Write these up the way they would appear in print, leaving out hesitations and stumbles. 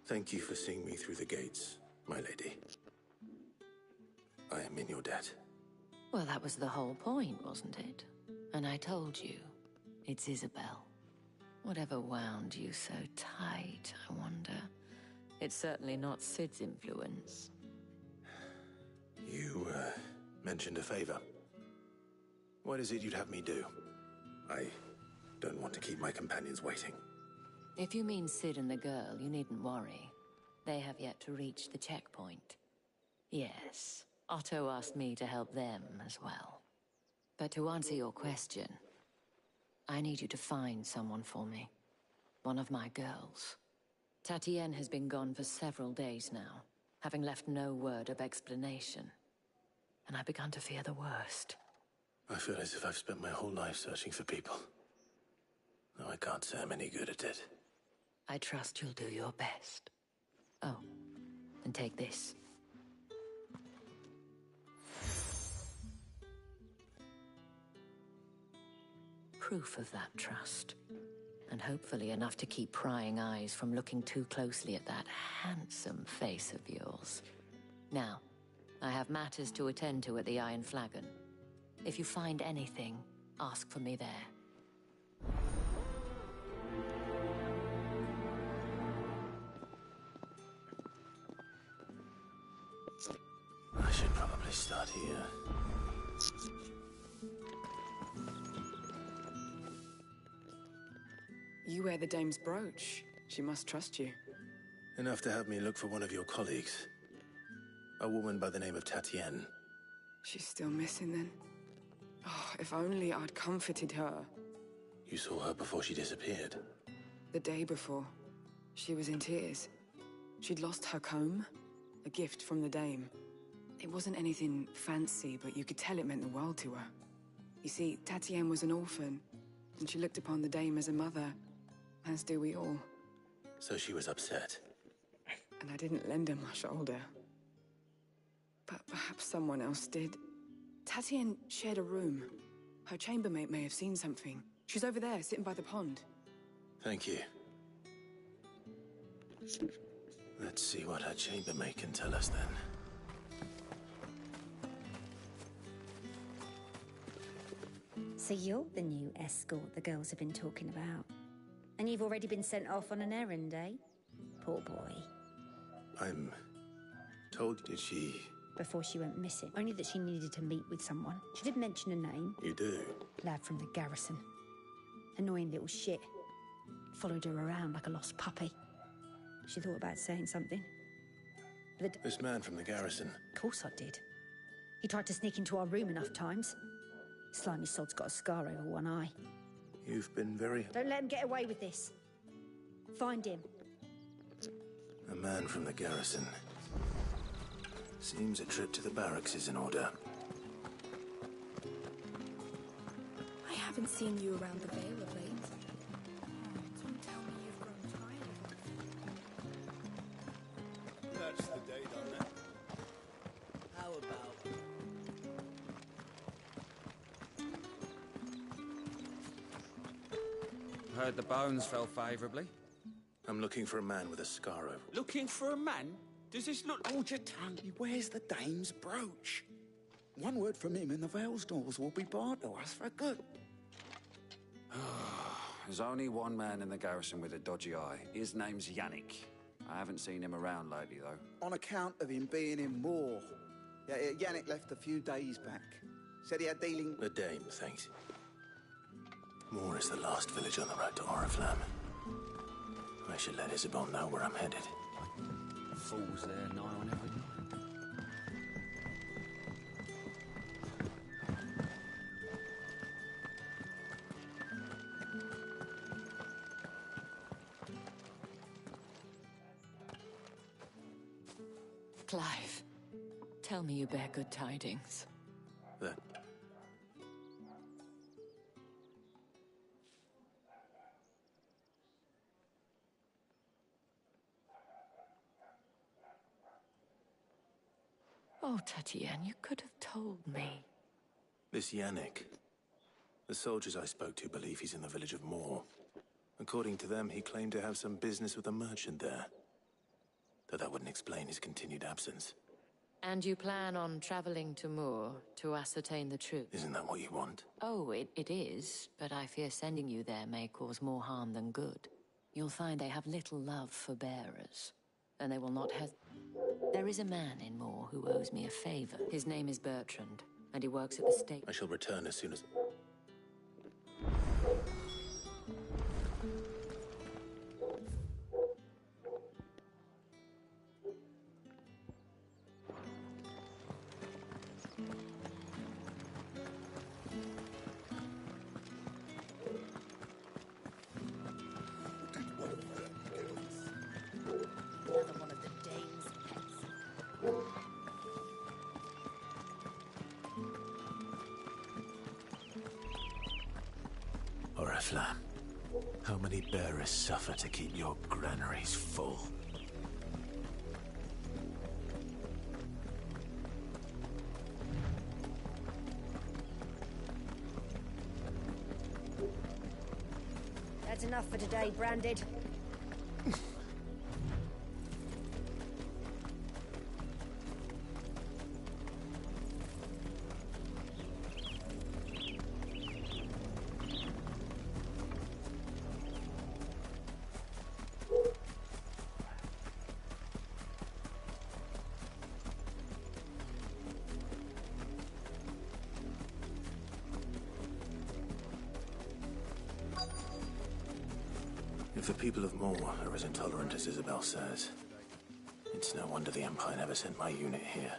Thank you for seeing me through the gates, my lady. I am in your debt. Well, that was the whole point, wasn't it? And I told you, it's Isabel. Whatever wound you so tight, I wonder. It's certainly not Sid's influence. You, mentioned a favor. What is it you'd have me do? I don't want to keep my companions waiting. If you mean Sid and the girl, you needn't worry. They have yet to reach the checkpoint. Yes, Otto asked me to help them as well. But to answer your question, I need you to find someone for me. One of my girls. Tatienne has been gone for several days now, having left no word of explanation. And I've begun to fear the worst. I feel as if I've spent my whole life searching for people. No, I can't say I'm any good at it. I trust you'll do your best. Oh, and take this. Proof of that trust. And hopefully enough to keep prying eyes from looking too closely at that handsome face of yours. Now, I have matters to attend to at the Iron Flagon. If you find anything, ask for me there. I should probably start here. You wear the dame's brooch. She must trust you. Enough to have me look for one of your colleagues. A woman by the name of Tatienne. She's still missing then. Oh, if only I'd comforted her. You saw her before she disappeared. The day before, she was in tears. She'd lost her comb, a gift from the dame. It wasn't anything fancy, but you could tell it meant the world to her. You see, Tatienne was an orphan, and she looked upon the dame as a mother, as do we all. So she was upset. And I didn't lend her my shoulder. But perhaps someone else did. Tatienne shared a room. Her chambermaid may have seen something. She's over there, sitting by the pond. Thank you. Let's see what her chambermaid can tell us then. So you're the new escort the girls have been talking about. And you've already been sent off on an errand, eh? Poor boy. I'm told that she... Before she went missing, only that she needed to meet with someone. She did mention a name. You do? Lad from the garrison. Annoying little shit. Followed her around like a lost puppy. She thought about saying something. This man from the garrison? Of course I did. He tried to sneak into our room enough times. Slimy sod's got a scar over one eye. You've been very... Don't let him get away with this. Find him. A man from the garrison. Seems a trip to the barracks is in order. I haven't seen you around the Vale of late. Don't tell me you've grown tired of it. That's the day, done that. How about... Heard the bones fell favourably. I'm looking for a man with a scar over... Looking for a man? Does this look... Hold your tongue. Where's the dame's brooch? One word from him and the Vale's doors will be barred to us for good. There's only one man in the garrison with a dodgy eye. His name's Yannick. I haven't seen him around lately, though. On account of him being in war. Yeah, Yannick left a few days back. Said he had dealing... The dame, thanks. Moor is the last village on the road to Oriflamme. I should let Isabel know where I'm headed. Fools there nigh on every night. Clive, tell me you bear good tidings. The... Oh, Tatienne, you could have told me. This Yannick. The soldiers I spoke to believe he's in the village of Moor. According to them, he claimed to have some business with a merchant there. though that wouldn't explain his continued absence. And you plan on traveling to Moor to ascertain the truth? Isn't that what you want? Oh, it is, but I fear sending you there may cause more harm than good. You'll find they have little love for bearers, and they will not have... There is a man in Moor who owes me a favor. His name is Bertrand, and he works at the stake. I shall return as soon as... Another one of the dame's pets. Oriflamme, how many bearers suffer to keep your granaries full? That's enough for today, Branded. If the people of Moor are as intolerant as Isabel says, it's no wonder the Empire never sent my unit here.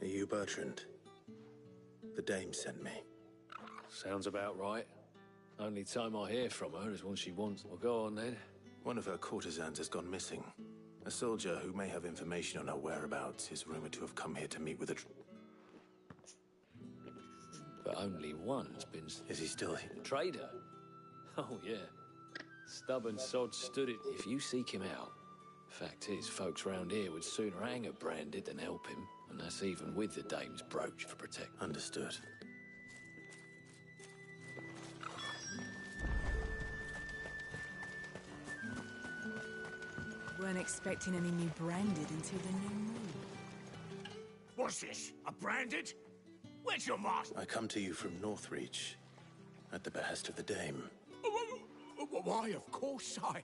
Are you Bertrand? The dame sent me. Sounds about right. Only time I hear from her is when she wants. Well, go on then. One of her courtesans has gone missing. A soldier who may have information on her whereabouts is rumored to have come here to meet with a... But only one's been... Is he still here? Trader? Oh, yeah. Stubborn sod stood it. If you seek him out... Fact is, folks round here would sooner hang a Branded than help him. And that's even with the dame's brooch for protection. Understood. Weren't expecting any new Branded until the new moon. What's this? A Branded? Where's your master? I come to you from Northreach, at the behest of the dame. Why, of course I...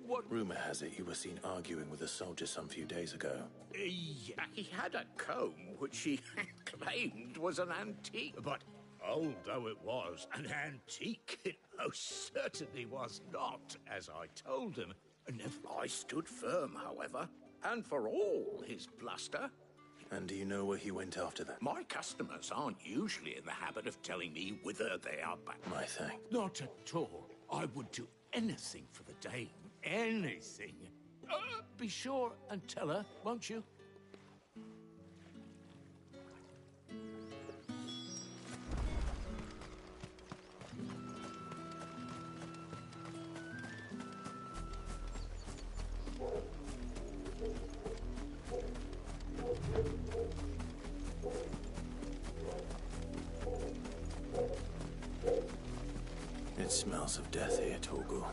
what... Rumor has it you were seen arguing with a soldier some few days ago. Yeah, he had a comb which he claimed was an antique. But old though it was, an antique it most certainly was not, as I told him. And I stood firm, however, and for all his bluster... And do you know where he went after that? My customers aren't usually in the habit of telling me whither they are back. My thanks. Not at all. I would do anything for the dame. Anything. Be sure and tell her, won't you? It smells of death here, Torgal.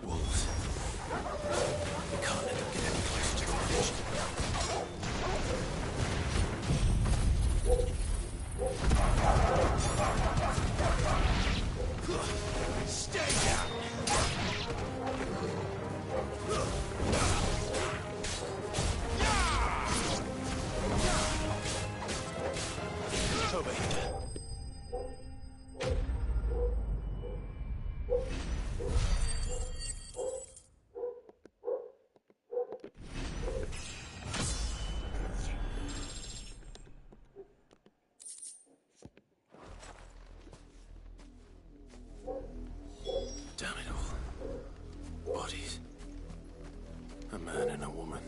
Wolves. We can't let them get any closer to the village. Stay down! Over here. Damn it all. Bodies. A man and a woman.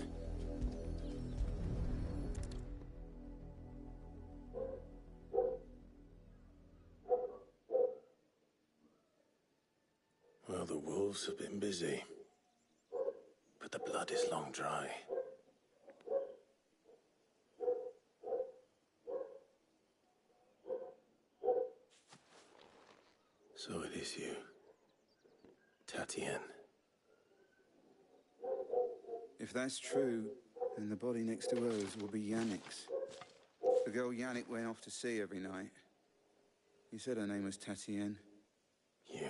Well, the wolves have been busy. But the blood is long dry. So it is you. Tatien. If that's true, then the body next to hers will be Yannick's. The girl Yannick went off to see every night. You said her name was Tatien. You...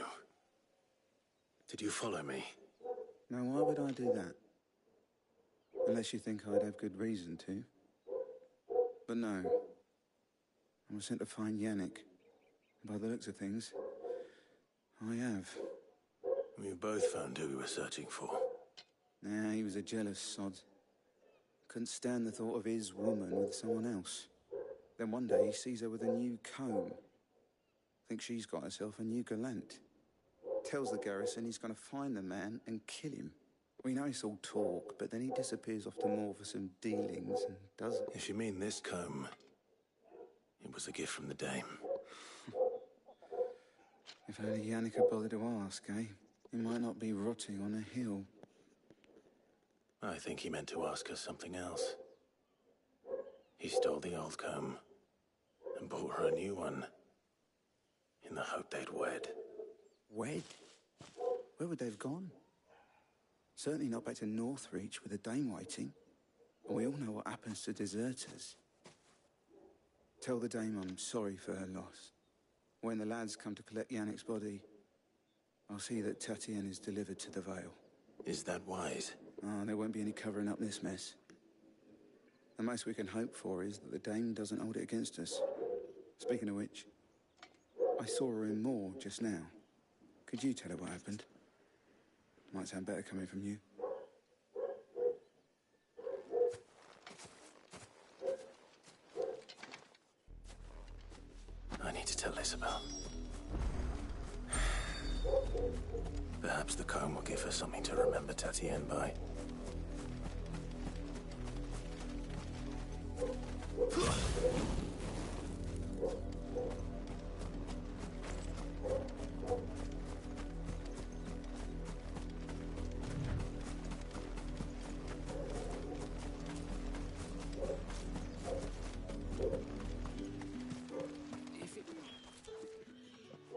Did you follow me? Now, why would I do that? Unless you think I'd have good reason to. But no. I was sent to find Yannick. By the looks of things, I have. We both found who we were searching for. Nah, he was a jealous sod. Couldn't stand the thought of his woman with someone else. Then one day he sees her with a new comb. Thinks she's got herself a new gallant. Tells the garrison he's going to find the man and kill him. We know it's all talk, but then he disappears off to Moor for some dealings and does it. If you mean this comb, it was a gift from the Dame. If only Yannick had bothered to ask, eh? He might not be rotting on a hill. I think he meant to ask us something else. He stole the old comb and bought her a new one in the hope they'd wed. Wed? Where would they have gone? Certainly not back to Northreach with a Dame waiting. And we all know what happens to deserters. Tell the Dame I'm sorry for her loss. When the lads come to collect Yannick's body, I'll see that Tatien is delivered to the Vale. Is that wise? Oh, there won't be any covering up this mess. The most we can hope for is that the Dame doesn't hold it against us. Speaking of which, I saw her in Moor just now. Could you tell her what happened? Might sound better coming from you. I need to tell Isabel. Perhaps the comb will give her something to remember Tatien by.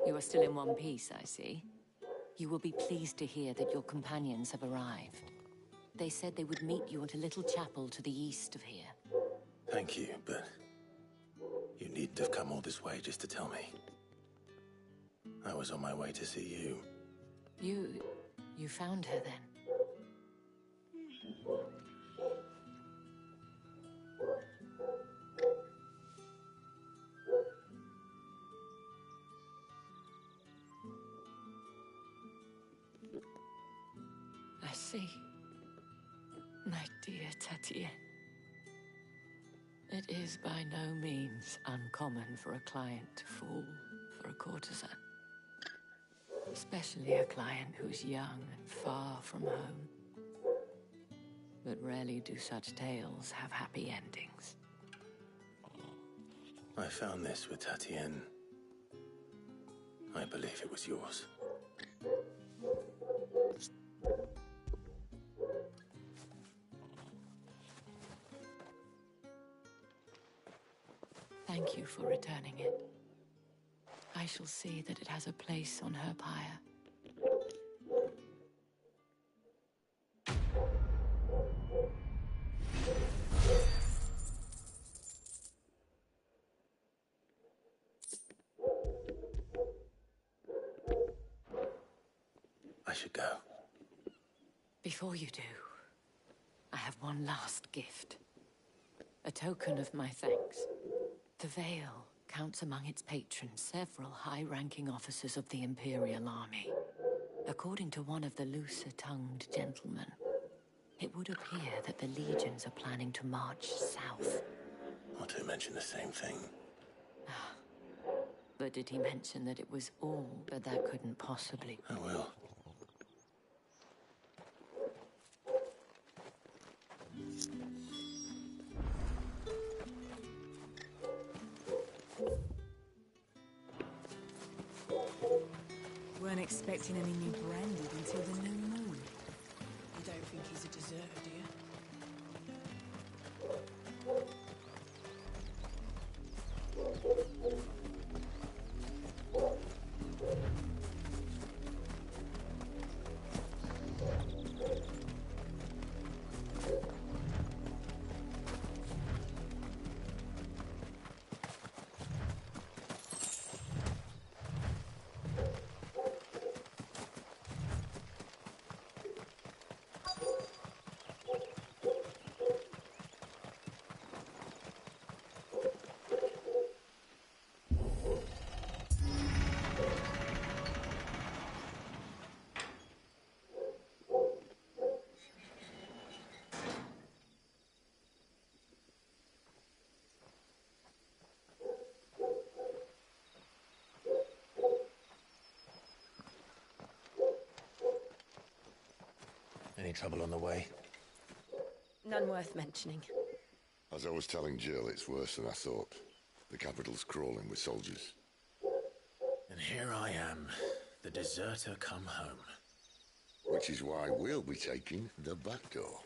You are still in one piece, I see. You will be pleased to hear that your companions have arrived. They said they would meet you at a little chapel to the east of here. Thank you, but you needn't have come all this way just to tell me. I was on my way to see you. You found her then? I see. My dear Tatien. It is by no means uncommon for a client to fall for a courtesan. Especially a client who's young and far from home. But rarely do such tales have happy endings. I found this with Tatien. I believe it was yours. Thank you for returning it. I shall see that it has a place on her pyre. I should go. Before you do, I have one last gift. A token of my thanks. The Vale counts among its patrons several high-ranking officers of the Imperial Army. According to one of the looser-tongued gentlemen, it would appear that the legions are planning to march south. Otto mentioned the same thing. But did he mention that it was all? But that couldn't possibly. I will. Weren't expecting any new branded until the new moon. You don't think he's a deserter, do you? Any trouble on the way? None worth mentioning. As I was telling Jill, it's worse than I thought. The capital's crawling with soldiers. And here I am, the deserter come home. Which is why we'll be taking the back door.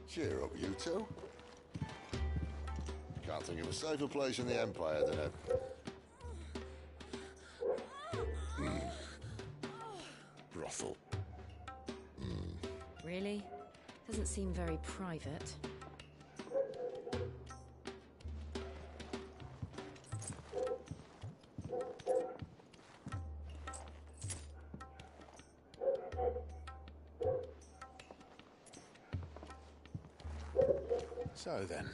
Cheer up, you two. Can't think of a safer place in the Empire than a... brothel. Really? Doesn't seem very private. So then,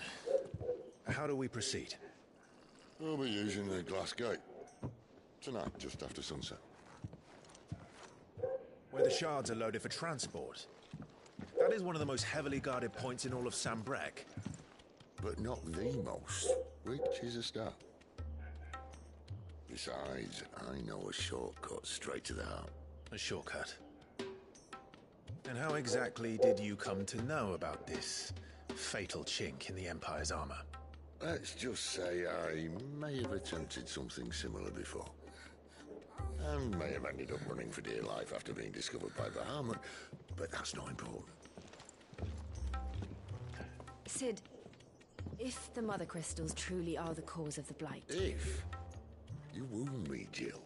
how do we proceed? We'll be using the glass gate. Tonight, just after sunset. Where the shards are loaded for transport. That is one of the most heavily guarded points in all of Sambrek. But not the most, which is a start. Besides, I know a shortcut straight to the heart. A shortcut. And how exactly did you come to know about this fatal chink in the Empire's armor? Let's just say I may have attempted something similar before. And may have ended up running for dear life after being discovered by Bahamut, but that's not important. Sid, if the Mother Crystals truly are the cause of the Blight... If? You wound me, Jill.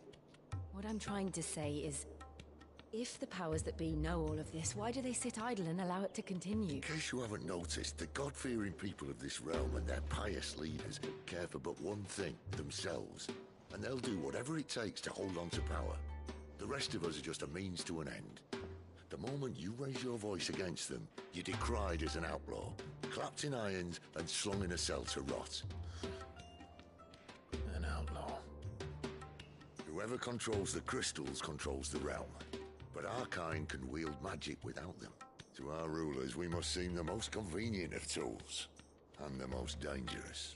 What I'm trying to say is, if the powers that be know all of this, why do they sit idle and allow it to continue? In case you haven't noticed, the God-fearing people of this realm and their pious leaders care for but one thing, themselves. And they'll do whatever it takes to hold on to power. The rest of us are just a means to an end. The moment you raise your voice against them, you're decried as an outlaw, clapped in irons and slung in a cell to rot. An outlaw. Whoever controls the crystals controls the realm. But our kind can wield magic without them. To our rulers, we must seem the most convenient of tools. And the most dangerous.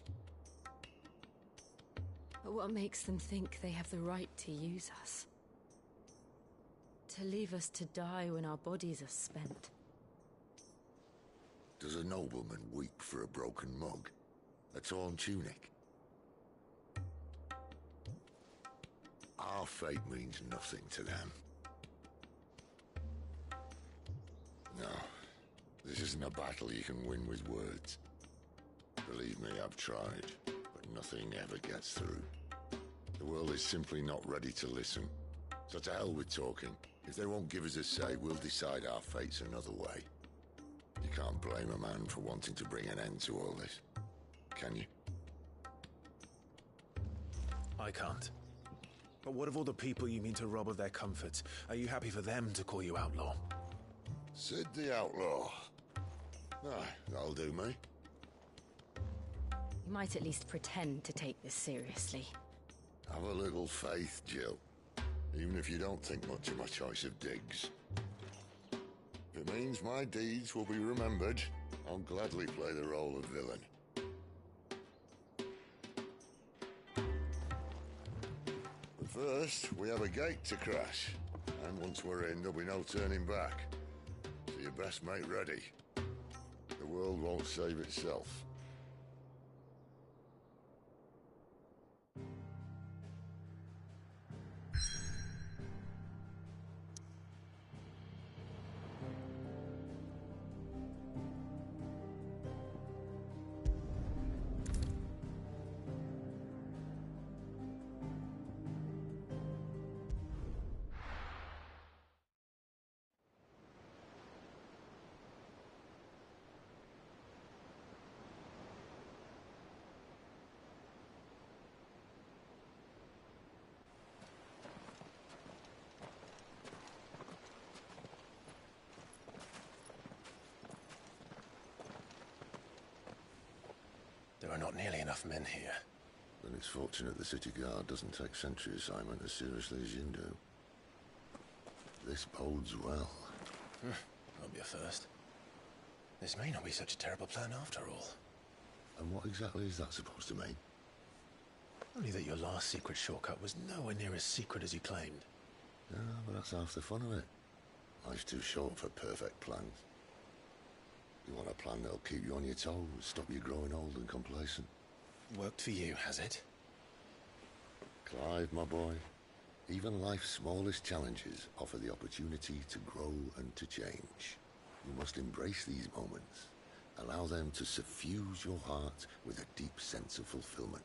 But what makes them think they have the right to use us? To leave us to die when our bodies are spent? Does a nobleman weep for a broken mug? A torn tunic? Our fate means nothing to them. No, this isn't a battle you can win with words. Believe me, I've tried, but nothing ever gets through. The world is simply not ready to listen. So to hell with talking. If they won't give us a say, we'll decide our fates another way. You can't blame a man for wanting to bring an end to all this, can you? I can't. But what of all the people you mean to rob of their comforts? Are you happy for them to call you outlaw? Sid the Outlaw. Aye, that'll do me. You might at least pretend to take this seriously. Have a little faith, Jill. Even if you don't think much of my choice of digs. If it means my deeds will be remembered, I'll gladly play the role of villain. But first, we have a gate to crash. And once we're in, there'll be no turning back. So you best make ready. The world won't save itself. There are not nearly enough men here. Then it's fortunate the city guard doesn't take sentry assignment as seriously as you do. This bodes well. Won't be a first. This may not be such a terrible plan after all. And what exactly is that supposed to mean? Only that your last secret shortcut was nowhere near as secret as you claimed. Yeah, but that's half the fun of it. Life's too short for perfect plans. You want a plan that'll keep you on your toes, stop you growing old and complacent. Worked for you, has it? Clive, my boy, even life's smallest challenges offer the opportunity to grow and to change. You must embrace these moments. Allow them to suffuse your heart with a deep sense of fulfillment.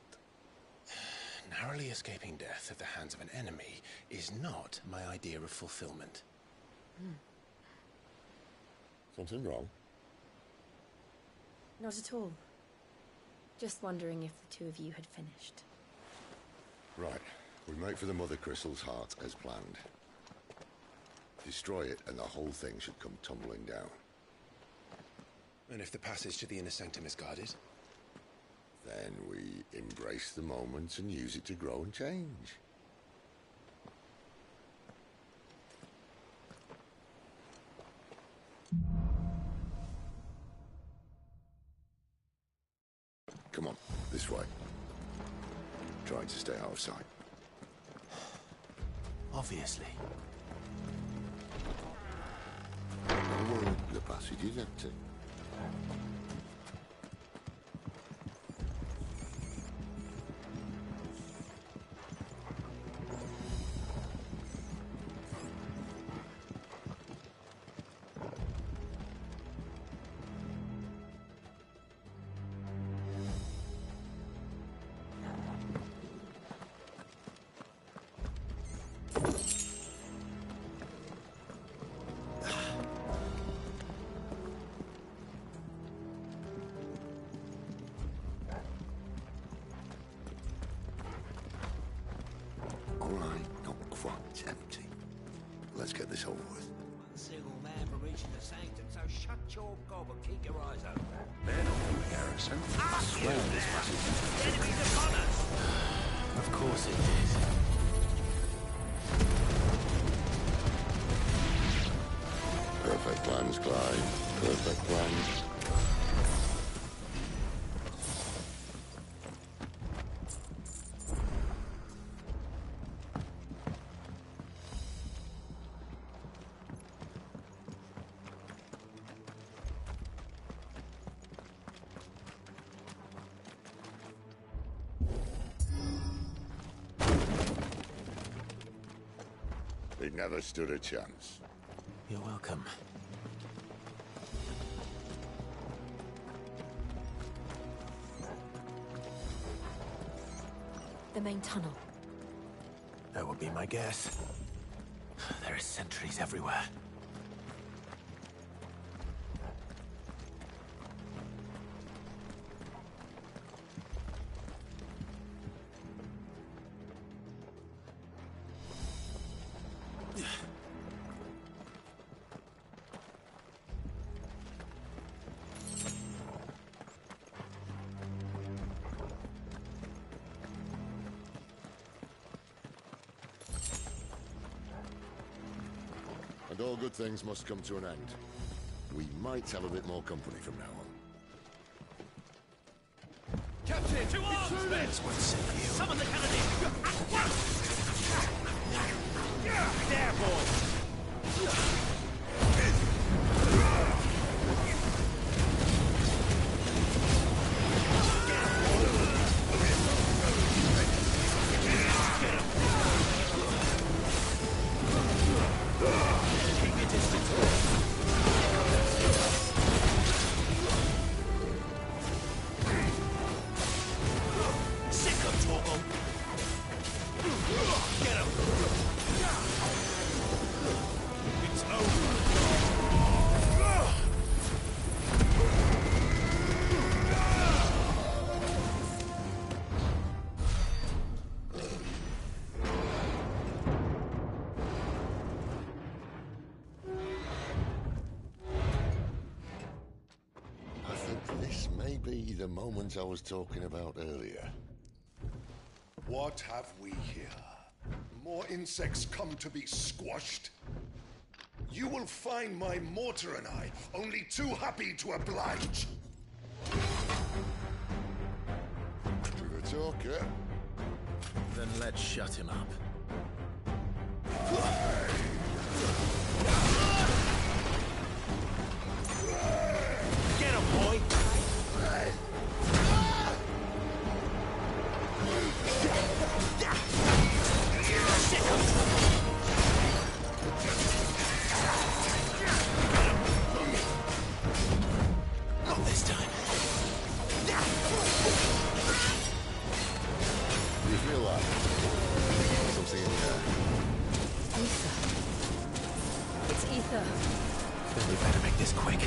Narrowly escaping death at the hands of an enemy is not my idea of fulfillment. Something wrong? Not at all. Just wondering if the two of you had finished. Right. We make for the Mother Crystal's heart as planned. Destroy it and the whole thing should come tumbling down. And if the passage to the inner sanctum is guarded? Then we embrace the moment and use it to grow and change. Come on, this way. Trying to stay out of sight. Obviously. Don't worry, the passage is empty. Let's get this over with. One single man for reaching the sanctum, so shut your gob and keep your eyes open. They're not from the garrison. I swear this passage. The enemy's upon us! Of course it is. Perfect plans, Clive. Perfect plans. They never stood a chance. You're welcome. The main tunnel. That would be my guess. There are sentries everywhere. And all good things must come to an end. We might have a bit more company from now on. Captain! To arms, men! Summon the cannoneer! At once! There, boys! It's over. be the moment I was talking about earlier. What have we here? More insects come to be squashed? You will find my mortar and I only too happy to oblige. To the talker. Then let's shut him up. Get him, boy! Not this time. You feel that? Something in there. Ether. It's ether. Then we better make this quick.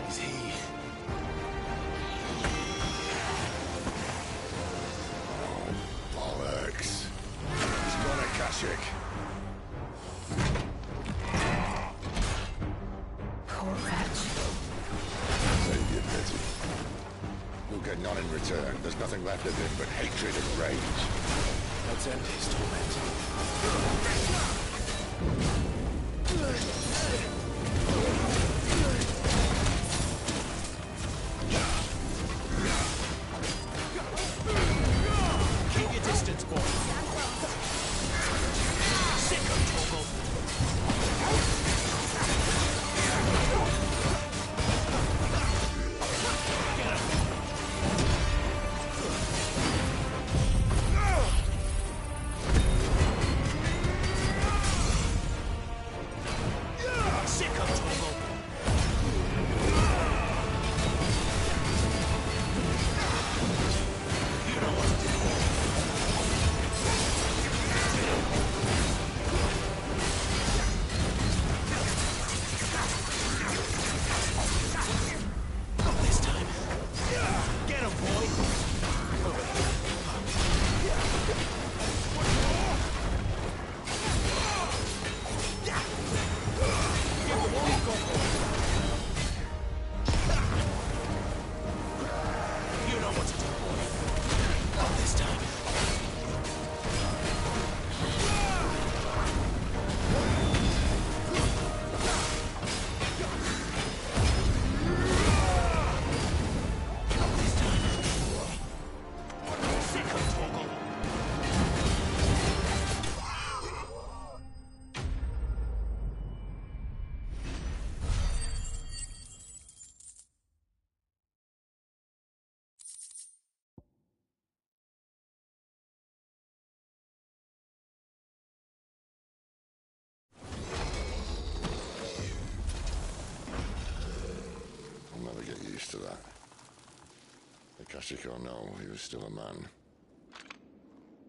Is he? Bollocks. He's got a Kashyyyk. Poor wretch. Save your pity. We'll get none in return. There's nothing left of him but hatred and rage. Let's end his torment. Keep your distance, boy. Sick of Torgal. Sick of Torgal. You know what to do. Not this time. Get him, boy. You know what to do, boy. Not this time. Not this time. Sick of Torgal. I'll never get used to that. The Kashyyyk or no, he was still a man.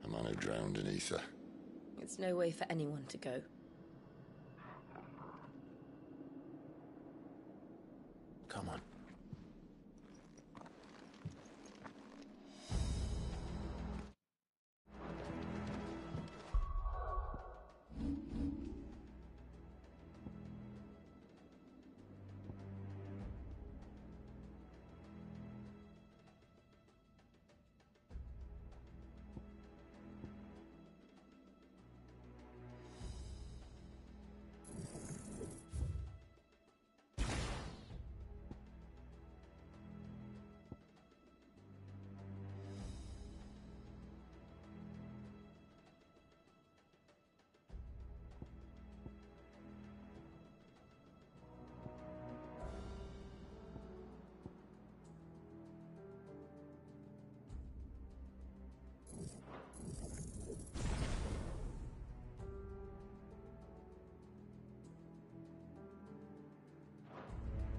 A man who drowned in ether. It's no way for anyone to go. Come on.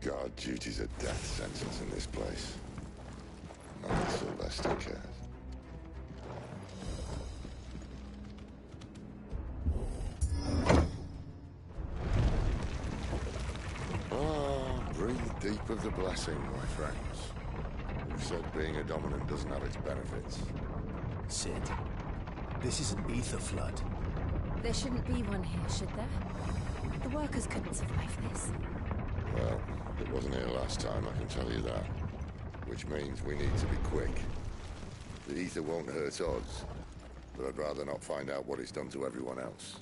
Guard duty's a death sentence in this place. Master cares. Breathe deep of the blessing, my friends. Who said being a dominant doesn't have its benefits? Cid, this is an ether flood. There shouldn't be one here, should there? The workers couldn't survive this. Well, it wasn't here last time, I can tell you that. Which means we need to be quick. The ether won't hurt us, but I'd rather not find out what it's done to everyone else.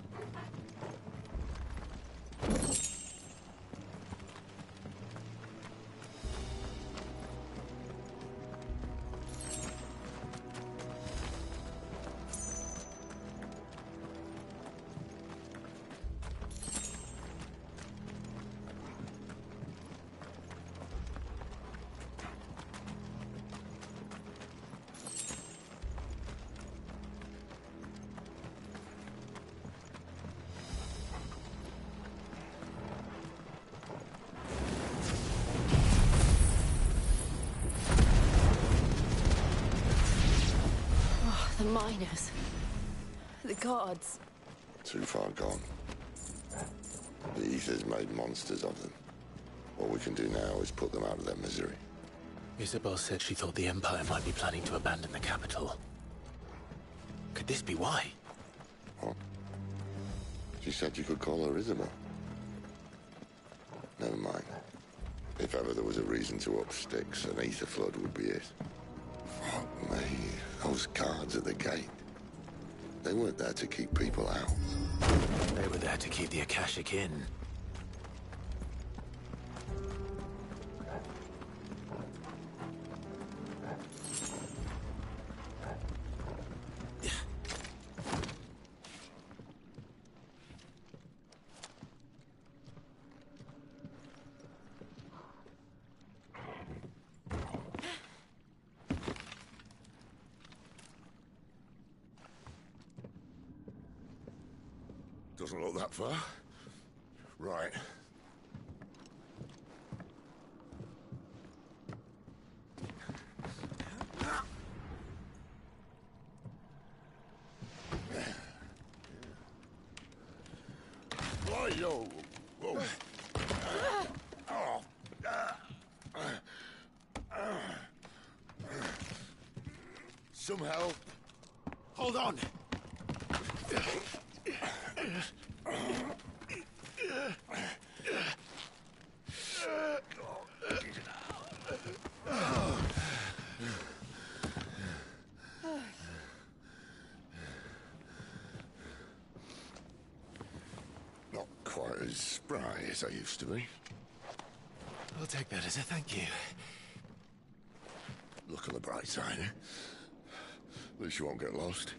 The miners. The gods. Too far gone. The ether's made monsters of them. All we can do now is put them out of their misery. Isabel said she thought the Empire might be planning to abandon the capital. Could this be why? What? She said you could call her Isabel. Never mind. If ever there was a reason to up sticks, an ether flood would be it. Fuck me. Those guards at the gate. They weren't there to keep people out. They were there to keep the Akashic in. Doesn't look that far. Right. Yo. Whoa. Some help. Hold on. Not quite as spry as I used to be. I'll take that as a thank you. Look on the bright side, eh? At least you won't get lost.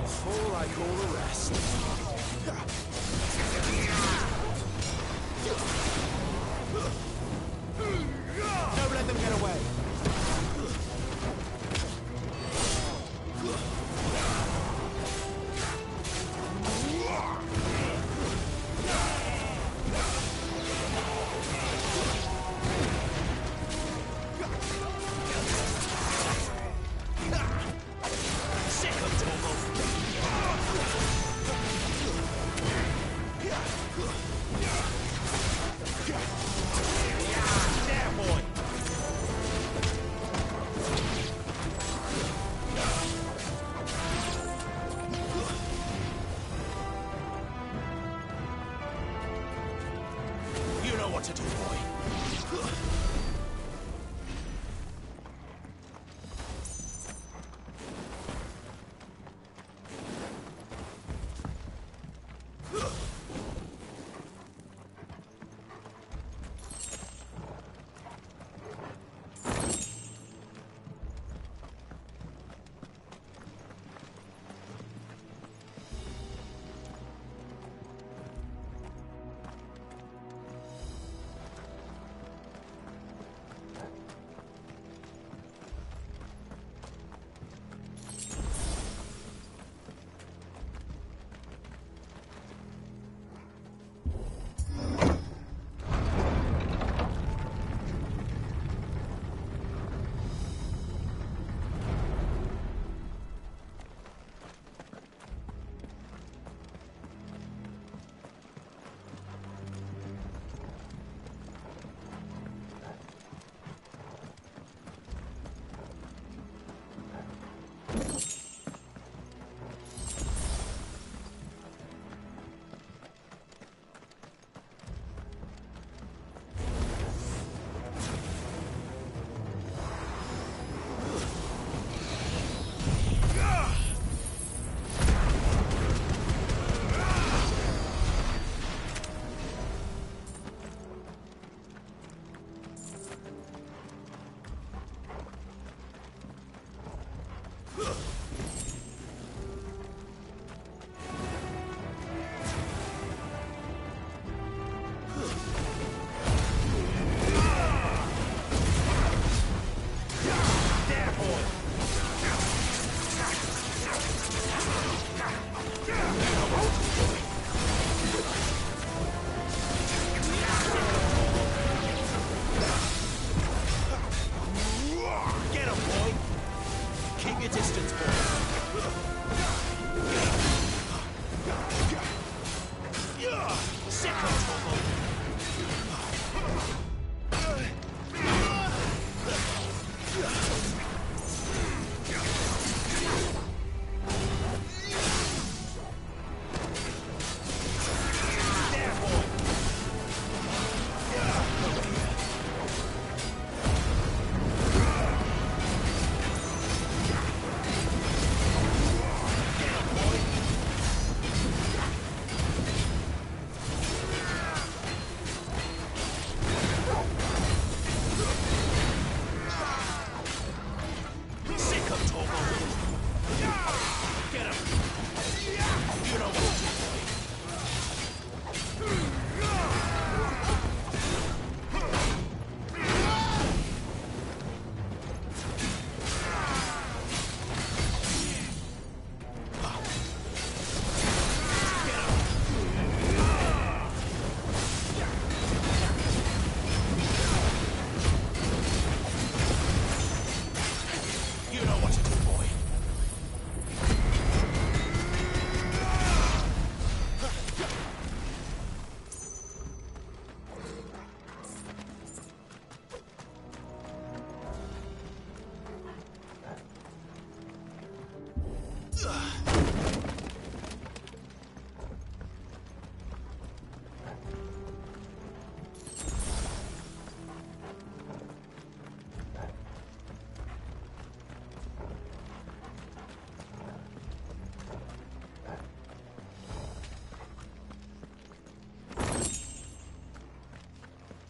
Fall like all the rest. Don't let them get away. What to do, boy?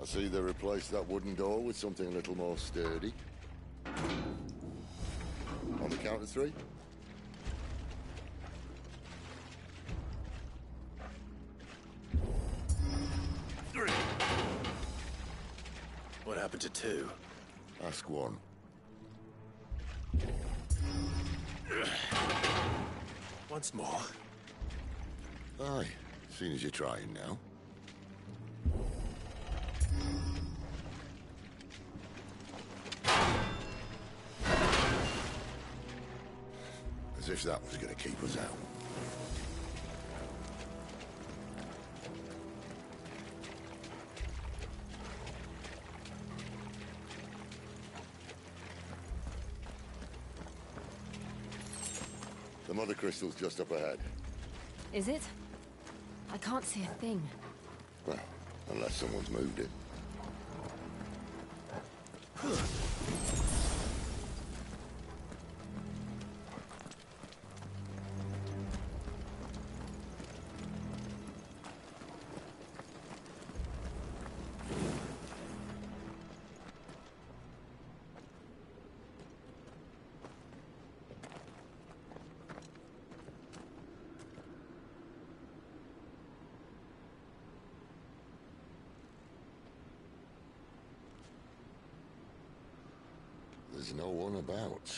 see they replaced that wooden door with something a little more sturdy. On the count of 3. What happened to 2? Ask 1. Once more. Aye, seeing as you're trying now. As if that was going to keep us out. The mother crystal's just up ahead. Is it? I can't see a thing. Well, unless someone's moved it. There's no one about.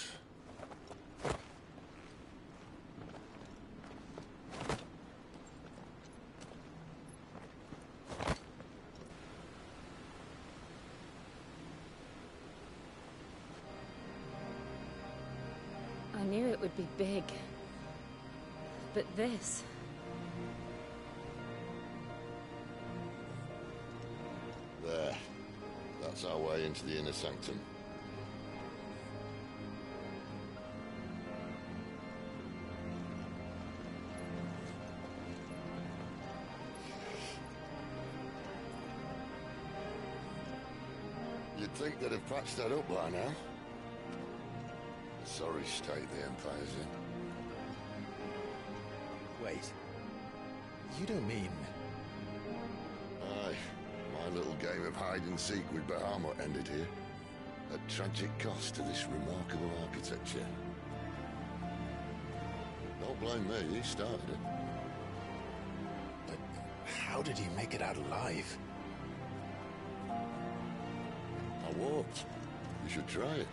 I knew it would be big. But this... There. That's our way into the inner sanctum. You'd think they'd have patched that up by now. A sorry state the Empire's in. Wait. You don't mean... Aye. My little game of hide-and-seek with Bahamut ended here. At tragic cost to this remarkable architecture. Don't blame me, he started it. But how did he make it out alive? I walked. You should try it.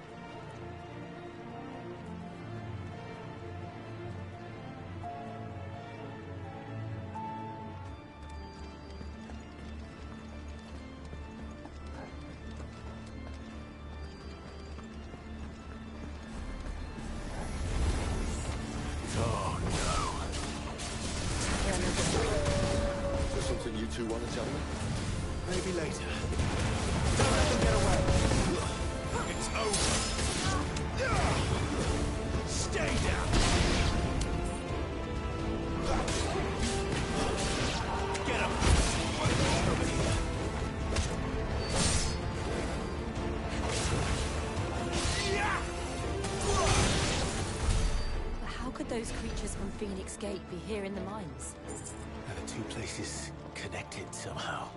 Oh, no. Is there something you two want to tell me? Maybe later. Don't let them get away. It's over. Stay down. Get him. Over here. But how could those creatures from Phoenix Gate be here in the mines? Are the 2 places connected somehow?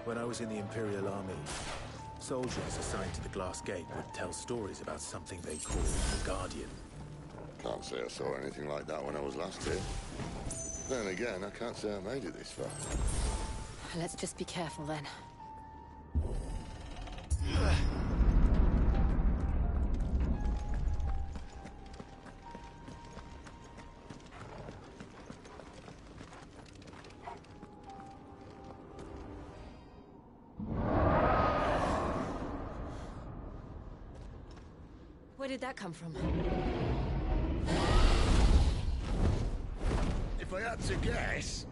When I was in the Imperial Army, soldiers assigned to the Glass Gate would tell stories about something they called the Guardian. Can't say I saw anything like that when I was last here. Then again, I can't say I made it this far. Let's just be careful then. Where did that come from? If I had to guess...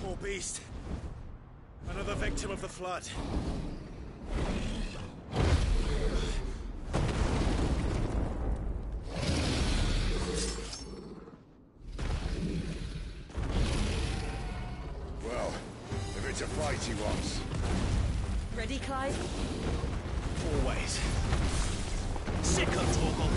Poor beast. Another victim of the Flood. Well, if it's a fight he wants. Ready, Clive? Always. Sick of Torgal.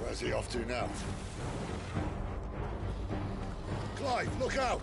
Where's he off to now? Clive, look out!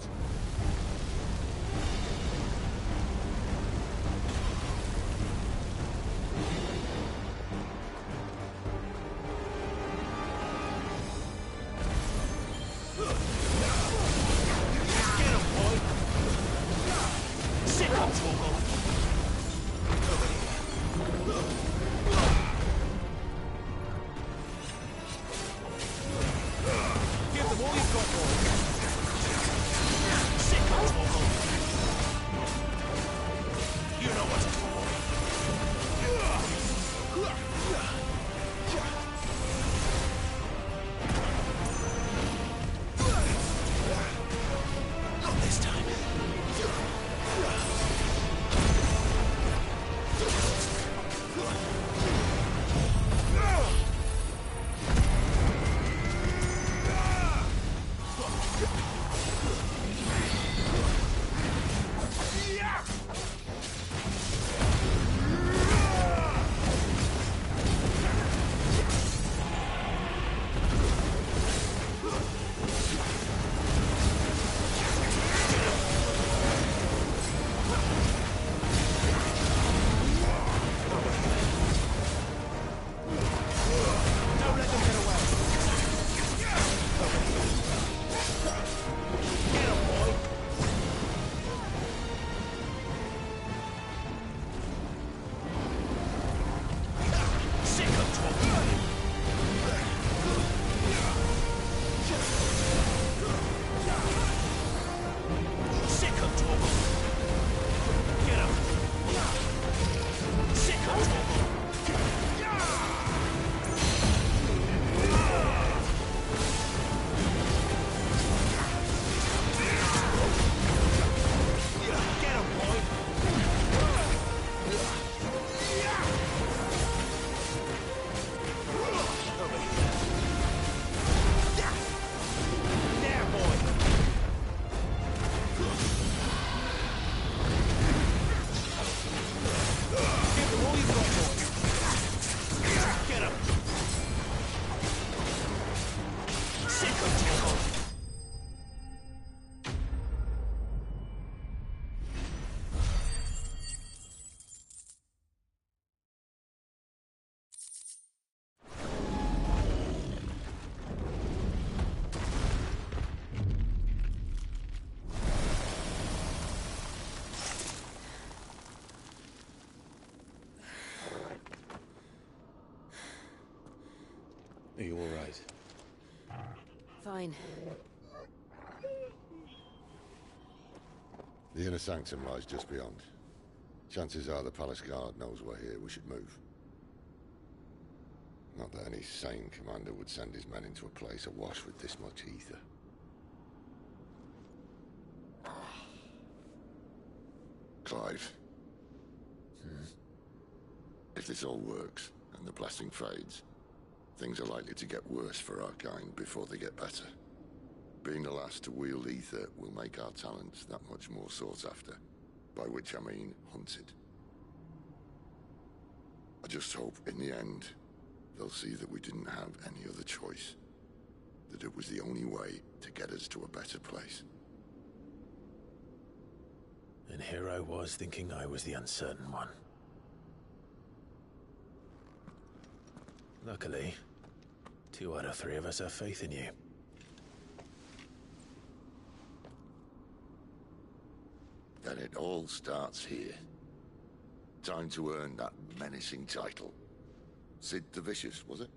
Are you all right? Fine. The inner sanctum lies just beyond. Chances are the palace guard knows we're here. We should move. Not that any sane commander would send his men into a place awash with this much ether. Clive. If this all works, and the blessing fades, things are likely to get worse for our kind before they get better. Being the last to wield ether will make our talents that much more sought after. By which I mean hunted. I just hope, in the end, they'll see that we didn't have any other choice. That it was the only way to get us to a better place. And here I was thinking I was the uncertain one. Luckily, 2 out of 3 of us have faith in you. Then it all starts here. Time to earn that menacing title. Sid the Vicious, was it?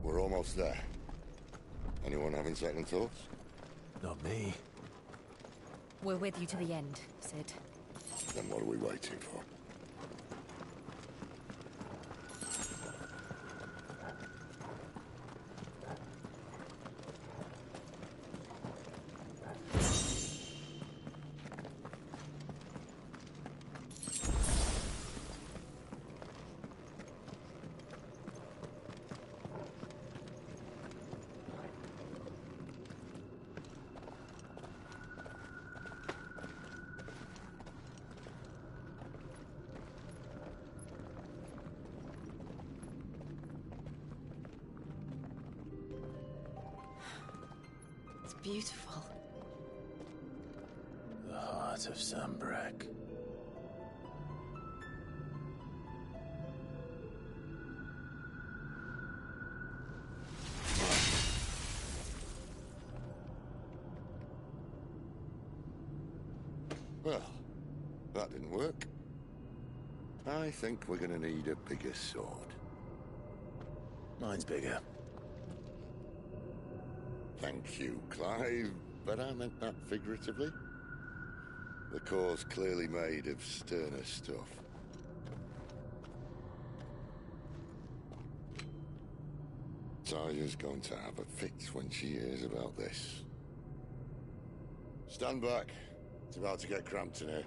We're almost there. Anyone having second thoughts? Not me. We're with you to the end, Sid. Then what are we waiting for? Beautiful. The heart of Sanbreque. Well, that didn't work. I think we're gonna need a bigger sword. Mine's bigger. Thank you, Clive, but I meant that figuratively. The core's clearly made of sterner stuff. Taya's going to have a fit when she hears about this. Stand back. It's about to get cramped in here.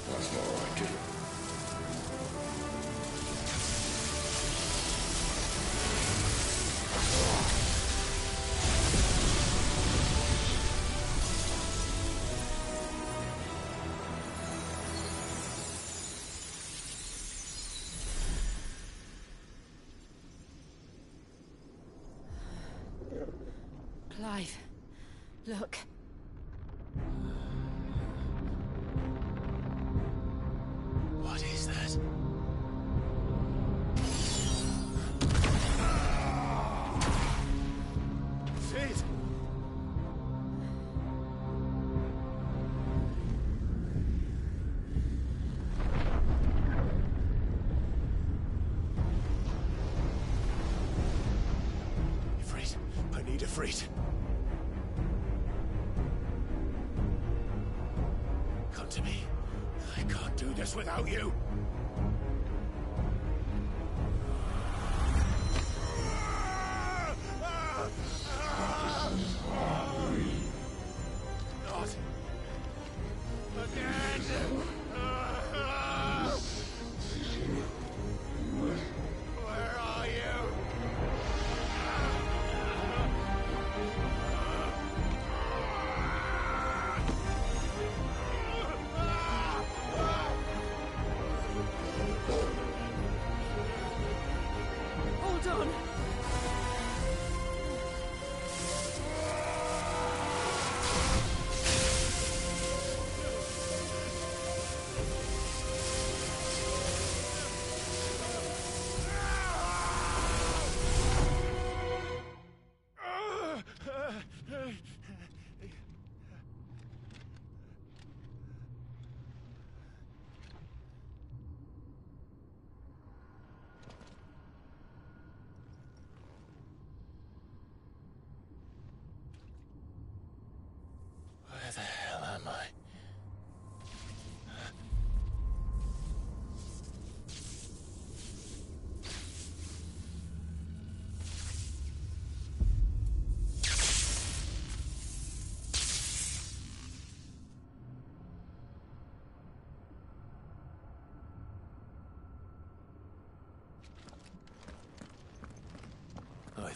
That's more like it. Clive, look. What is that? Sid! Ifrit, I need Ifrit. Come to me. I can't do this without you.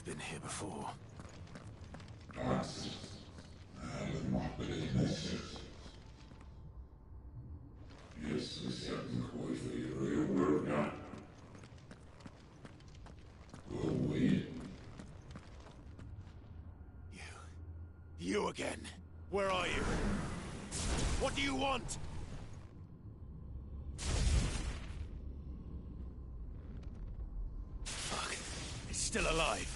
been here before. You again. Where are you? What do you want? Fuck. It's still alive.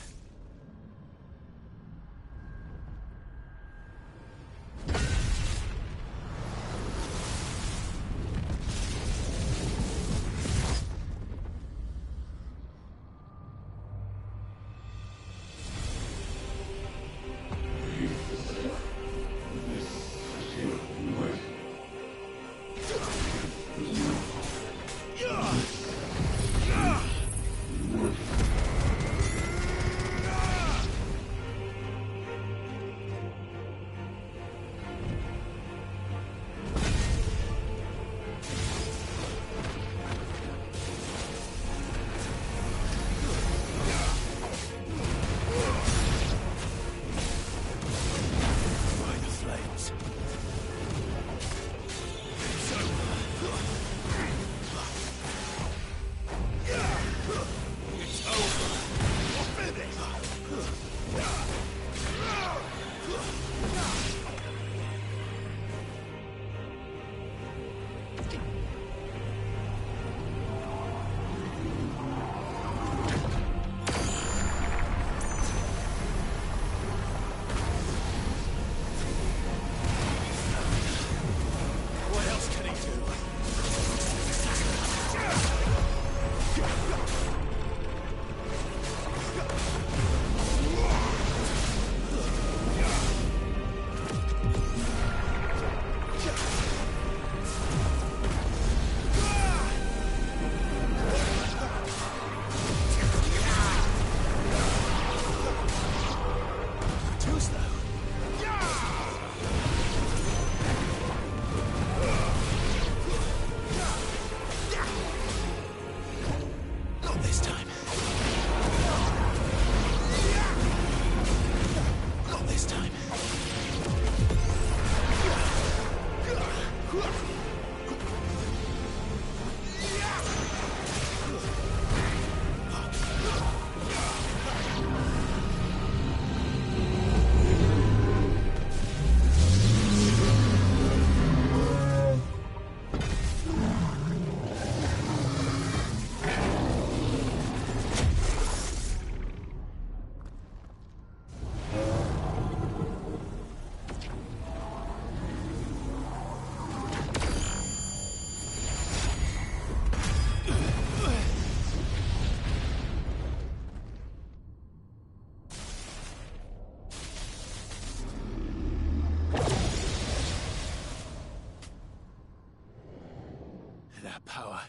That power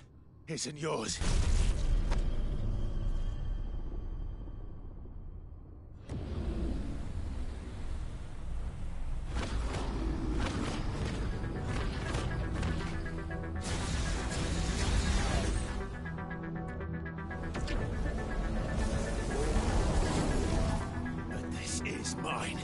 isn't yours. But this is mine.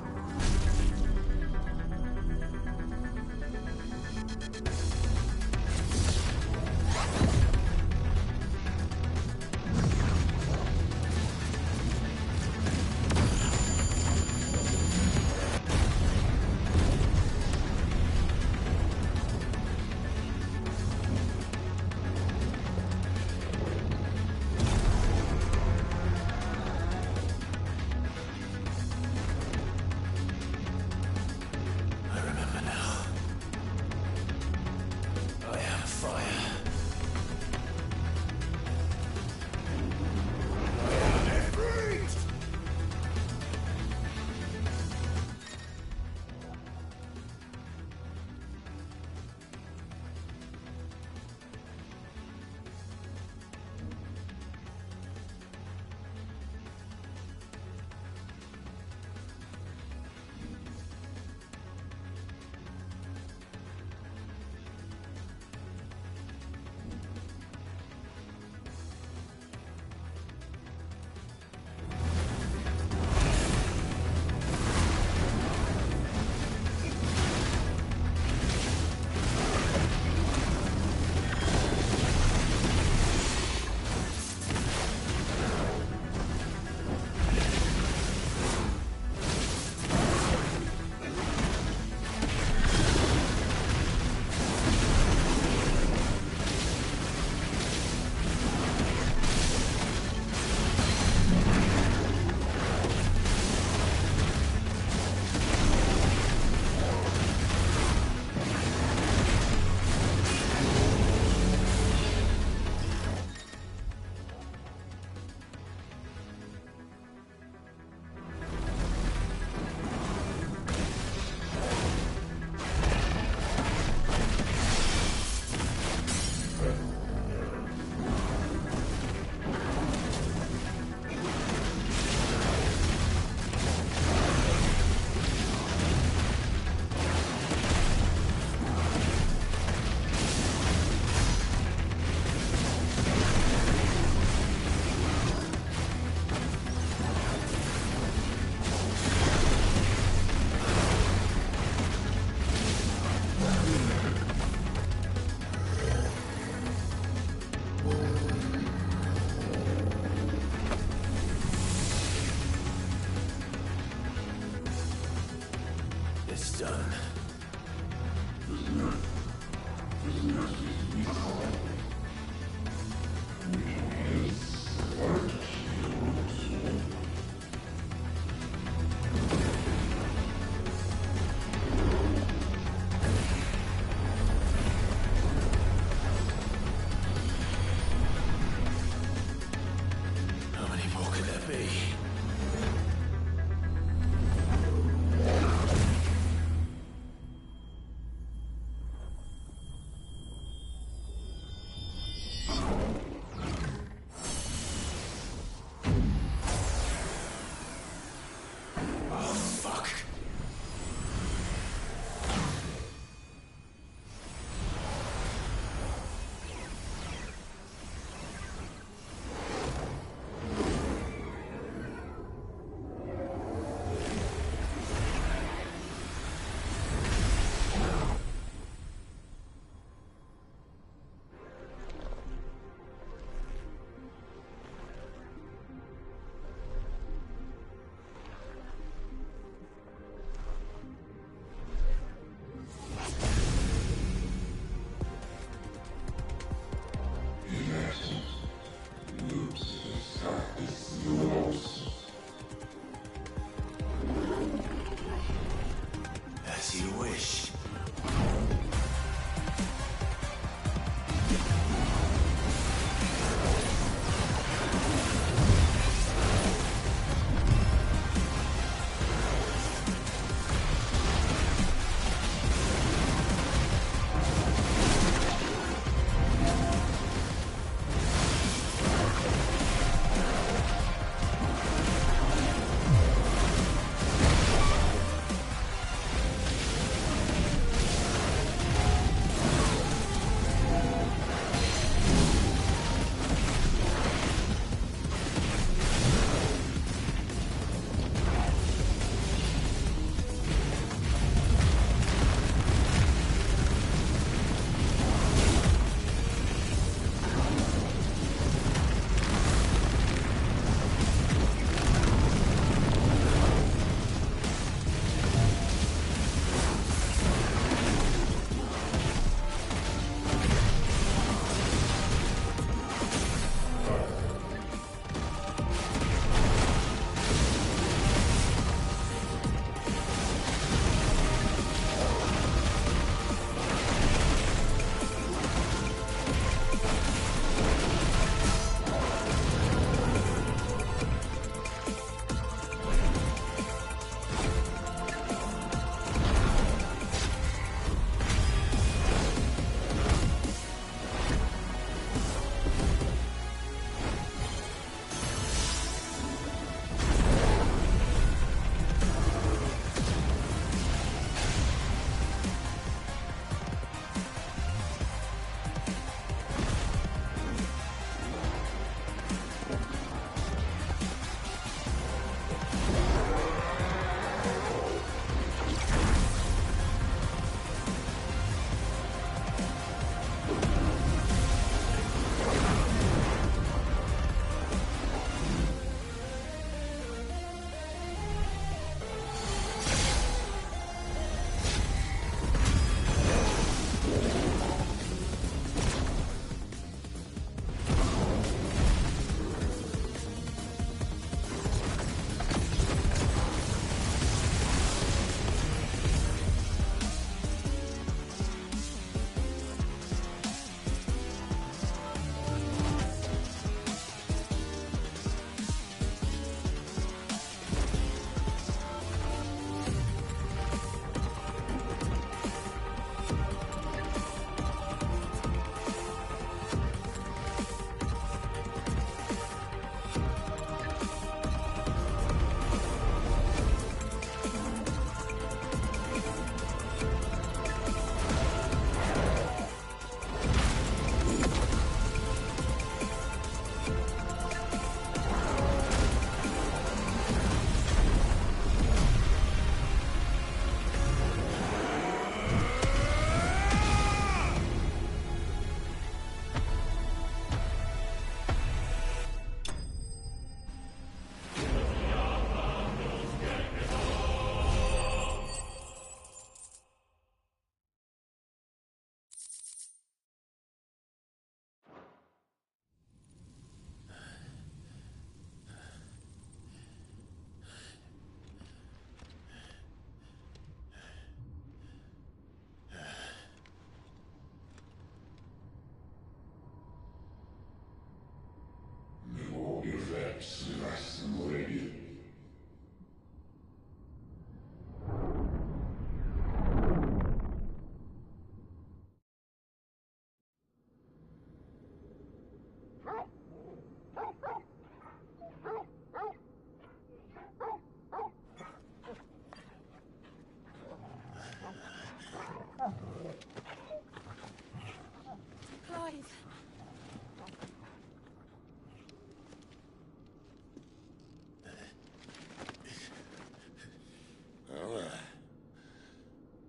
this done. How many more could there be?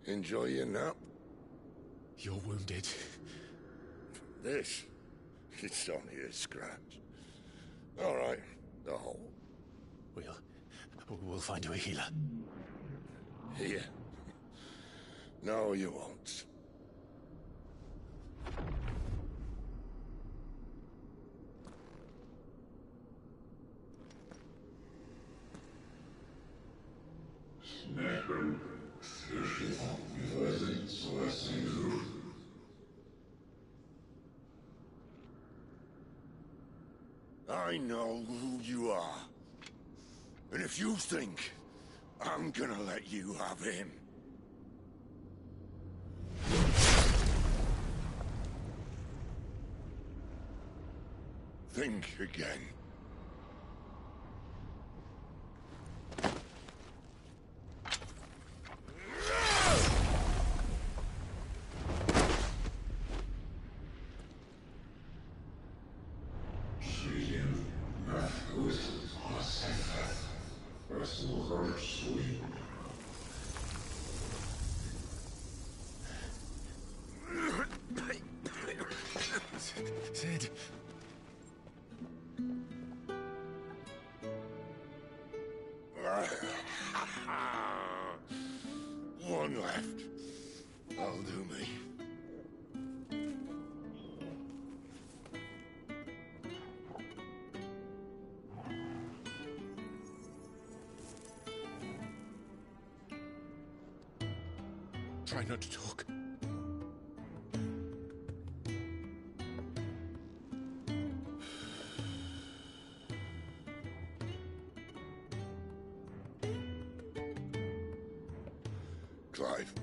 Enjoy your nap? You're wounded. This? It's only a scratch. All right, the hole. We'll find you a healer. Here? No, you won't. I know who you are. And if you think I'm gonna let you have him... think again. Sid. One left. That'll do me. Try not to talk. Clive.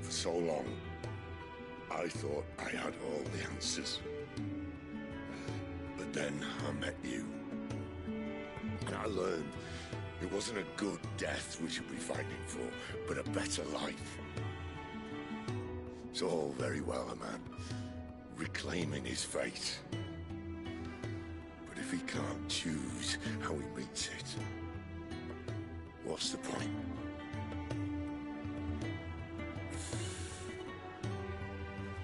For so long, I thought I had all the answers. But then I met you. And I learned it wasn't a good death we should be fighting for, but a better life. It's all very well, a man reclaiming his fate. But if he can't choose how he meets it, what's the point?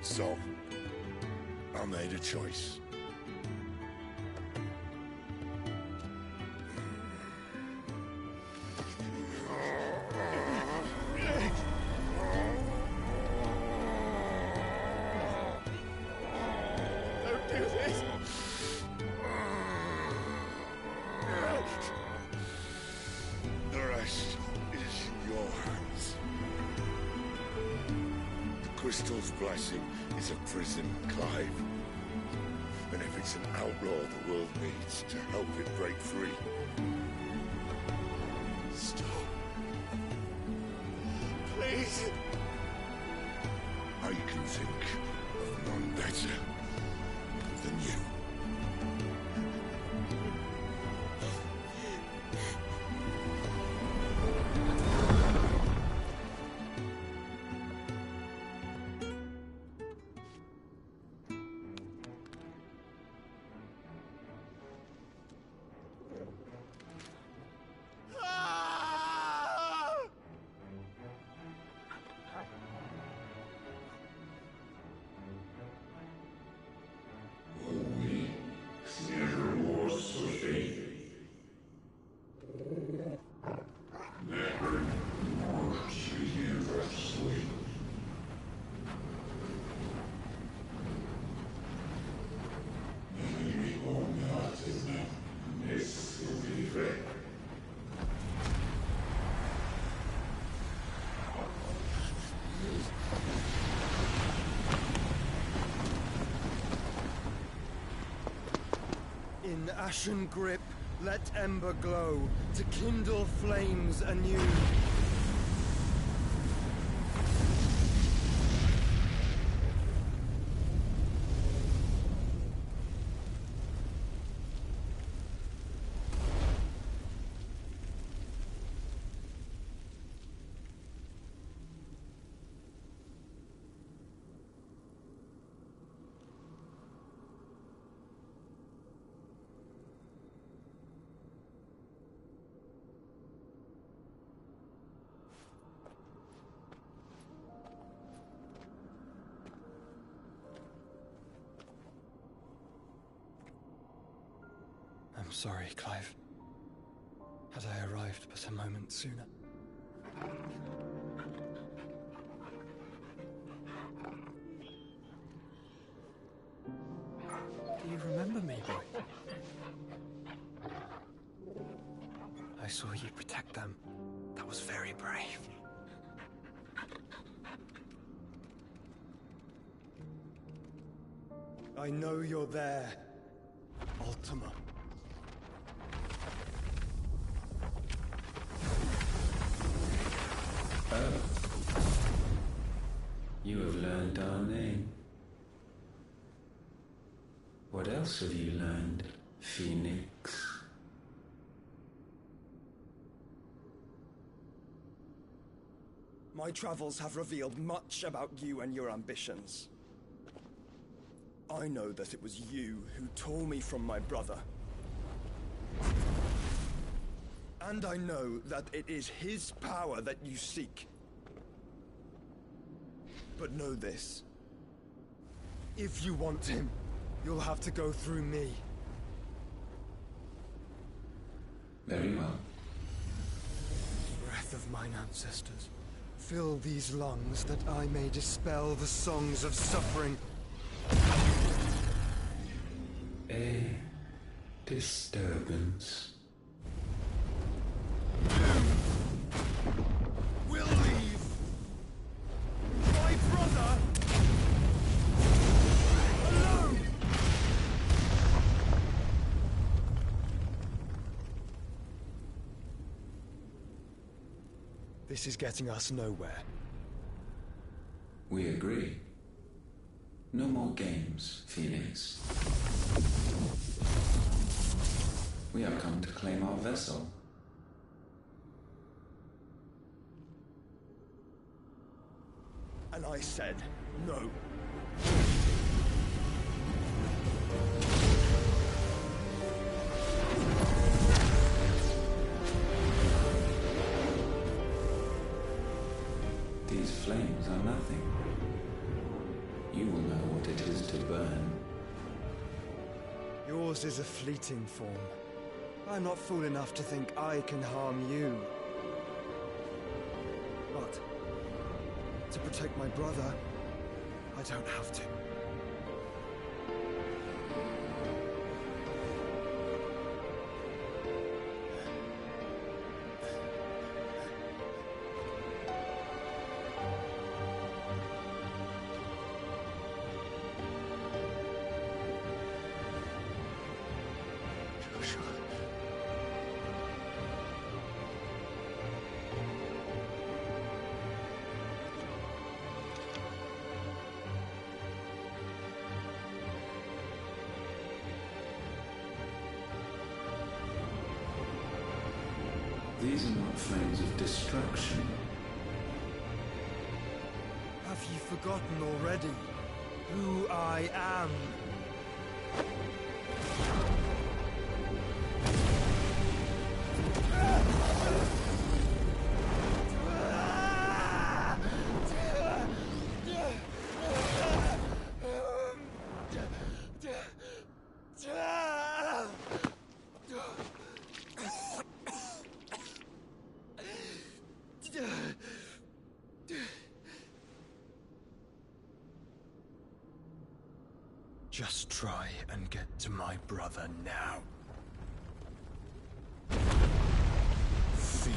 So, I made a choice. Don't do this! The rest is in your hands. The Crystal's blessing is a prison, Clive. And if it's an outlaw the world needs to help it break free... Stop. Please. I can think of none better than you. In ashen grip, let ember glow, to kindle flames anew. sorry, Clive. Had I arrived but a moment sooner. Do you remember me, boy? I saw you protect them. That was very brave. I know you're there, Ultima. Oh. You have learned our name. What else have you learned, Phoenix? My travels have revealed much about you and your ambitions. I know that it was you who tore me from my brother. And I know that it is his power that you seek. But know this. If you want him, you'll have to go through me. Very well. Breath of mine ancestors, fill these lungs that I may dispel the songs of suffering. A disturbance. We'll leave. My brother alone. This is getting us nowhere. We agree. No more games, Phoenix. We have come to claim our vessel. And I said no. These flames are nothing. You will know what it is to burn. Yours is a fleeting form. I'm not fool enough to think I can harm you. But to protect my brother, I don't have to. These are not flames of destruction. Have you forgotten already who I am? Just try and get to my brother now. Fiend.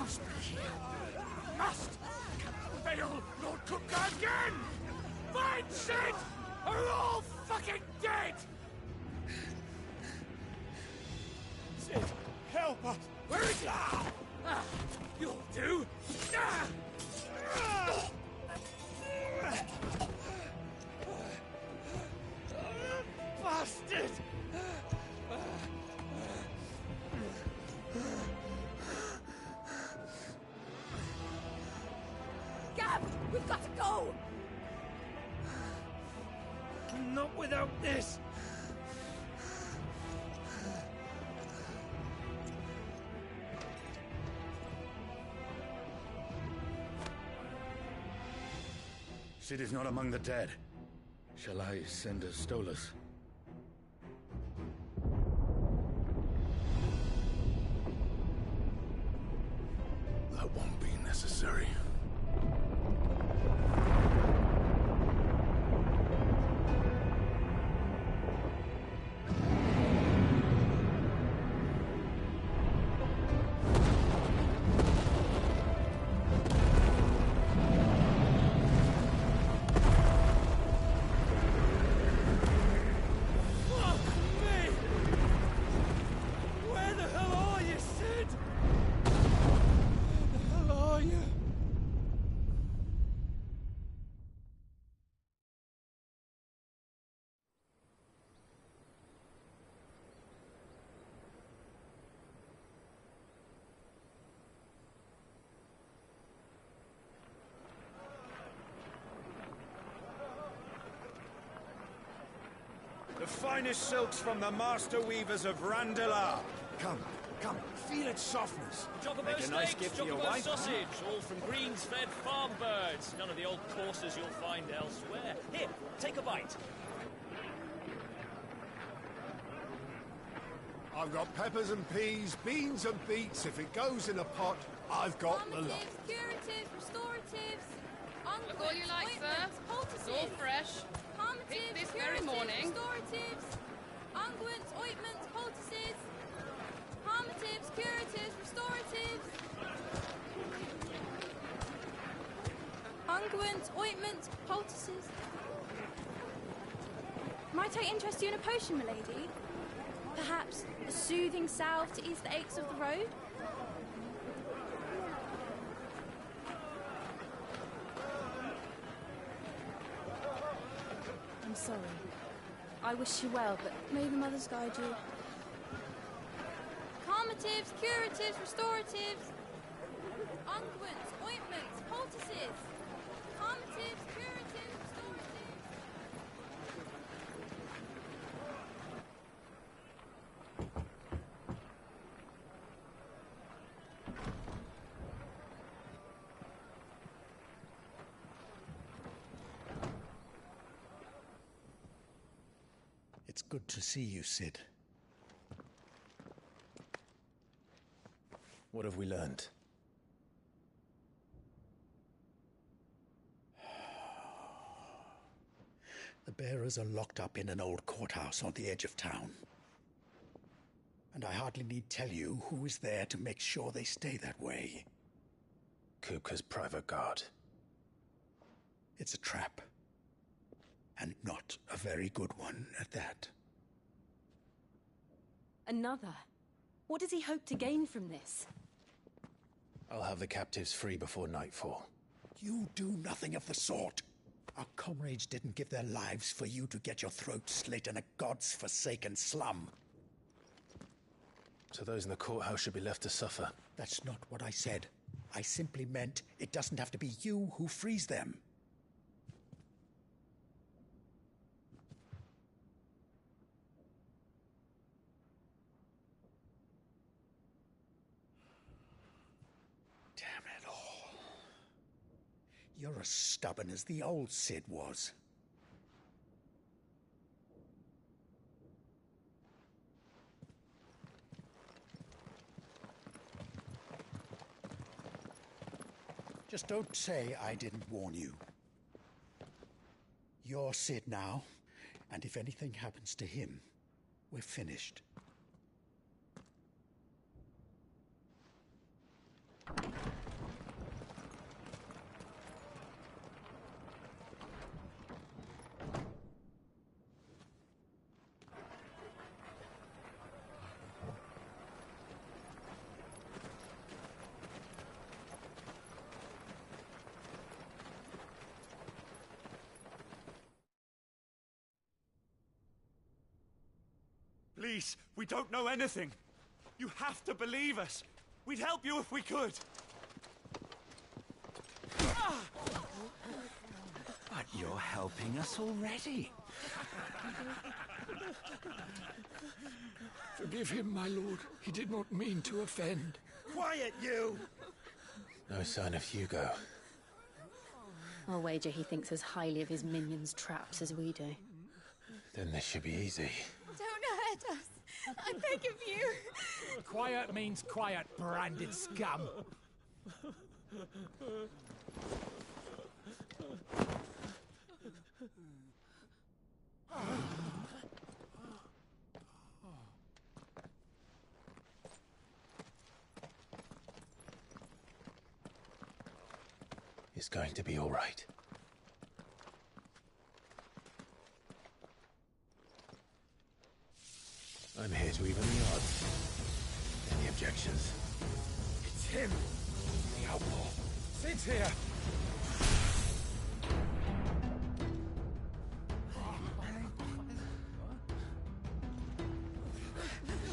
must be here. Must! Can fail Lord Kupka again! Find Sid! Or we're all fucking dead! Sid, help us! Where is he? You'll do! Bastard! Gab, we've got to go! Not without this! Sid is not among the dead. Shall I send a Stolas? That won't be necessary. The finest silks from the master weavers of Randalar. Come, feel its softness. Chocobo Make a nice steaks, gift for your chocobo wife. sausage, all from greens-fed farm birds. None of the old courses you'll find elsewhere. Here, take a bite. I've got peppers and peas, beans and beets. If it goes in a pot, I've got the lot. Curatives, restoratives, Look all you like, sir. It's all fresh. Picked this very morning. Restoratives, unguents, ointments, poultices, palmatives, curatives, restoratives, unguents, ointments, poultices. Might I interest you in a potion, milady? Perhaps a soothing salve to ease the aches of the road? I'm sorry. I wish you well, but may the mothers guide you. Calmatives, curatives, restoratives, unguents, ointments, poultices. Calmatives, curatives, restoratives. It's good to see you, Sid. What have we learned? The bearers are locked up in an old courthouse on the edge of town. And I hardly need tell you who is there to make sure they stay that way. Kupka's private guard. It's a trap. And not a very good one at that. Another? What does he hope to gain from this? I'll have the captives free before nightfall. You do nothing of the sort. Our comrades didn't give their lives for you to get your throat slit in a god's forsaken slum. So those in the courthouse should be left to suffer. That's not what I said. I simply meant it doesn't have to be you who frees them. Damn it all. You're as stubborn as the old Sid was. Just don't say I didn't warn you. You're Sid now, and if anything happens to him, we're finished. Please, we don't know anything. You have to believe us. We'd help you if we could. But you're helping us already. Forgive him, my lord. He did not mean to offend. Quiet, you! No sign of Hugo. I'll wager he thinks as highly of his minions' traps as we do. Then this should be easy. Don't hurt us. I beg of you. Quiet means quiet, branded scum. It's going to be all right. I'm here to even the odds. Any objections? It's him, the outlaw. Sid's here.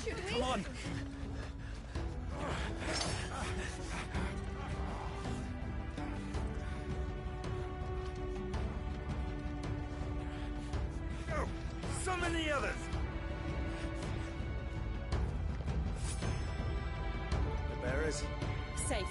Should we? Come on. Oh, so many others! The bearers? Safe.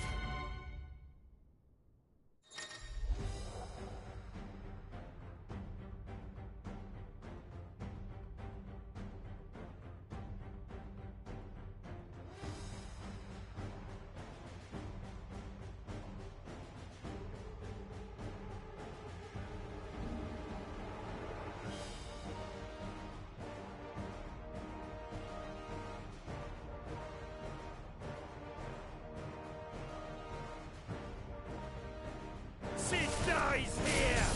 Sid dies here!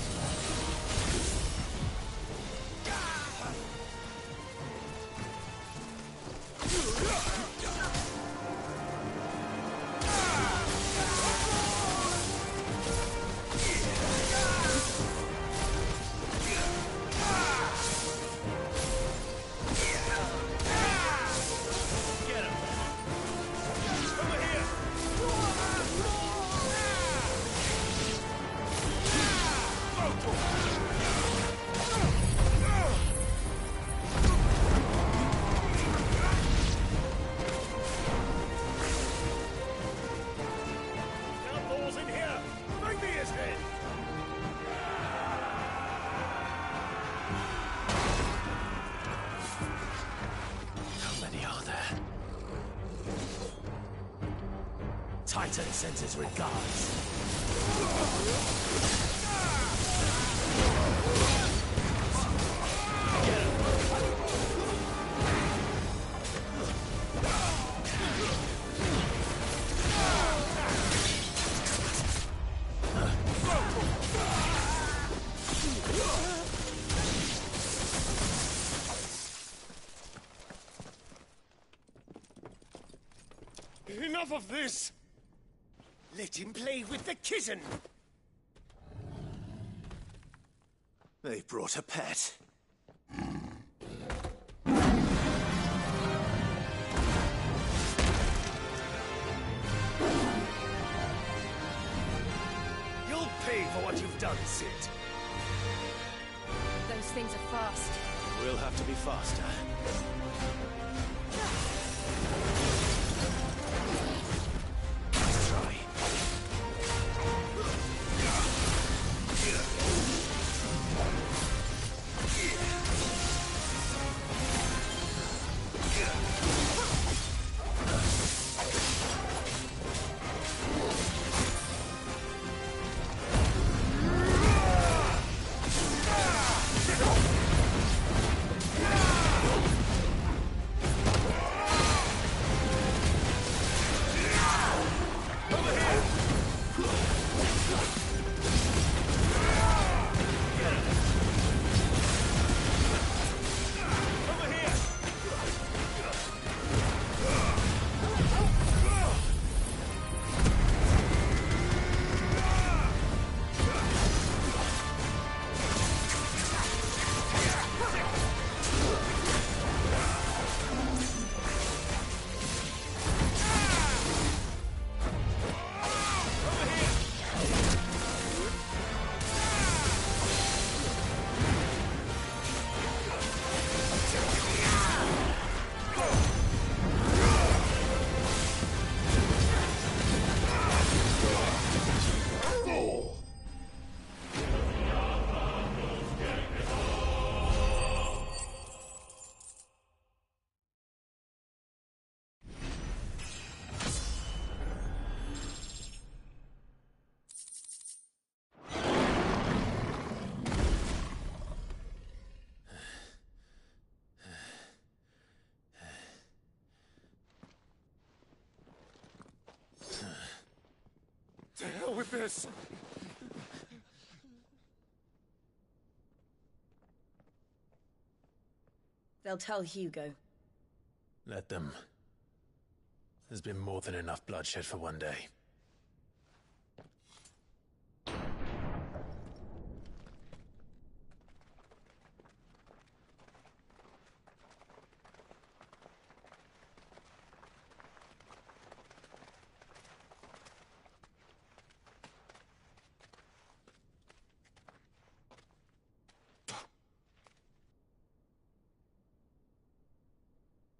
Get him! Over here! Balls in here! Bring me his head! How many are there? Titan sends his regards. Enough of this! Let him play with the kitten! They brought a pet. You'll pay for what you've done, Sid. Those things are fast. We'll have to be faster. like this! They'll tell Hugo. Let them. There's been more than enough bloodshed for one day.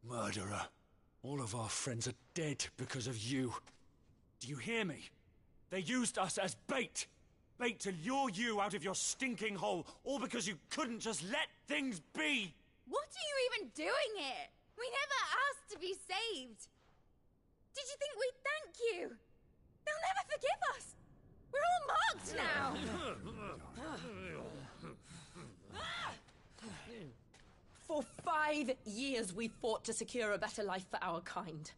Murderer. All of our friends are dead because of you. Do you hear me? They used us as bait! Bait to lure you out of your stinking hole, all because you couldn't just let things be! What are you even doing here? We never asked to be saved. Did you think we'd thank you? They'll never forgive us. We're all marked now. For 5 years we fought to secure a better life for our kind.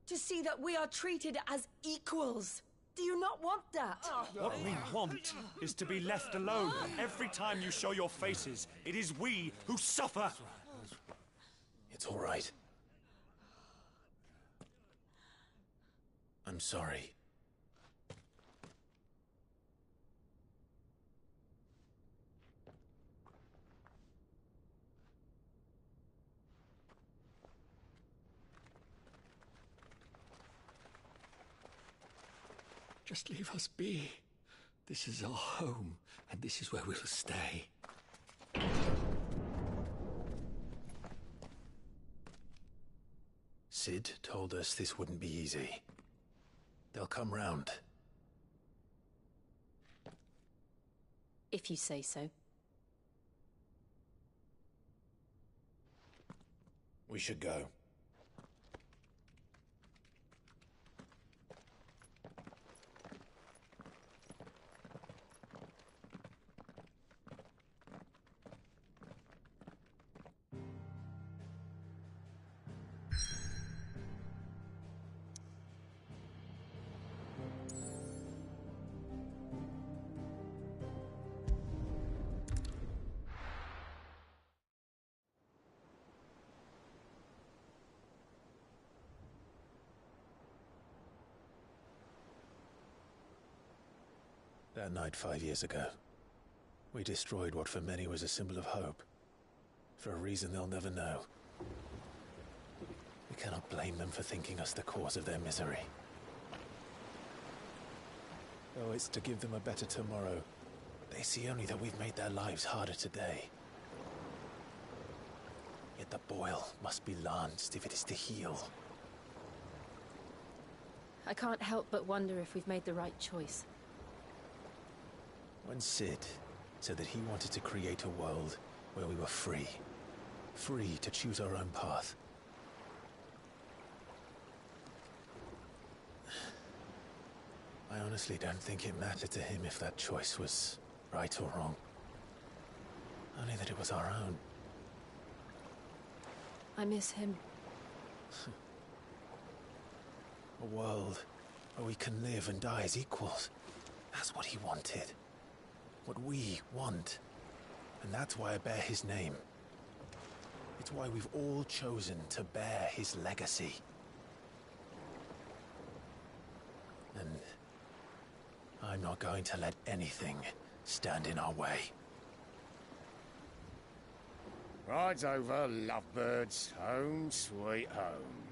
To see that we are treated as equals. Do you not want that? What we want is to be left alone. Every time you show your faces, it is we who suffer. It's all right. I'm sorry. Just leave us be. This is our home, and this is where we'll stay. Sid told us this wouldn't be easy. They'll come round. If you say so. We should go. That night 5 years ago, we destroyed what for many was a symbol of hope. For a reason they'll never know. We cannot blame them for thinking us the cause of their misery. Though it's to give them a better tomorrow, they see only that we've made their lives harder today. Yet the boil must be lanced if it is to heal. I can't help but wonder if we've made the right choice. When Sid said that he wanted to create a world where we were free. Free to choose our own path. I honestly don't think it mattered to him if that choice was right or wrong. Only that it was our own. I miss him. A world where we can live and die as equals. That's what he wanted. What we want. And that's why I bear his name. It's why we've all chosen to bear his legacy. And I'm not going to let anything stand in our way. Rides over, lovebirds, home sweet home.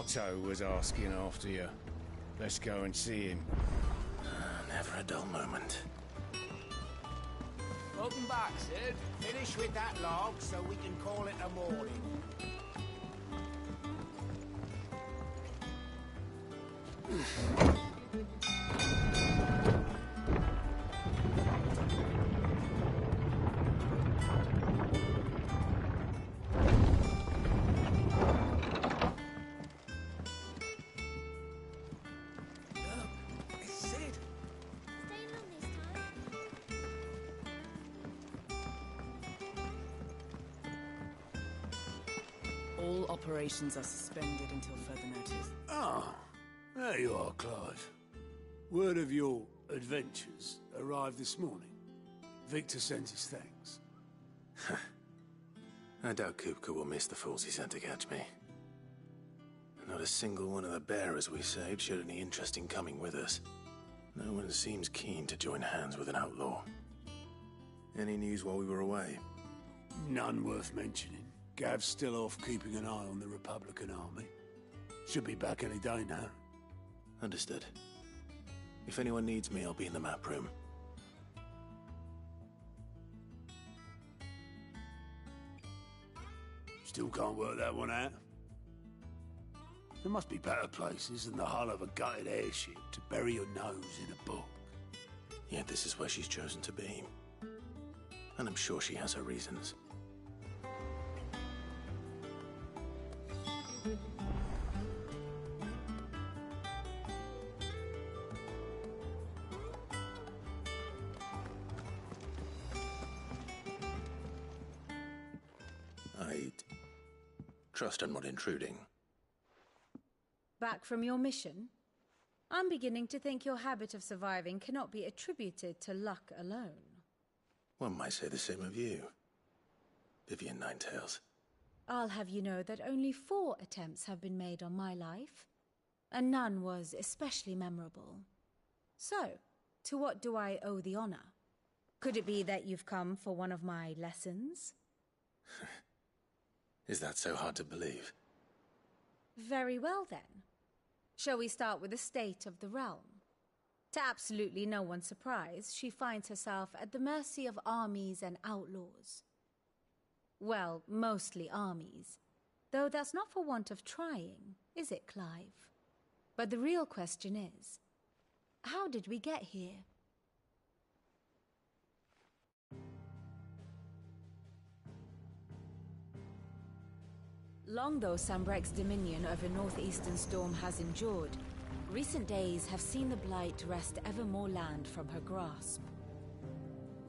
Otto was asking after you. Let's go and see him. Never a dull moment. Welcome back, Sid. Finish with that log so we can call it a morning. All operations are suspended until further notice. Ah, there you are, Clive. Word of your adventures arrived this morning. Victor sent his thanks. I doubt Kupka will miss the fools he sent to catch me. Not a single one of the bearers we saved showed any interest in coming with us. No one seems keen to join hands with an outlaw. Any news while we were away? None worth mentioning. Gav's still off keeping an eye on the Republican army. Should be back any day now. Understood. If anyone needs me, I'll be in the map room. Still can't work that one out. There must be better places than the hull of a gutted airship to bury your nose in a book. Yet this is where she's chosen to be. And I'm sure she has her reasons. I trust I'm not intruding. Back from your mission? I'm beginning to think your habit of surviving cannot be attributed to luck alone. One might say the same of you, Vivian Ninetails. I'll have you know that only 4 attempts have been made on my life, and none was especially memorable. So, to what do I owe the honor? Could it be that you've come for one of my lessons? Is that so hard to believe? Very well then. Shall we start with the state of the realm? To absolutely no one's surprise, she finds herself at the mercy of armies and outlaws. Well, mostly armies. Though that's not for want of trying, is it, Clive? But the real question is, how did we get here? Long though Sambrek's dominion over northeastern Storm has endured, recent days have seen the Blight wrest ever more land from her grasp.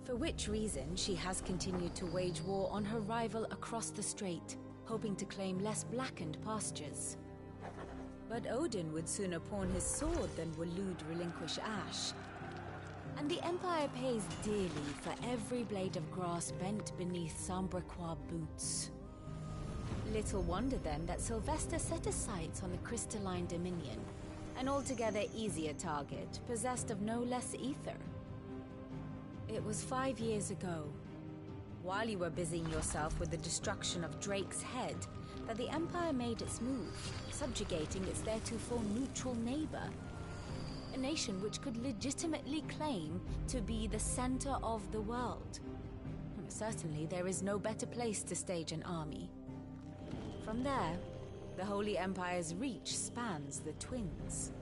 For which reason she has continued to wage war on her rival across the strait, hoping to claim less blackened pastures. But Odin would sooner pawn his sword than Waloed relinquish Ash. And the Empire pays dearly for every blade of grass bent beneath Sambrequois boots. Little wonder then that Sylvester set his sights on the Crystalline Dominion, an altogether easier target, possessed of no less ether. It was 5 years ago, while you were busying yourself with the destruction of Drake's head, that the Empire made its move, subjugating its theretofore neutral neighbor. A nation which could legitimately claim to be the center of the world. Certainly there is no better place to stage an army. From there, the Holy Empire's reach spans the Twins.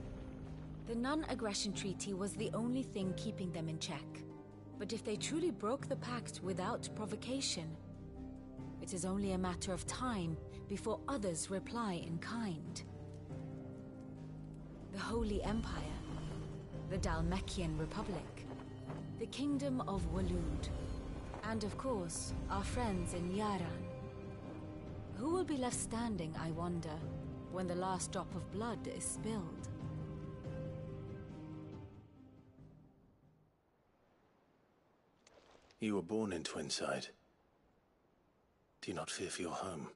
The non-aggression treaty was the only thing keeping them in check. But if they truly broke the pact without provocation, it is only a matter of time before others reply in kind. The Holy Empire, the Dhalmekian Republic, the Kingdom of Waloed, and of course, our friends in Yaran. Who will be left standing, I wonder, when the last drop of blood is spilled? You were born in Twinside. Do you not fear for your home?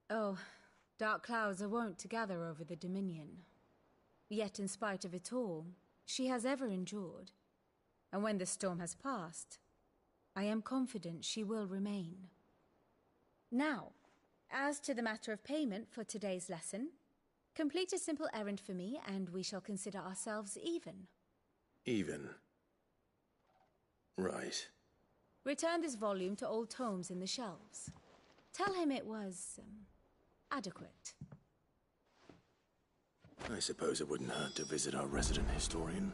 Oh, dark clouds are wont to gather over the Dominion. Yet in spite of it all, she has ever endured. And when the storm has passed, I am confident she will remain. Now, as to the matter of payment for today's lesson, Complete a simple errand for me, and we shall consider ourselves even. Even. Right. Return this volume to old tomes in the shelves. Tell him it was, adequate. I suppose it wouldn't hurt to visit our resident historian.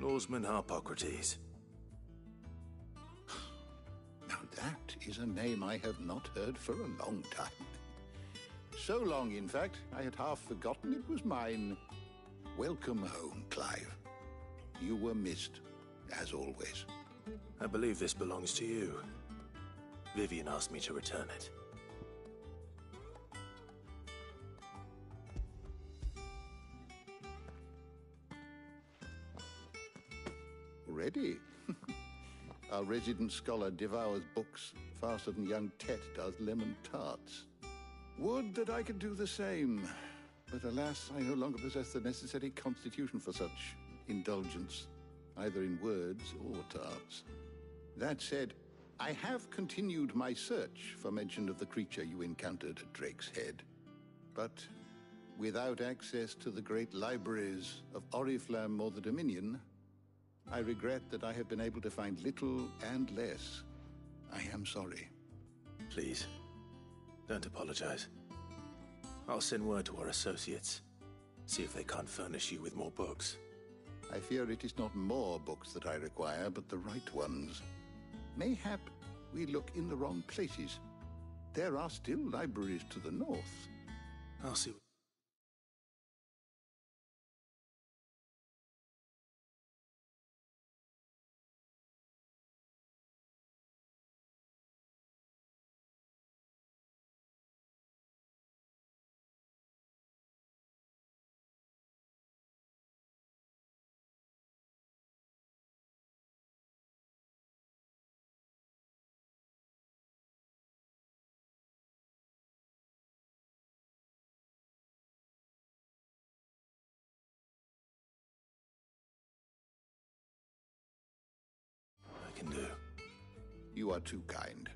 Lawsman Harpocrates. Now that is a name I have not heard for a long time. So long, in fact, I had half forgotten it was mine. Welcome home, Clive. You were missed, as always. I believe this belongs to you. Vivian asked me to return it. Ready? Our resident scholar devours books faster than young Tet does lemon tarts. Would that I could do the same, but alas, I no longer possess the necessary constitution for such indulgence, either in words or tarts. That said, I have continued my search for mention of the creature you encountered at Drake's Head, but without access to the great libraries of Oriflamme or the Dominion, I regret that I have been able to find little and less. I am sorry. Please, don't apologize. I'll send word to our associates. See if they can't furnish you with more books. I fear it is not more books that I require, but the right ones. Mayhap we look in the wrong places. There are still libraries to the north. I'll see. Can do. You are too kind.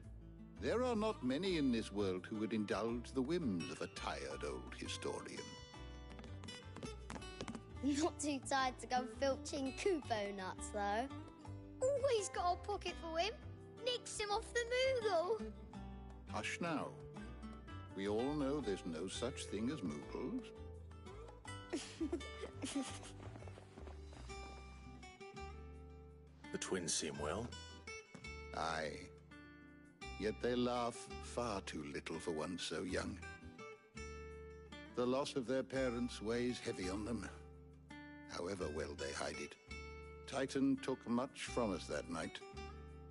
There are not many in this world who would indulge the whims of a tired old historian. Not too tired to go filching Kupo nuts, though. Always got a pocket for him. Nicks him off the Moogle. Hush now. We all know there's no such thing as Moogles. The twins seem well. Aye. Yet they laugh far too little for one so young. The loss of their parents weighs heavy on them, however well they hide it. Titan took much from us that night,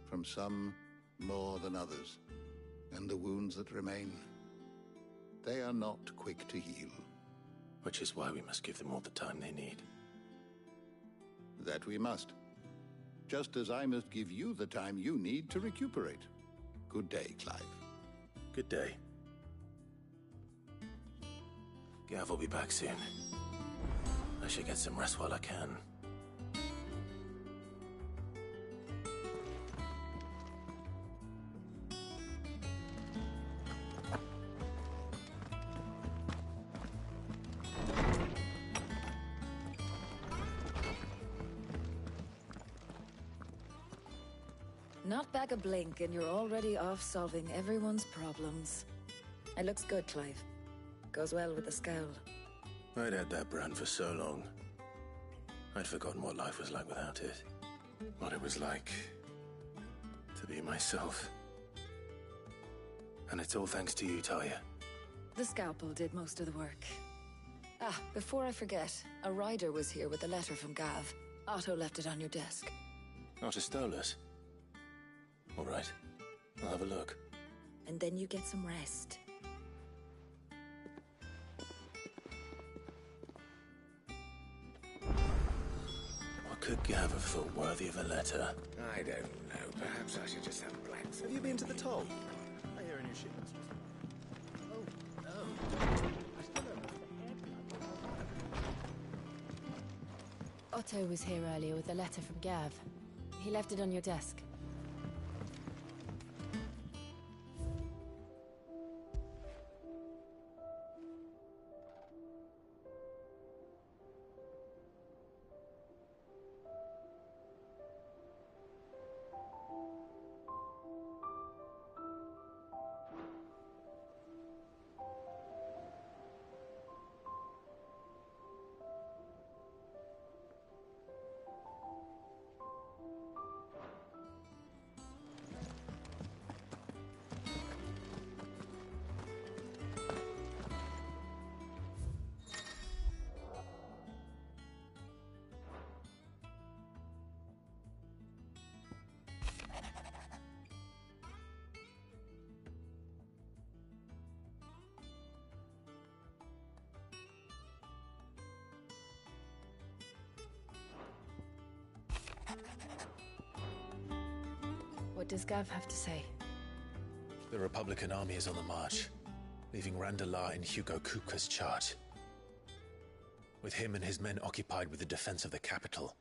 from some more than others, and the wounds that remain, they are not quick to heal. Which is why we must give them all the time they need. That we must. Just as I must give you the time you need to recuperate. Good day, Clive. Good day. Gav will be back soon. I should get some rest while I can. Not back a blink and you're already off solving everyone's problems. It looks good, Clive. Goes well with the scowl. I'd had that brand for so long. I'd forgotten what life was like without it. What it was like to be myself. And it's all thanks to you, Talia. The scalpel did most of the work. Ah, before I forget, a rider was here with a letter from Gav. Otto left it on your desk. Otto stole us. All right, I'll have a look. And then you get some rest. Gav have thought worthy of a letter? I don't know. Perhaps I should just have blanks. Have you been to the toll? I hear a new shipment's just... Oh, no. I still don't know. Otto was here earlier with a letter from Gav. He left it on your desk. What does Gav have to say? The Republican army is on the march, leaving Randalar in Hugo Kupka's charge. With him and his men occupied with the defense of the capital,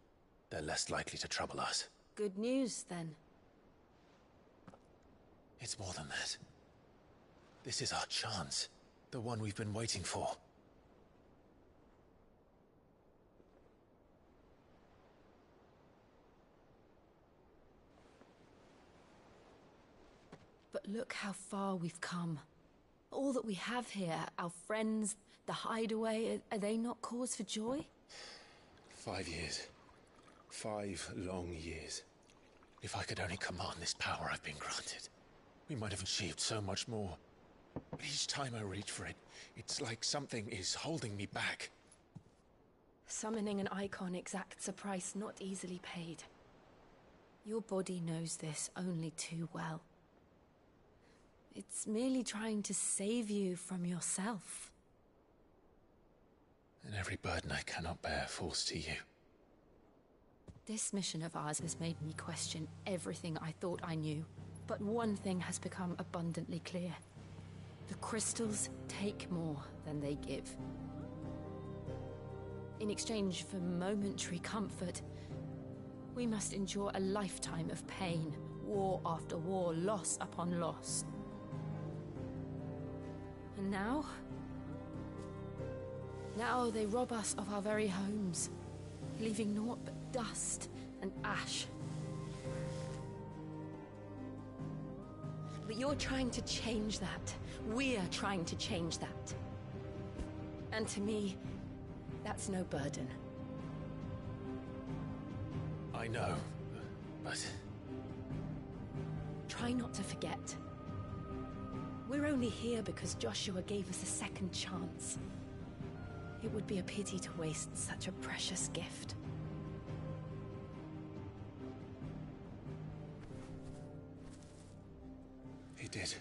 they're less likely to trouble us. Good news, then. It's more than that. This is our chance. The one we've been waiting for. But look how far we've come. All that we have here, our friends, the hideaway, are they not cause for joy? 5 years. 5 long years. If I could only command this power I've been granted, we might have achieved so much more. But each time I reach for it, it's like something is holding me back. Summoning an icon exacts a price not easily paid. Your body knows this only too well. It's merely trying to save you from yourself. And every burden I cannot bear falls to you. This mission of ours has made me question everything I thought I knew. But one thing has become abundantly clear. The crystals take more than they give. In exchange for momentary comfort, we must endure a lifetime of pain, war after war, loss upon loss. And now? Now they rob us of our very homes, leaving naught but dust and ash. But you're trying to change that. We're trying to change that. And to me, that's no burden. I know, but... Try not to forget. We're only here because Joshua gave us a second chance. It would be a pity to waste such a precious gift. He did.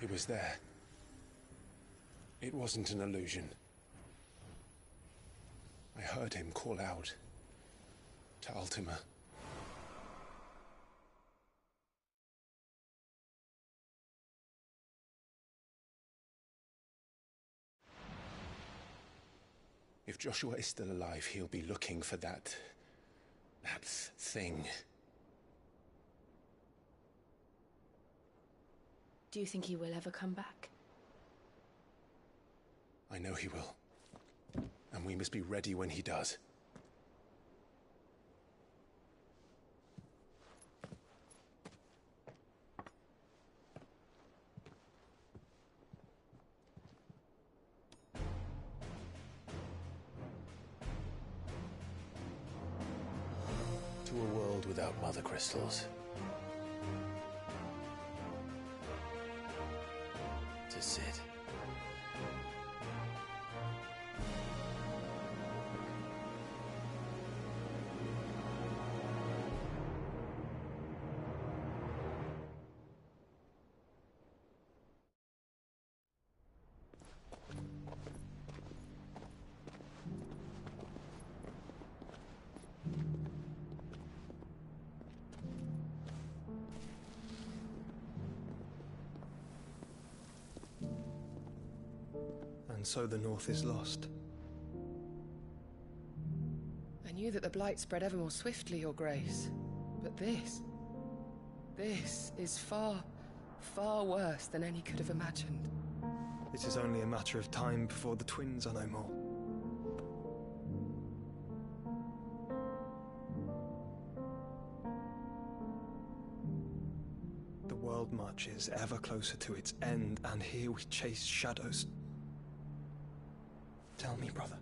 He was there. It wasn't an illusion. I heard him call out to Ultima. If Joshua is still alive, he'll be looking for that thing. Do you think he will ever come back? I know he will. And we must be ready when he does. To a world without mother crystals. To Cid. And so the North is lost. I knew that the Blight spread ever more swiftly, Your Grace. But this is far, far worse than any could have imagined. It is only a matter of time before the twins are no more. The world marches ever closer to its end, and here we chase shadows. Tell me, brother,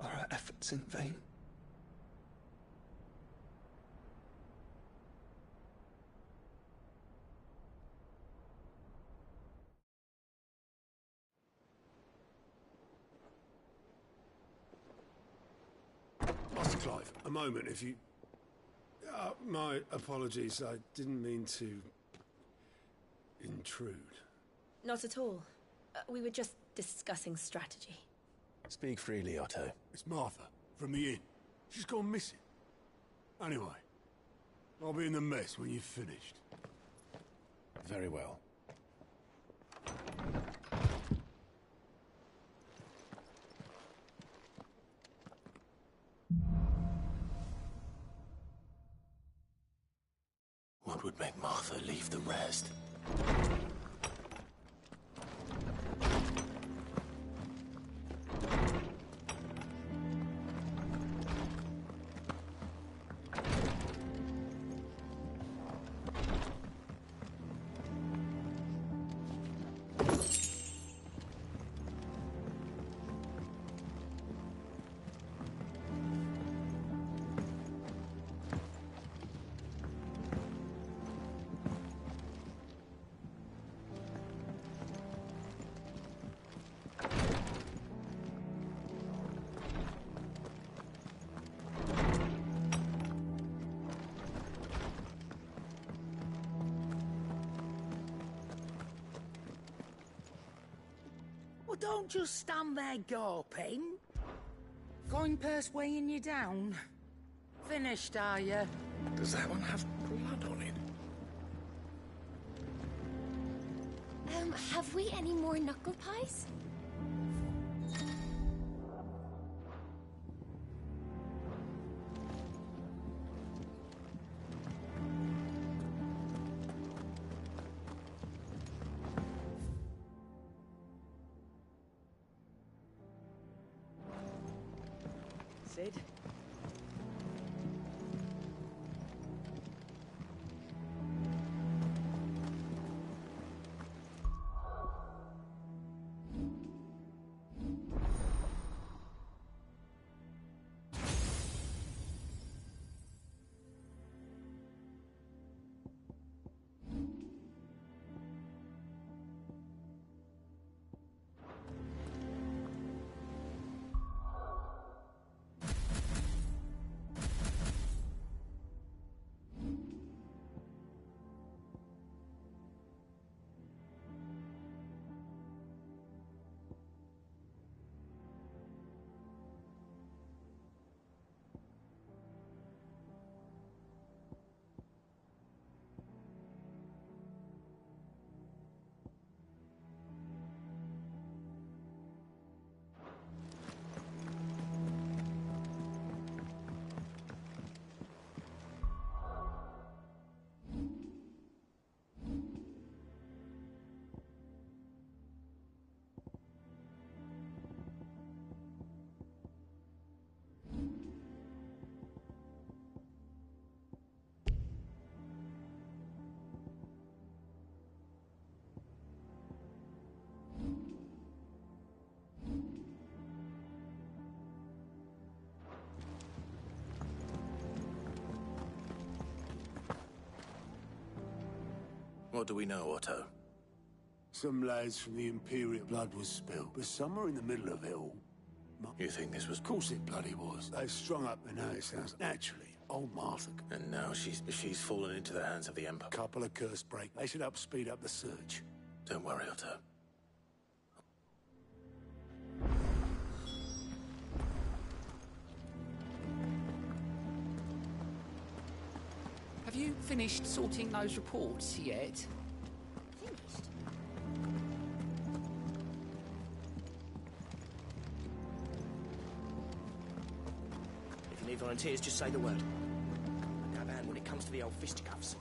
are our efforts in vain? Master Clive, a moment, if you... my apologies, I didn't mean to... intrude. Not at all. We were just discussing strategy. Speak freely, Otto. It's Martha, from the inn. She's gone missing. Anyway, I'll be in the mess when you've finished. Very well. What would make Martha leave the rest? Well, don't just stand there gawping. Coin purse weighing you down. Finished, are you? Does that one have blood on it? Have we any more knuckle pies? Sid? What do we know, Otto? Some lads from the Imperial blood was spilled, but somewhere in the middle of it all... You think this was... Of course it bloody was. They strung up the notice house. Naturally, old Martha... And now she's fallen into the hands of the Empire. Couple of curse break. They should speed up the search. Don't worry, Otto. Have you finished sorting those reports yet? Finished? volunteers, just say the word. I grab hand when it comes to the old fisticuffs.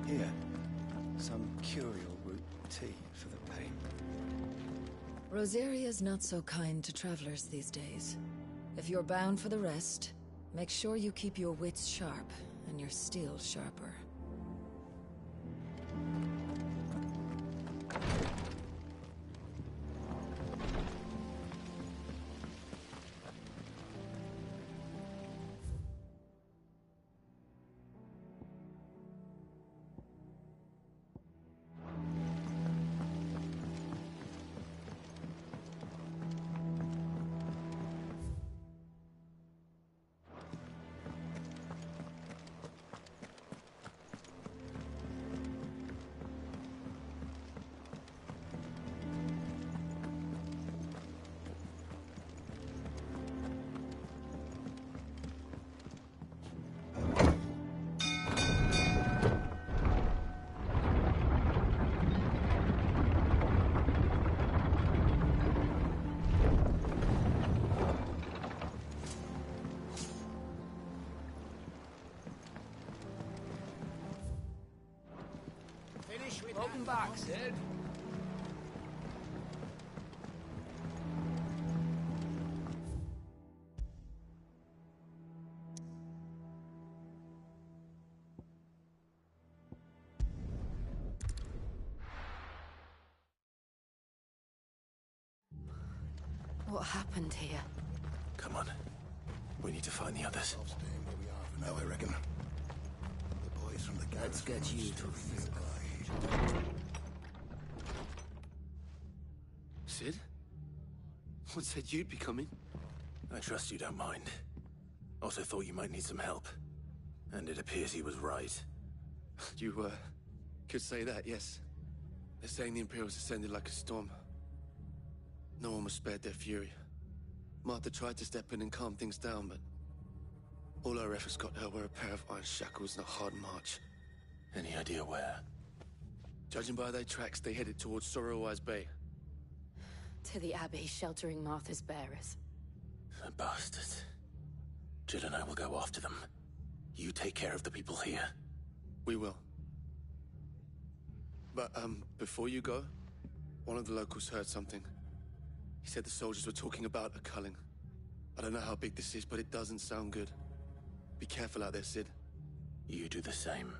Here, some curial root tea for the pain. Rosaria's not so kind to travelers these days. If you're bound for the rest, make sure you keep your wits sharp and your steel sharper. Welcome back, Sid. What happened here? Come on. We need to find the others. I'll stay where we are for now, I reckon. The boys from the garrison. Let's get you to feel Sid? What said you'd be coming? I trust you don't mind. Also thought you might need some help. And it appears he was right. You, could say that, yes. They're saying the Imperials ascended like a storm. No one was spared their fury. Martha tried to step in and calm things down, but all our efforts got her were a pair of iron shackles and a hard march. Any idea where? Judging by their tracks, they headed towards Sorrowwise Bay. To the Abbey, sheltering Martha's bearers. The bastards. Jill and I will go after them. You take care of the people here. We will. But, before you go, one of the locals heard something. He said the soldiers were talking about a culling. I don't know how big this is, but it doesn't sound good. Be careful out there, Sid. You do the same.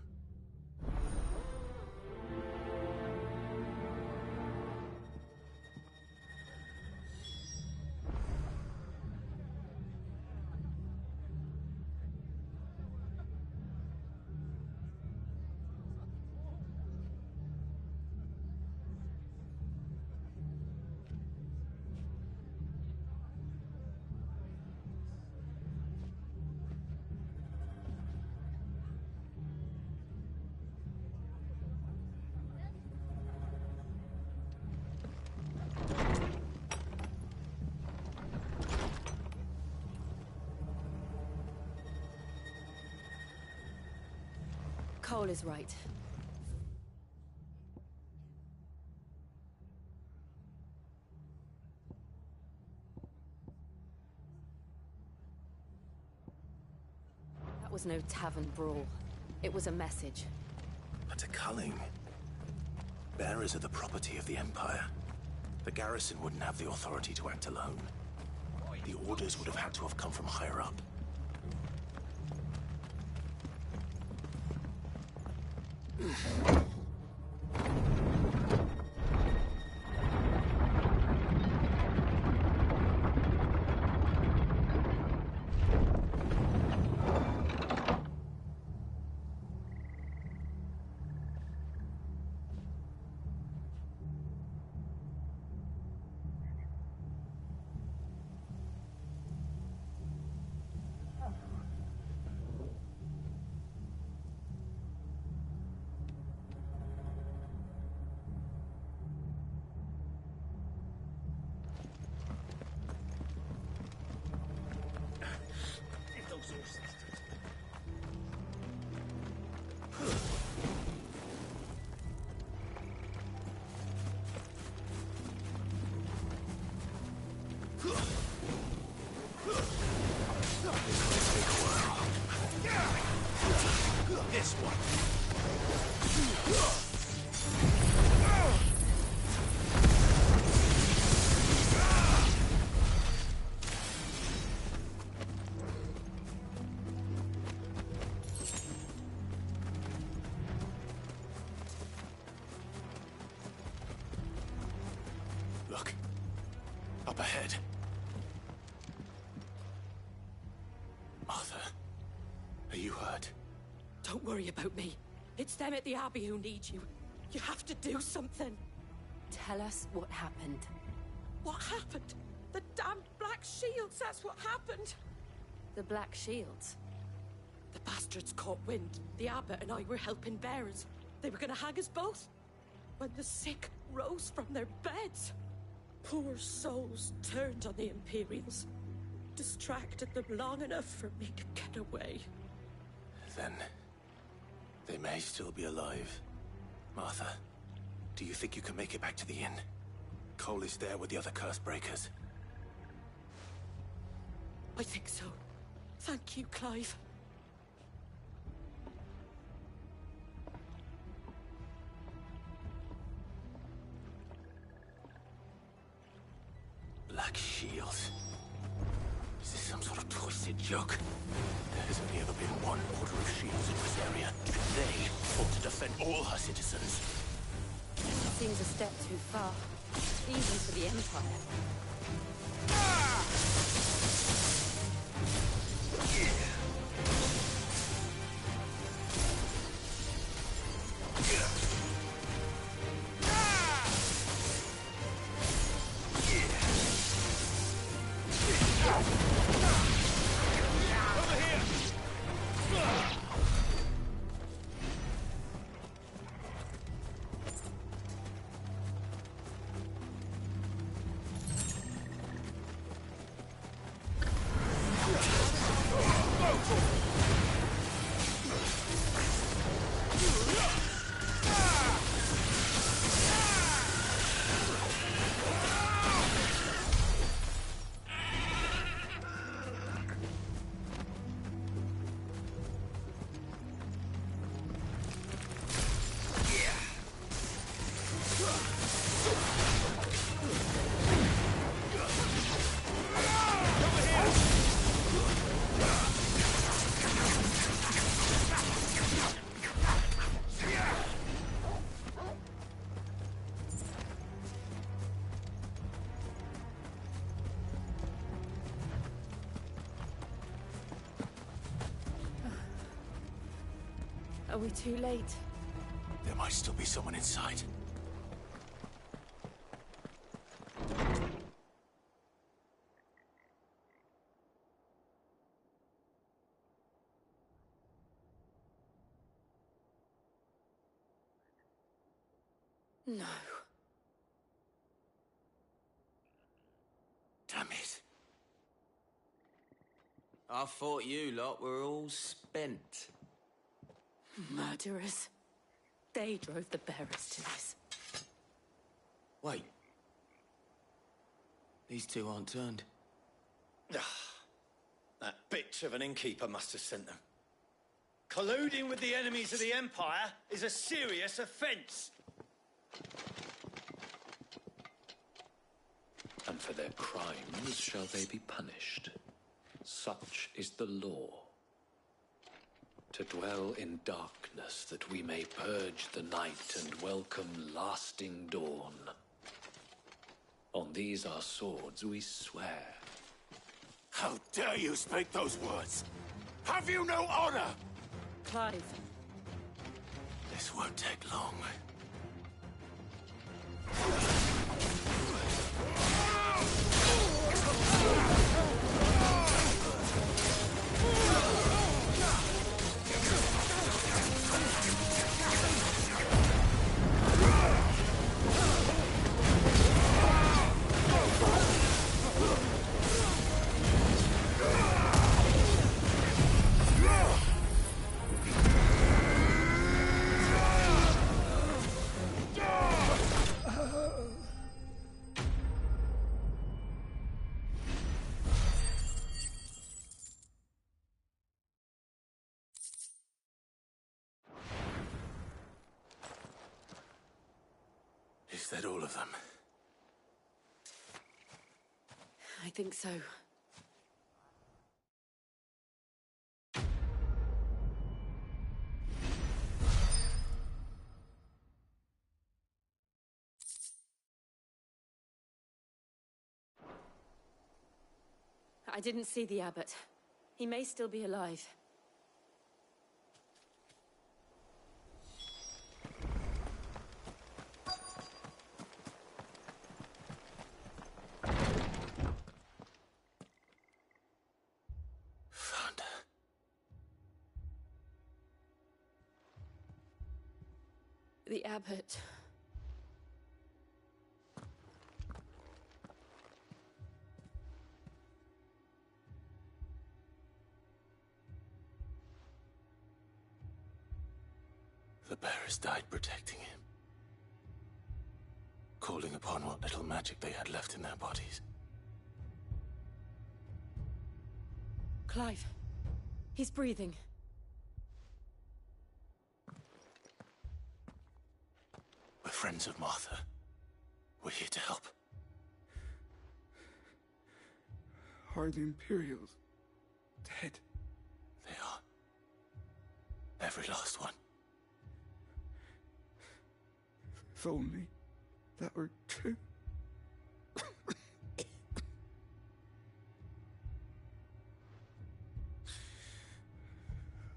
Cole is right. That was no tavern brawl. It was a message. But a culling? Bearers are the property of the Empire. The garrison wouldn't have the authority to act alone. The orders would have had to have come from higher up. this one. Look. Up ahead. Arthur, are you hurt? Don't worry about me. It's them at the Abbey who need you. You have to do something. Tell us what happened. What happened? The damned Black Shields, that's what happened. The Black Shields? The bastards caught wind. The Abbot and I were helping bearers. They were gonna hang us both. When the sick rose from their beds, poor souls turned on the Imperials. Distracted them long enough for me to get away. Then they may still be alive. Martha, do you think you can make it back to the inn? Cole is there with the other curse breakers. I think so. Thank you, Clive. Black Shields. Is this some sort of twisted joke? There has only ever been one order of shields in this area. They ought to defend all her citizens. It seems a step too far, even for the Empire. Are we too late? There might still be someone inside. No. Damn it. I thought you lot were all spent. Murderers. They drove the bearers to this. Wait. These two aren't turned. That bitch of an innkeeper must have sent them. Colluding with the enemies of the Empire is a serious offence. And for their crimes shall they be punished. Such is the law. To dwell in darkness that we may purge the night and welcome lasting dawn. On these our swords we swear. How dare you speak those words? Have you no honor? Clive. This won't take long. that all of them? I think so. I didn't see the abbot. He may still be alive. Found her. The abbot. The bearers died protecting him. Calling upon what little magic they had left in their bodies. Clive. He's breathing. We're friends of Martha. We're here to help. Are the Imperials dead? They are. Every last one. If only that were true.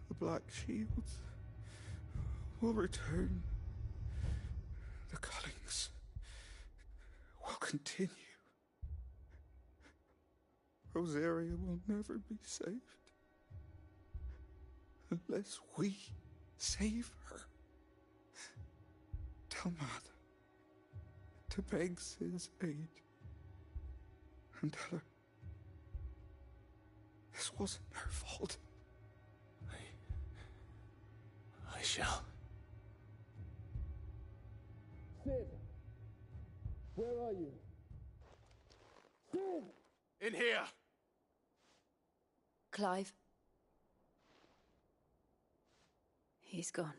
The Black Shields will return. The Cullings will continue. Rosaria will never be saved unless we save her. Tell Martha to beg Cid's aid and tell her this wasn't her fault. I shall. Cid! Where are you? Cid! In here! Clive. He's gone.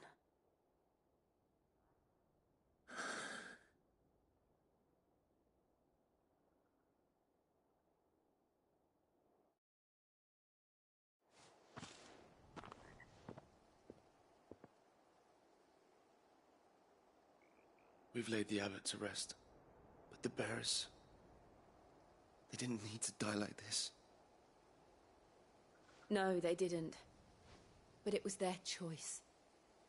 We've laid the abbot to rest. But the bearers... they didn't need to die like this. No, they didn't. But it was their choice.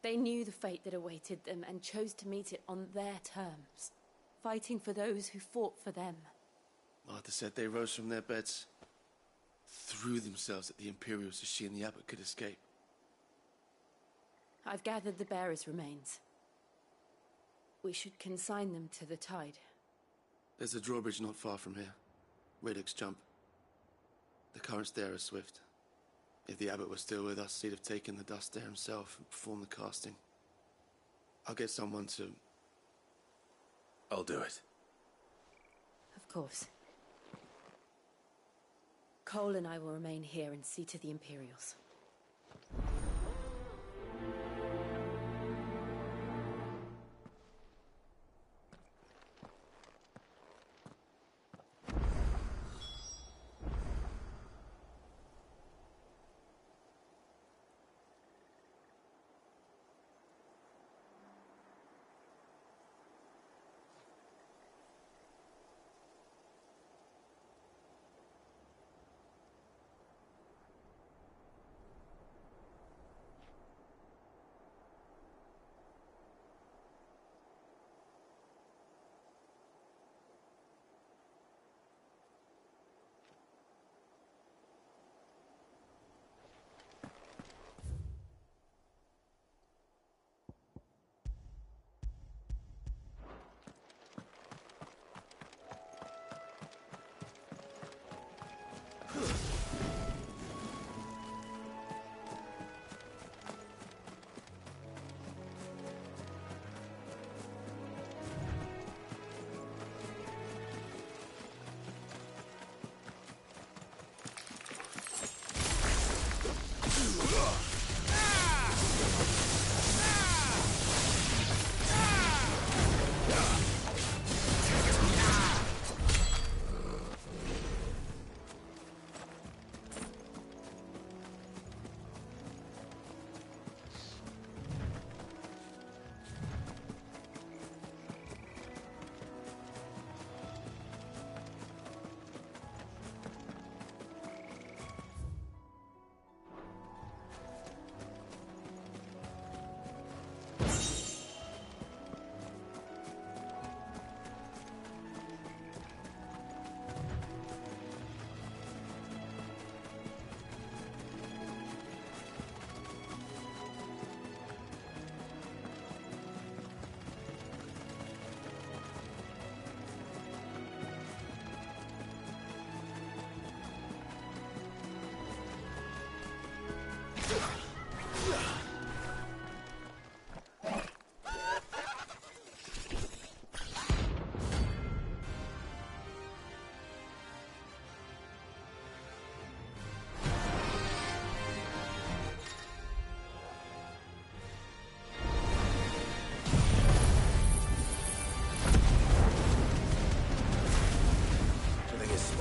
They knew the fate that awaited them and chose to meet it on their terms, fighting for those who fought for them. Martha said they rose from their beds, threw themselves at the Imperials so she and the abbot could escape. I've gathered the bearers' remains. We should consign them to the tide. There's a drawbridge not far from here. Radix Jump. The currents there are swift. If the abbot was still with us, he'd have taken the dust there himself and performed the casting. I'll get someone to... I'll do it. Of course. Cole and I will remain here and see to the Imperials.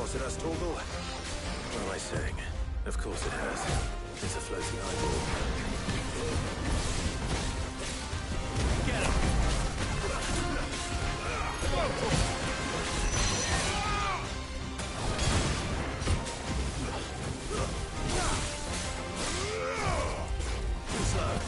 shot at us, Torgal? What am I saying? Of course it has. It's a floating eyeball. Get him! Too slow.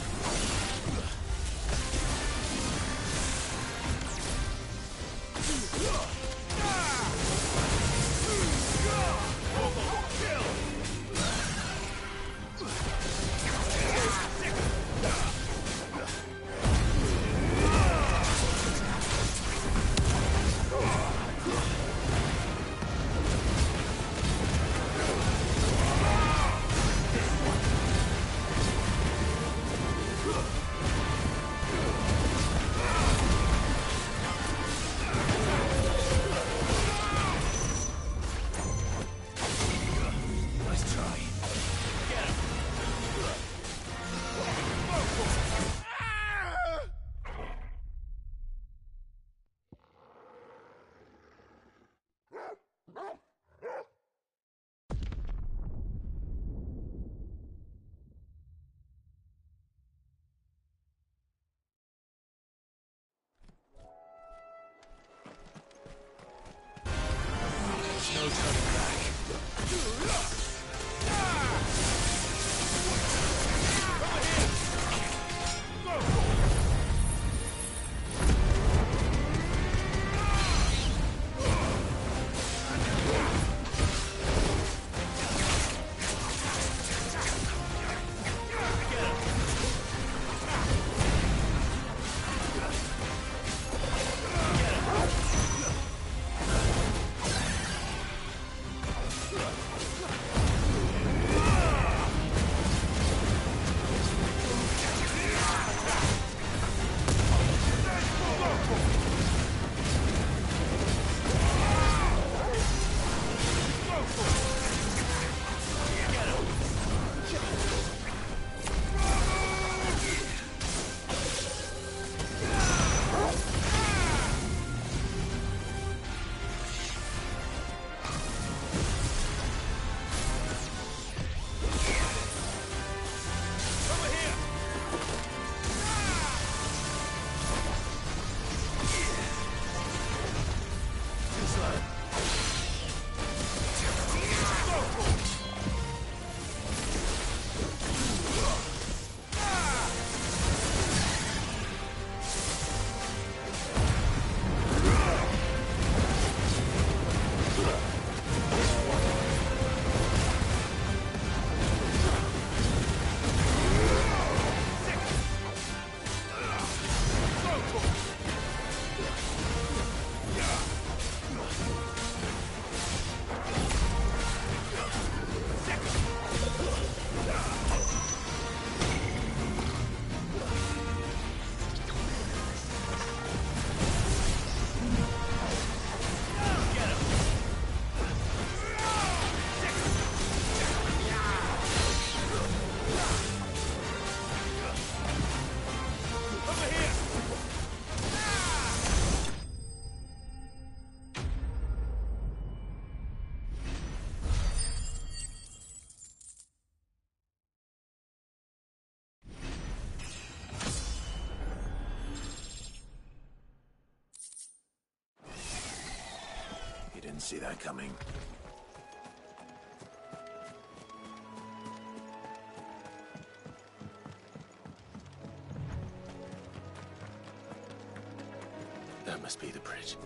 No turning back. Didn't see that coming. That must be the bridge.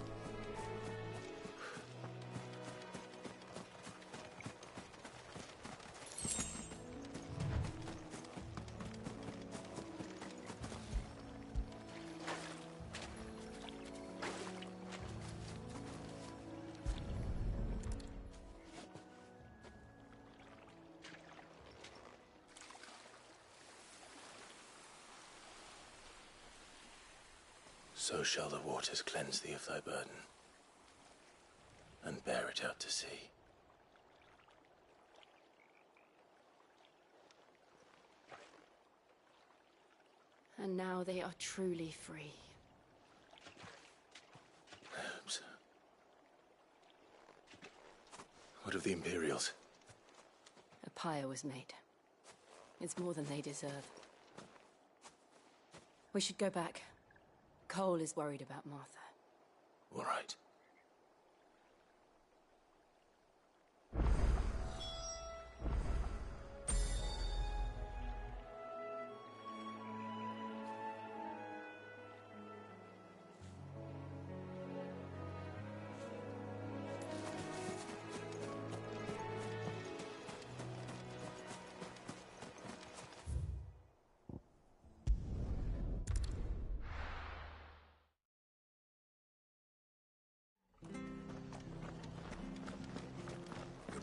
So shall the waters cleanse thee of thy burden, and bear it out to sea. And now they are truly free. I hope so. What of the Imperials? A pyre was made. It's more than they deserve. We should go back. Cole is worried about Martha. All right.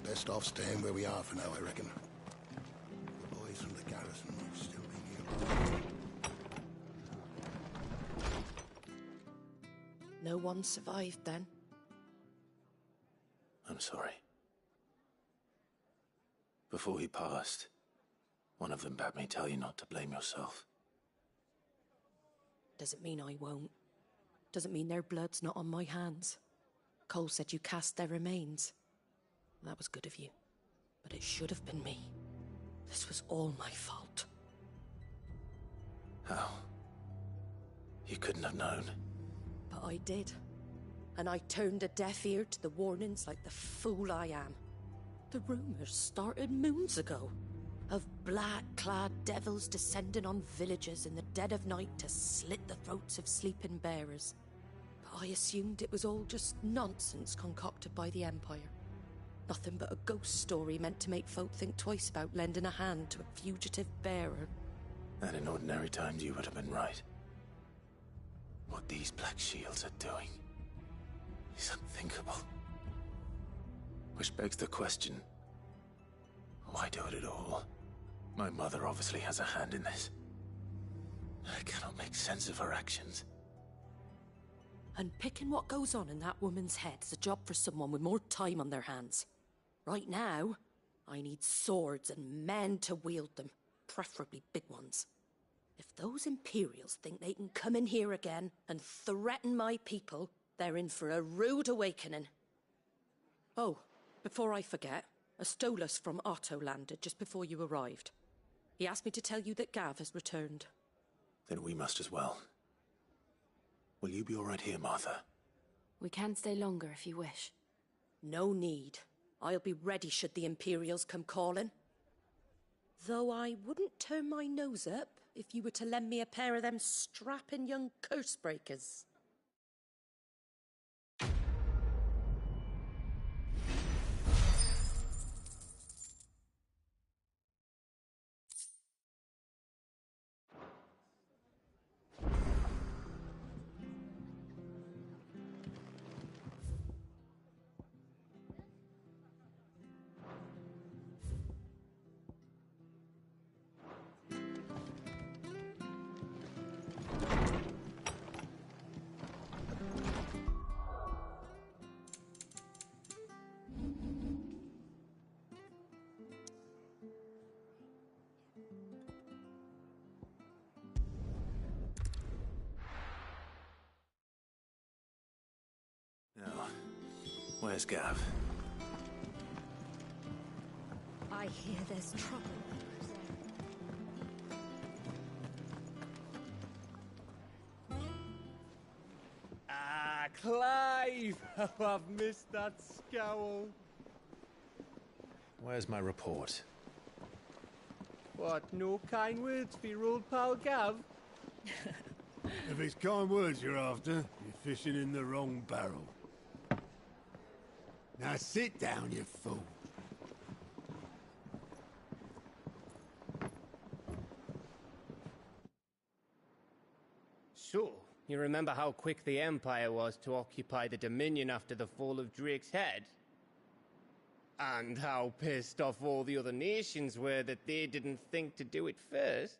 Best off staying where we are for now, I reckon. The boys from the garrison will still be nearby. No one survived then? I'm sorry. Before he passed, one of them bade me tell you not to blame yourself. Doesn't mean I won't. Doesn't mean their blood's not on my hands. Cole said you cast their remains. That was good of you. But it should have been me. This was all my fault. How? You couldn't have known. But I did. And I turned a deaf ear to the warnings like the fool I am. The rumors started moons ago. Of black-clad devils descending on villages in the dead of night to slit the throats of sleeping bearers. But I assumed it was all just nonsense concocted by the Empire. Nothing but a ghost story meant to make folk think twice about lending a hand to a fugitive bearer. And in ordinary times you would have been right. What these Black Shields are doing is unthinkable. Which begs the question, why do it at all? My mother obviously has a hand in this. I cannot make sense of her actions. Unpicking what goes on in that woman's head is a job for someone with more time on their hands. Right now, I need swords and men to wield them, preferably big ones. If those Imperials think they can come in here again and threaten my people, they're in for a rude awakening. Oh, before I forget, a Stolas from Otto landed just before you arrived. He asked me to tell you that Gav has returned. Then we must as well. Will you be all right here, Martha? We can stay longer if you wish. No need. I'll be ready should the Imperials come calling. Though I wouldn't turn my nose up if you were to lend me a pair of them strapping young cursebreakers. Now, where's Gav? I hear there's trouble. Ah, Clive! Oh, I've missed that scowl. Where's my report? What, no kind words for your old pal Gav? If it's kind words you're after, you're fishing in the wrong barrel. Now sit down, you fool. So, you remember how quick the Empire was to occupy the Dominion after the fall of Drake's Head? And how pissed off all the other nations were that they didn't think to do it first?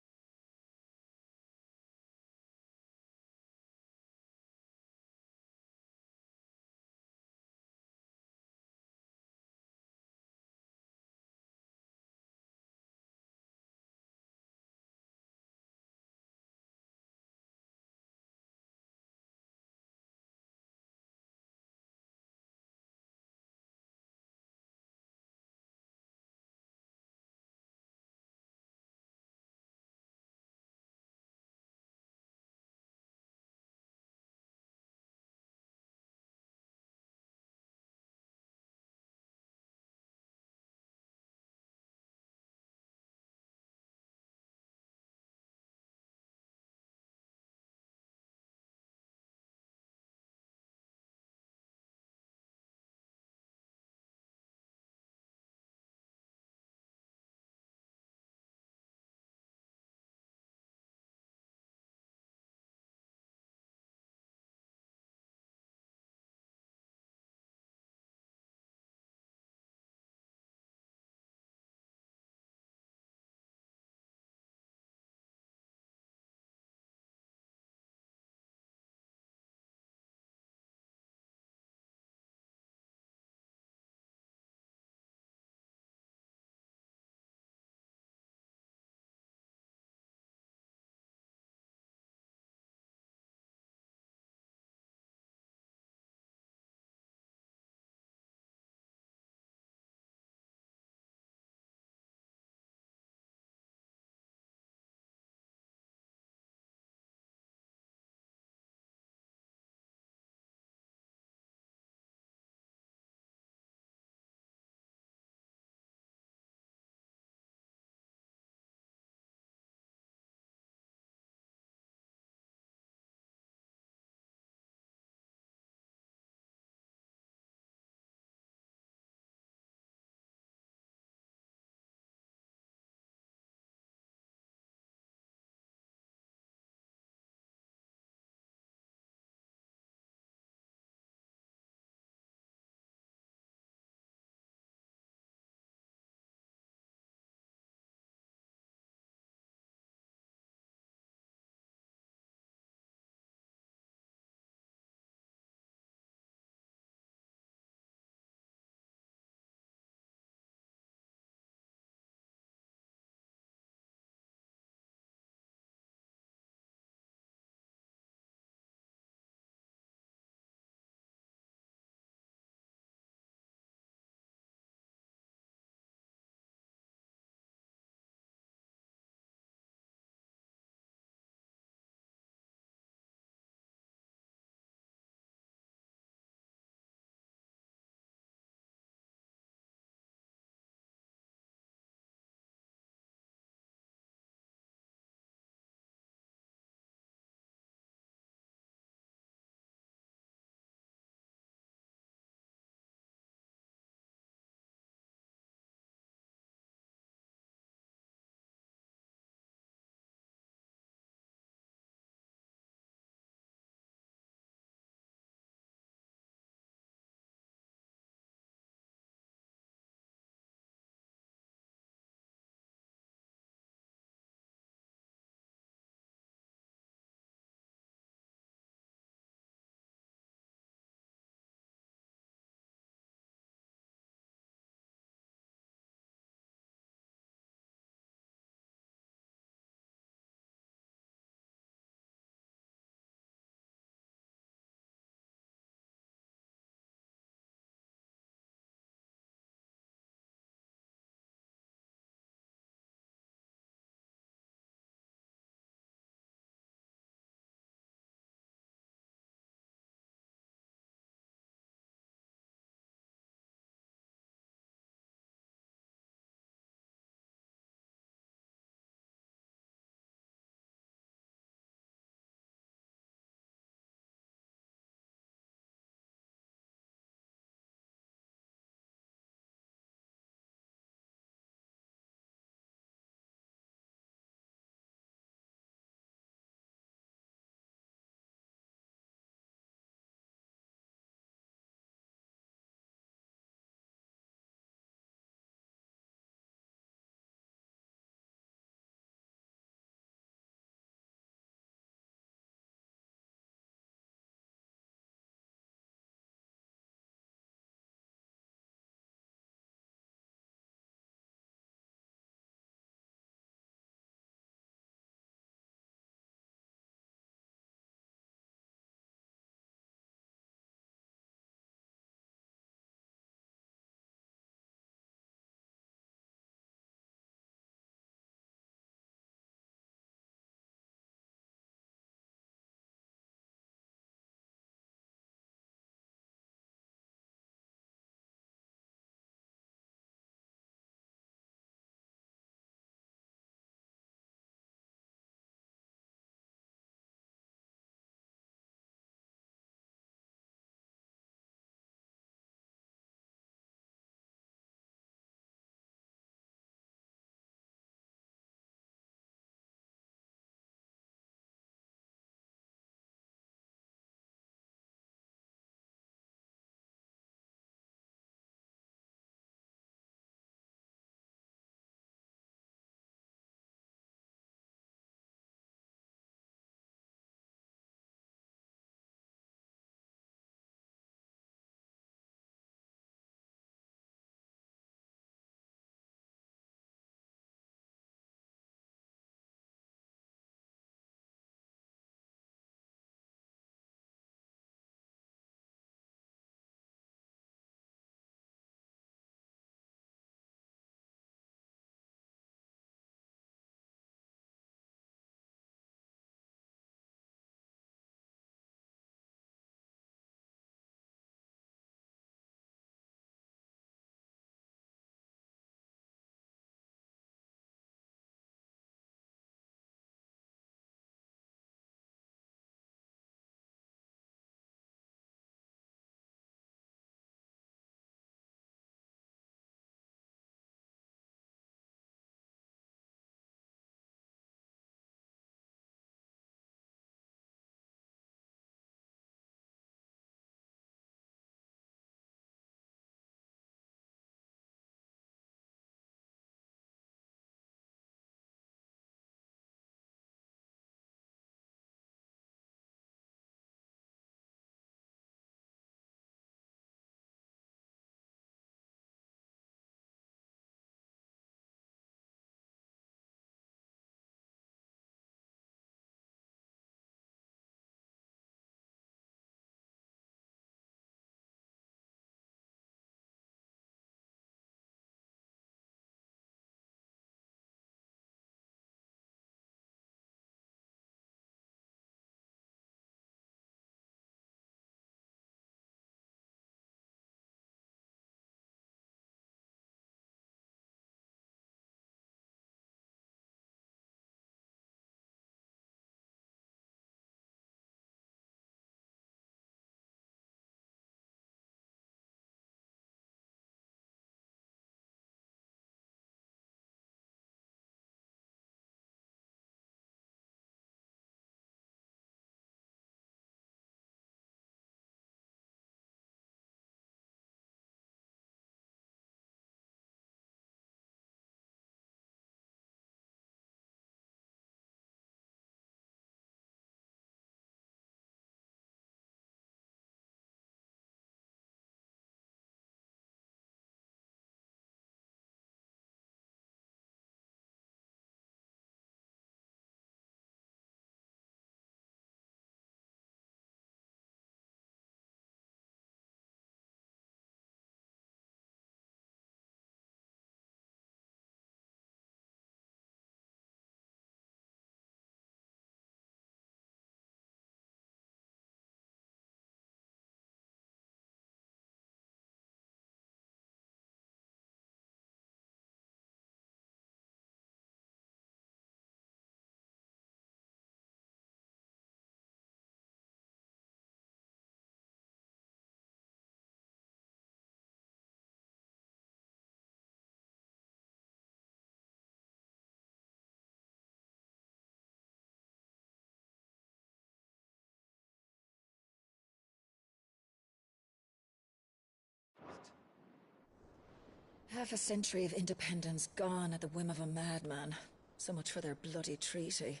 Half a century of independence gone at the whim of a madman. So much for their bloody treaty.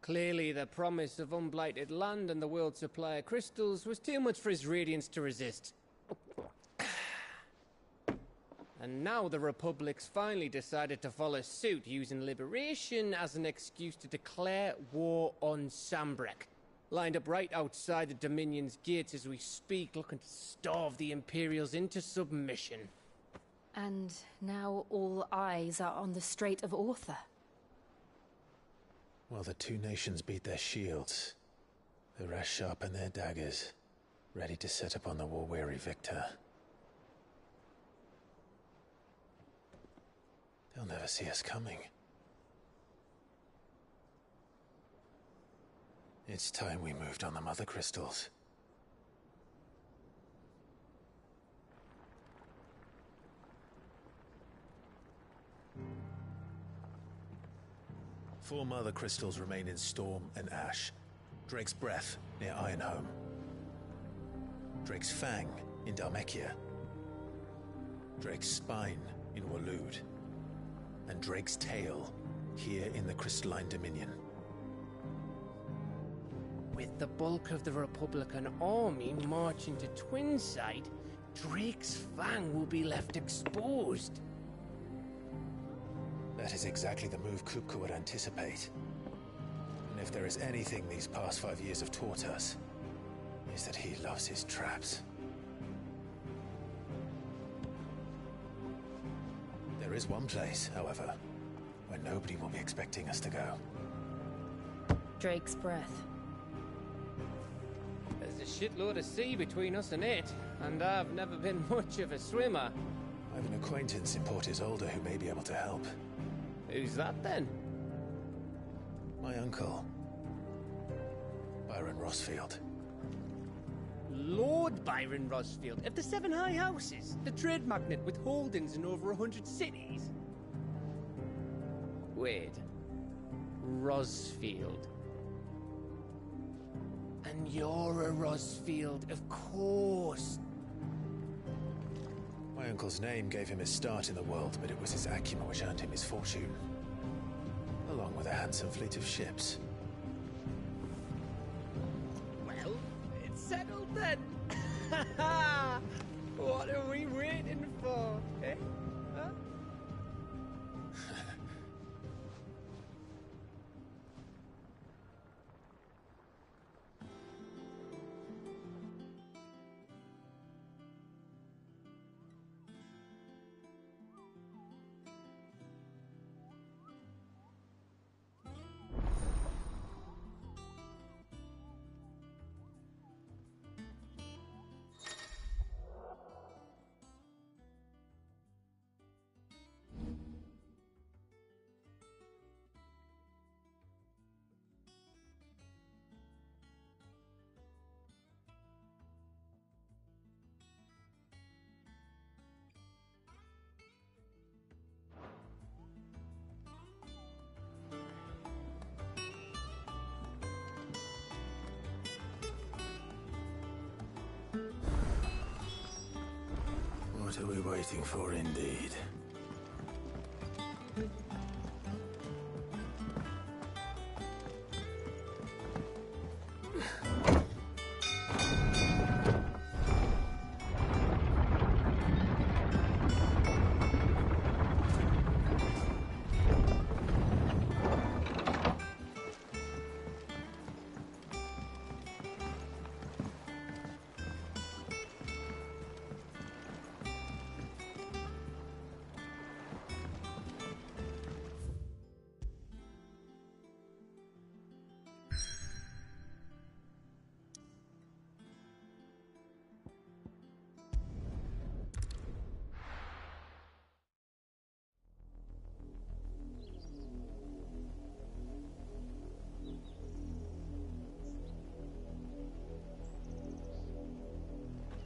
Clearly, the promise of unblighted land and the world's supply of crystals was too much for his radiance to resist. And now the Republic's finally decided to follow suit, using liberation as an excuse to declare war on Sanbreque. Lined up right outside the Dominion's gates as we speak, looking to starve the Imperials into submission. And now all eyes are on the Strait of Author. While the two nations beat their shields, the rest sharpen their daggers, ready to set upon the war-weary victor. They'll never see us coming. It's time we moved on the Mother Crystals. Four Mother Crystals remain in Storm and Ash. Drake's Breath near Ironhome. Drake's Fang in Dhalmekia. Drake's Spine in Waloed. And Drake's Tail here in the Crystalline Dominion. With the bulk of the Republican army marching to Twinside, Drake's Fang will be left exposed. That is exactly the move Kupka would anticipate. And if there is anything these past 5 years have taught us, is that he loves his traps. There is one place, however, where nobody will be expecting us to go. Drake's Breath. There's a shitload of sea between us and it, and I've never been much of a swimmer. I have an acquaintance in Port Isolde who may be able to help. Who's that then? My uncle, Byron Rosfield. Lord Byron Rosfield of the Seven High Houses, the trade magnate with holdings in over 100 cities. Wait, Rosfield. And you're a Rosfield, of course. My uncle's name gave him his start in the world, but it was his acumen which earned him his fortune. Along with a handsome fleet of ships. Well, it's settled then. What are we waiting for, eh? Huh? What are we waiting for, indeed?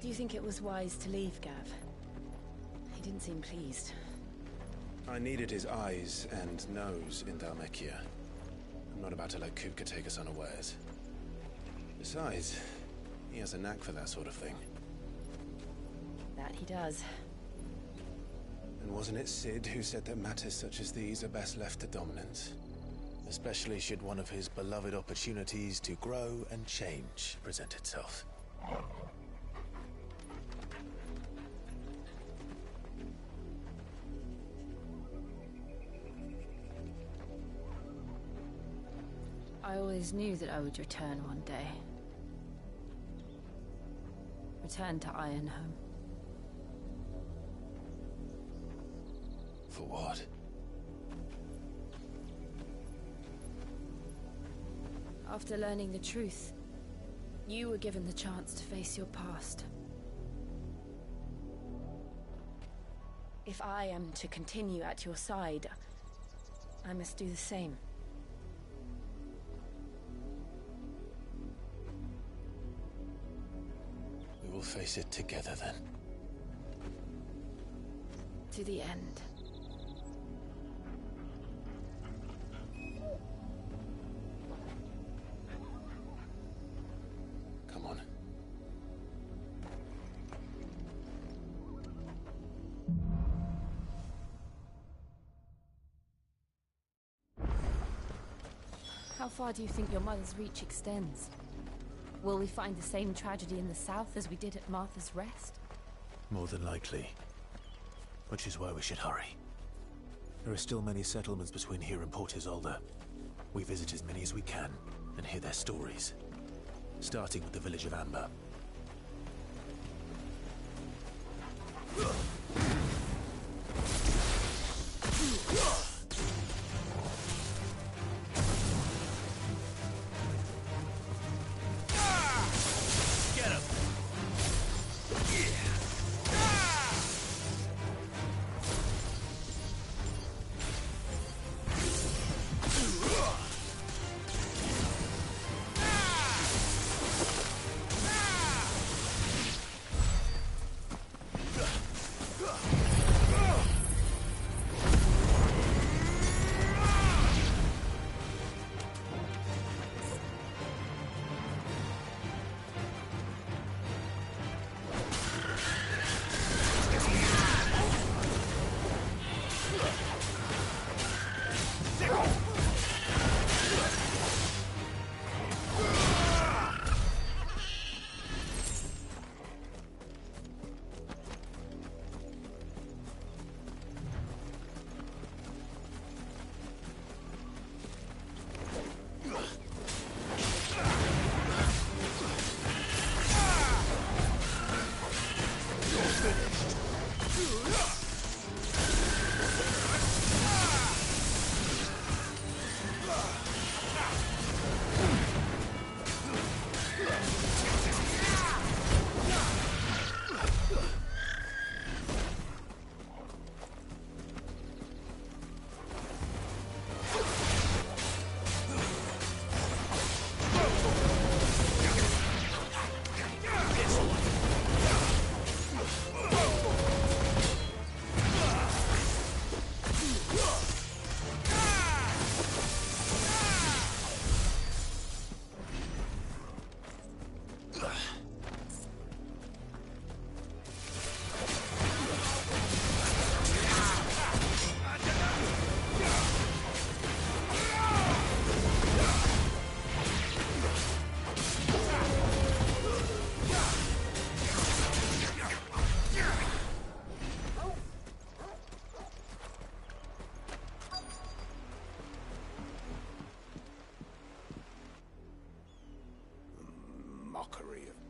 Do you think it was wise to leave, Gav? He didn't seem pleased. I needed his eyes and nose in Dhalmekia. I'm not about to let Kupka take us unawares. Besides, he has a knack for that sort of thing. That he does. And wasn't it Cid who said that matters such as these are best left to dominance? Especially should one of his beloved opportunities to grow and change present itself. I always knew that I would return one day. Return to Ironhome. For what? After learning the truth, you were given the chance to face your past. If I am to continue at your side, I must do the same. We will face it together then. To the end. Come on. How far do you think your mother's reach extends? Will we find the same tragedy in the south as we did at Martha's Rest? More than likely. Which is why we should hurry. There are still many settlements between here and Port Isolde. We visit as many as we can and hear their stories. Starting with the village of Amber.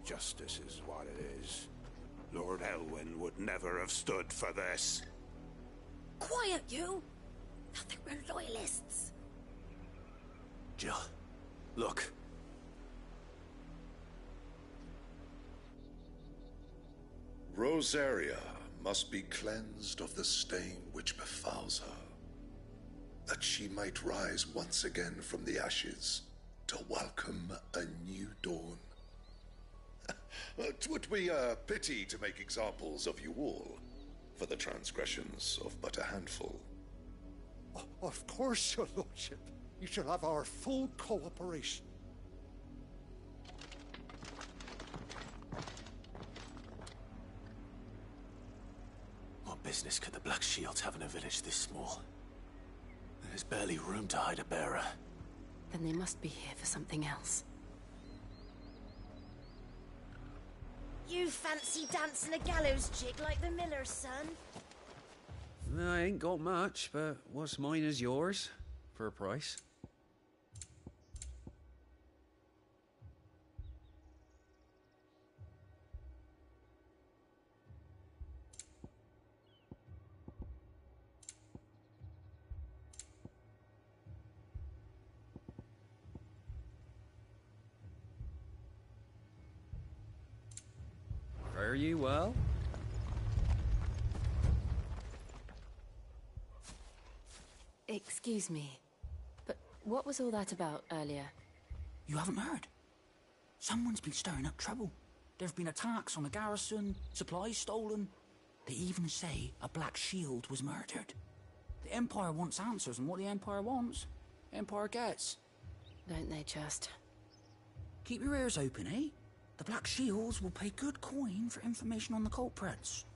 Justice is what it is. Lord Elwyn would never have stood for this. Quiet, you! Thought they were loyalists. Jill, look. Rosaria must be cleansed of the stain which befouls her, that she might rise once again from the ashes to welcome a new dawn. 'Twould be a pity to make examples of you all, for the transgressions of but a handful. Of course, your lordship. You shall have our full cooperation. What business could the Black Shields have in a village this small? There's barely room to hide a bearer. Then they must be here for something else. You fancy dancing a gallows jig like the miller's son? I ain't got much, but what's mine is yours, for a price. Fare you well? Excuse me, but what was all that about earlier? You haven't heard? Someone's been stirring up trouble. There've been attacks on the garrison, supplies stolen. They even say a Black Shield was murdered. The Empire wants answers, and what the Empire wants, Empire gets. Don't they just? Keep your ears open, eh? The Black Shields will pay good coin for information on the culprits.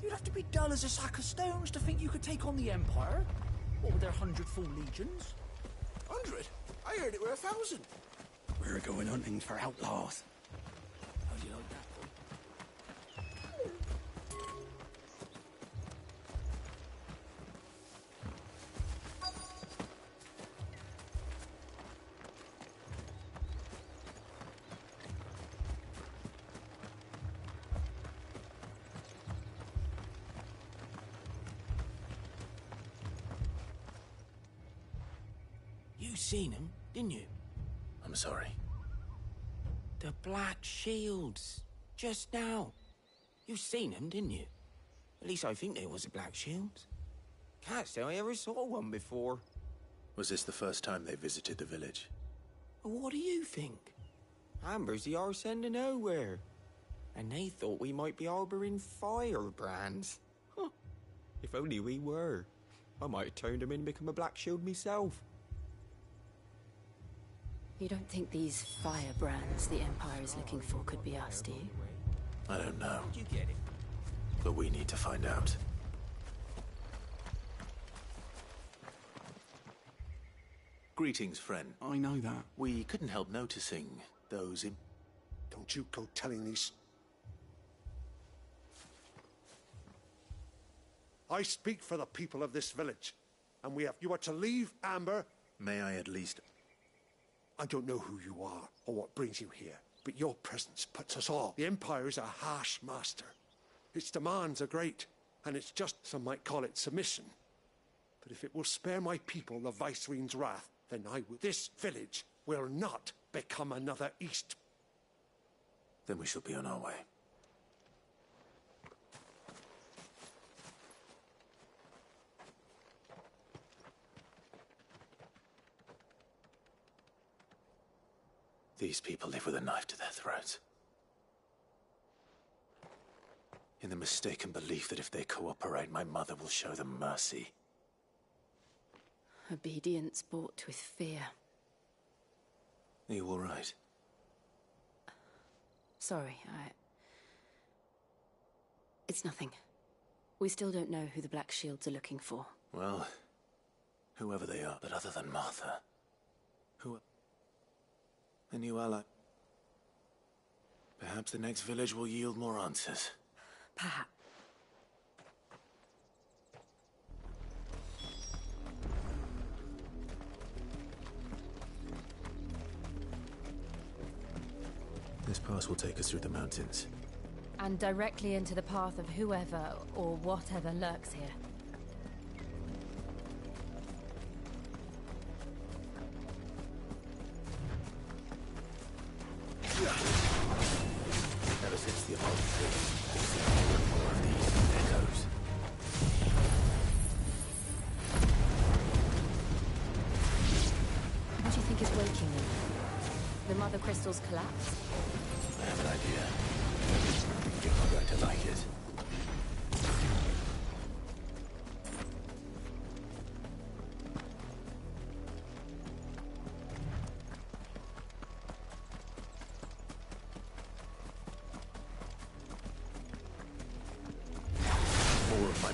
You'd have to be dull as a sack of stones to think you could take on the Empire. What with their 100 full legions? 100? I heard it were 1,000. We're going hunting for outlaws. How do you like that, boy? You seen him, didn't you? I'm sorry. The Black Shields. Just now. You seen them, didn't you? At least I think they was the Black Shields. Can't say I ever saw one before. Was this the first time they visited the village? What do you think? Amber's the arse end of nowhere. And they thought we might be harboring firebrands. Huh. If only we were. I might have turned them in and become a Black Shield myself. You don't think these firebrands the Empire is looking for could be us, do you? I don't know. How'd you get it? But we need to find out. Greetings, friend. I know that. We couldn't help noticing those Don't you go telling these... I speak for the people of this village, and you are to leave Amber. May I at least... I don't know who you are or what brings you here, but your presence puts us all. The Empire is a harsh master. Its demands are great, and it's just, some might call it, submission. But if it will spare my people the Viceroy's wrath, then this village will not become another East. Then we shall be on our way. These people live with a knife to their throats. In the mistaken belief that if they cooperate, my mother will show them mercy. Obedience bought with fear. Are you all right? Sorry, It's nothing. We still don't know who the Black Shields are looking for. Well, whoever they are, but other than Martha, who... A new ally. Perhaps the next village will yield more answers. Perhaps. This pass will take us through the mountains. And directly into the path of whoever or whatever lurks here. Ever since the Apollo trip, we've seen more and more of these echoes. What do you think is waking them? The Mother Crystal's collapse? I have an idea. You're not going to like it.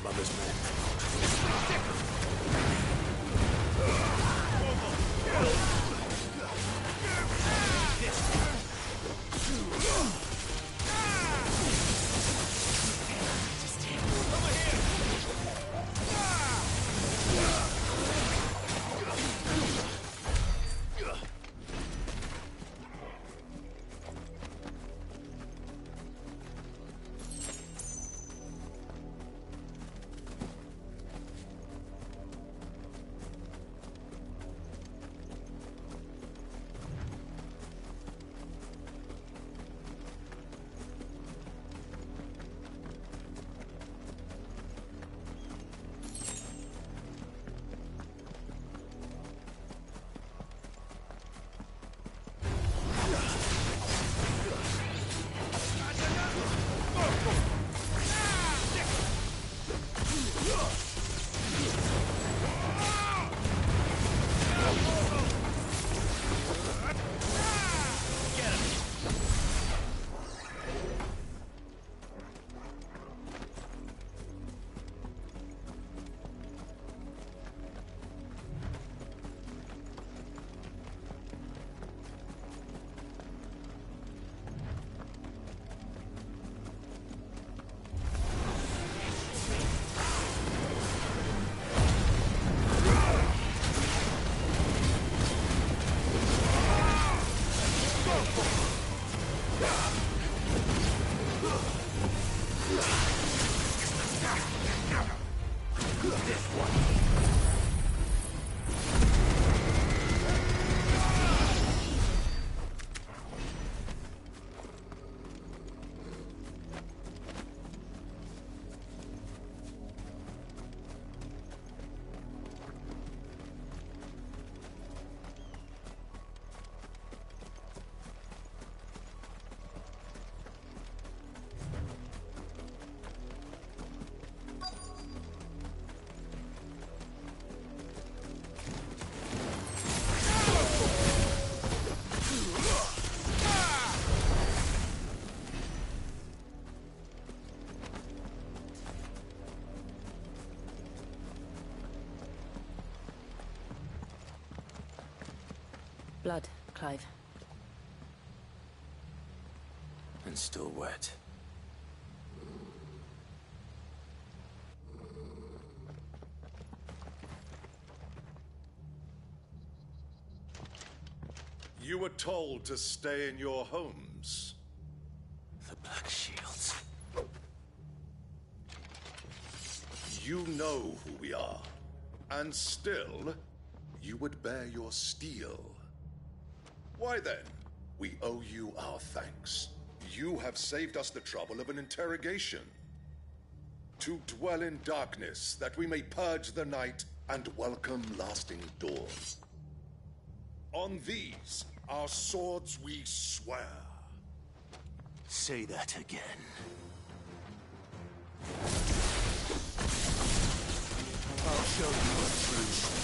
mother's men. Blood, Clive. And still wet. You were told to stay in your homes. The Black Shields. You know who we are. And still, you would bear your steel. Why then, we owe you our thanks. You have saved us the trouble of an interrogation. To dwell in darkness, that we may purge the night and welcome lasting dawn. On these, our swords we swear. Say that again. I'll show you a true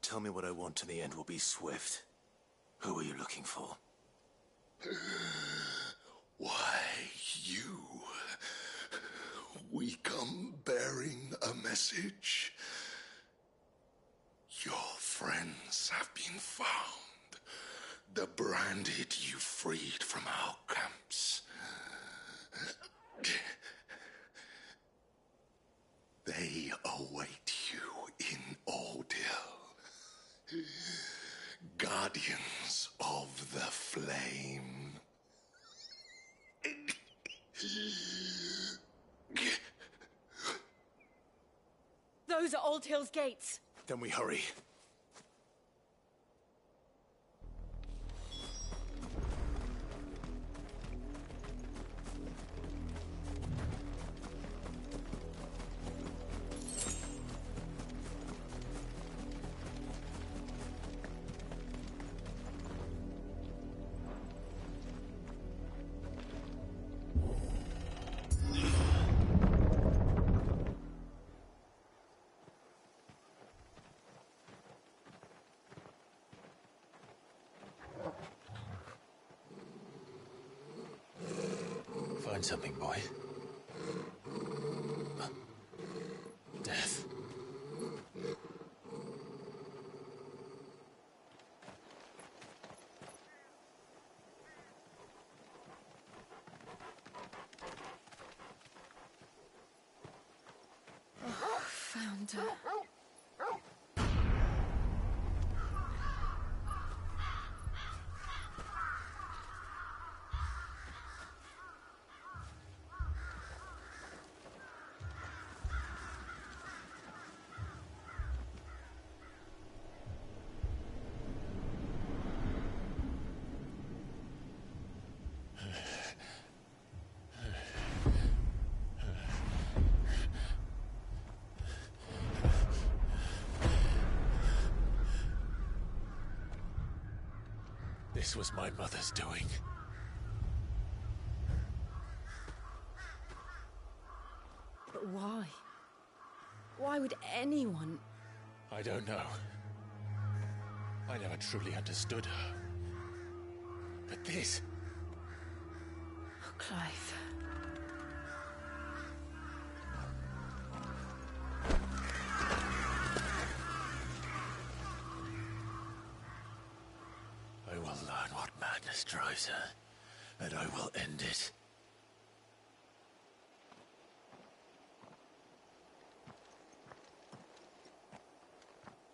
tell me what I want and the end will be swift. Who are you looking for? Why, you. We come bearing a message. Your friends have been found. The branded you freed from our camps. They await you in Aldil. Guardians of the Flame. Those are Old Hill's gates. Then we hurry. Find something, boy. Death. Found her. This was my mother's doing. But why? Why would anyone... I don't know. I never truly understood her. But this... Oh, Clive. I will learn what madness drives her, and I will end it.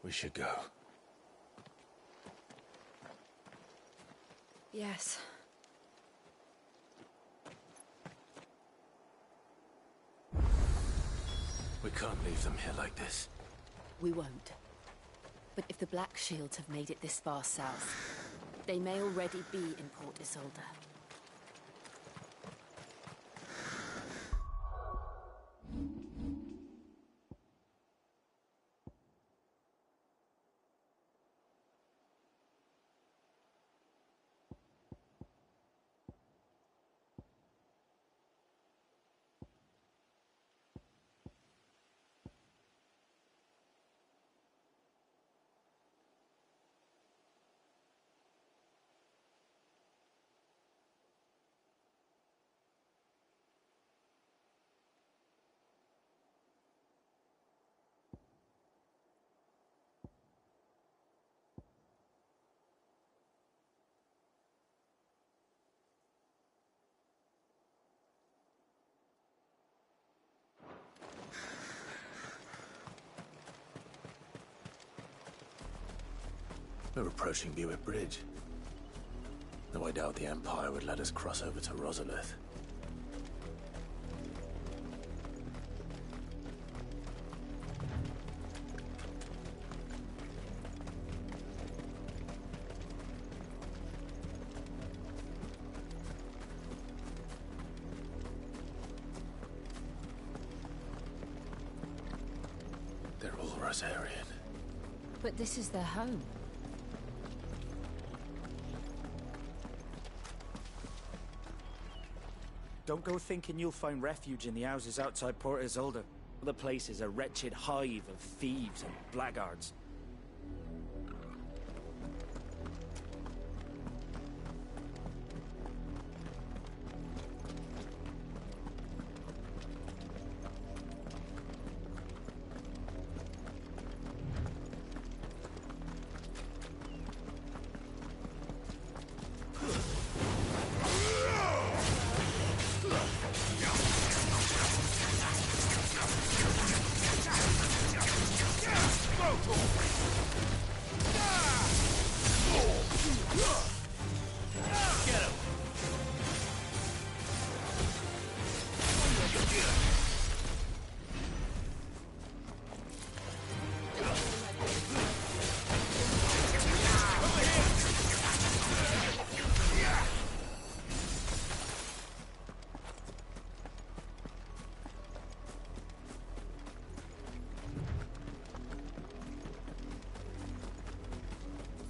We should go. Yes. We can't leave them here like this. We won't. But if the Black Shields have made it this far south, they may already be in Port Isolde. We're approaching Buick Bridge. Though I doubt the Empire would let us cross over to Rosalith. They're all Rosarian. But this is their home. Don't go thinking you'll find refuge in the houses outside Port Isolde. The place is a wretched hive of thieves and blackguards.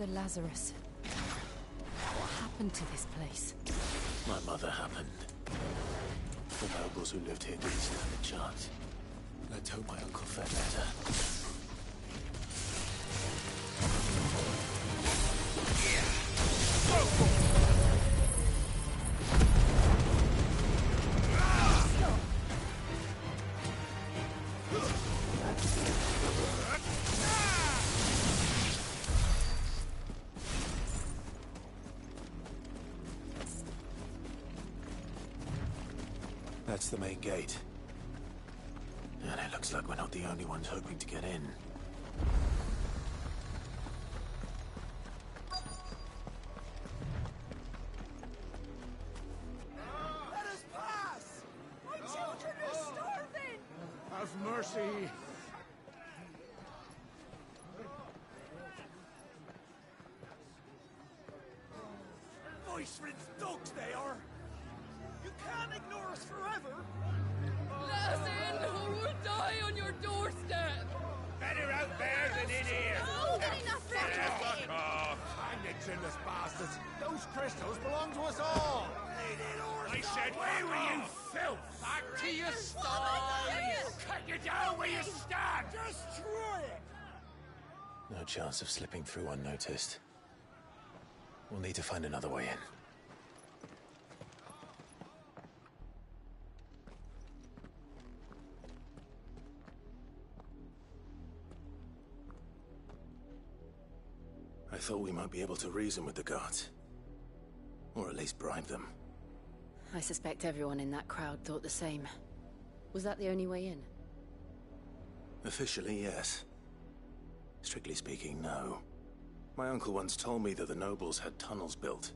Father Lazarus. What happened to this place? My mother happened. The nobles who lived here didn't stand a chance. Let's hope my uncle fared better. That's the main gate. And it looks like we're not the only ones hoping to get in. Let us pass! My children are starving! Have mercy! Voice-rinsed dogs they are! You can't ignore us forever! Let us in, or we'll die on your doorstep! Better out there than in here! Oh, get enough Fuck off! Hang the chinless bastards! Those crystals belong to us all! I said, where were you, filth? Back to your stall! Cut you down where you stand! Destroy it! No chance of slipping through unnoticed. We'll need to find another way in. I thought we might be able to reason with the guards. Or at least bribe them. I suspect everyone in that crowd thought the same. Was that the only way in? Officially, yes. Strictly speaking, no. My uncle once told me that the nobles had tunnels built,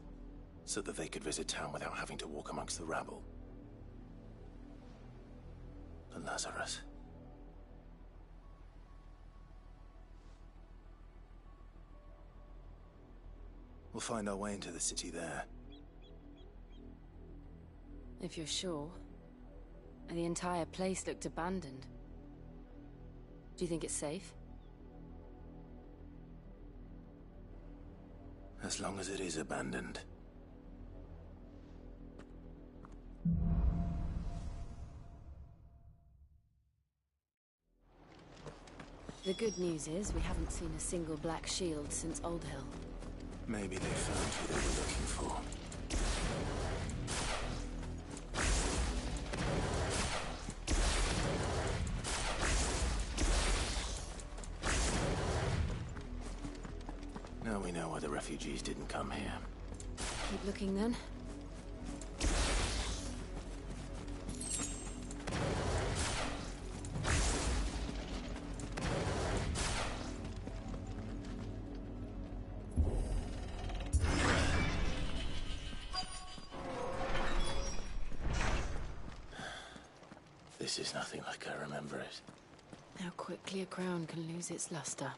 so that they could visit town without having to walk amongst the rabble. But Lazarus... We'll find our way into the city there. If you're sure. The entire place looked abandoned. Do you think it's safe? As long as it is abandoned. The good news is we haven't seen a single black shield since Old Hill. Maybe they found who they were looking for. Now we know why the refugees didn't come here. Keep looking then. This is nothing like I remember it. How quickly a crown can lose its luster.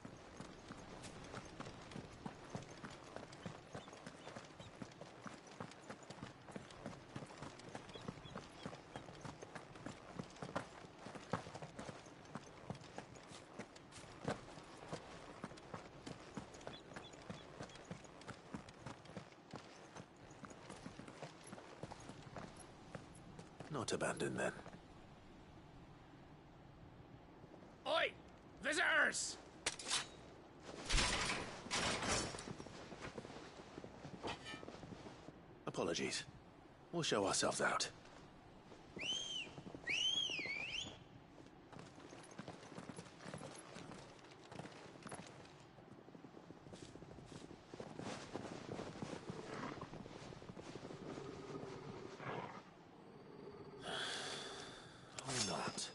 Not abandoned then. Oi! Visitors! Apologies. We'll show ourselves out. Or not.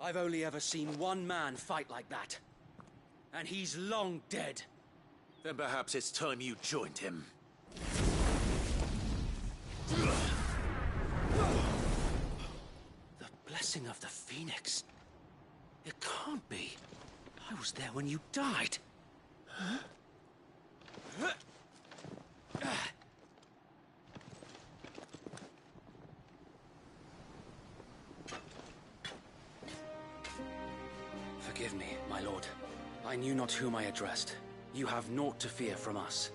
I've only ever seen one man fight like that. And he's long dead. Then perhaps it's time you joined him. The blessing of the Phoenix. It can't be. I was there when you died. Huh? Forgive me, my lord. I knew not whom I addressed. You have naught to fear from us.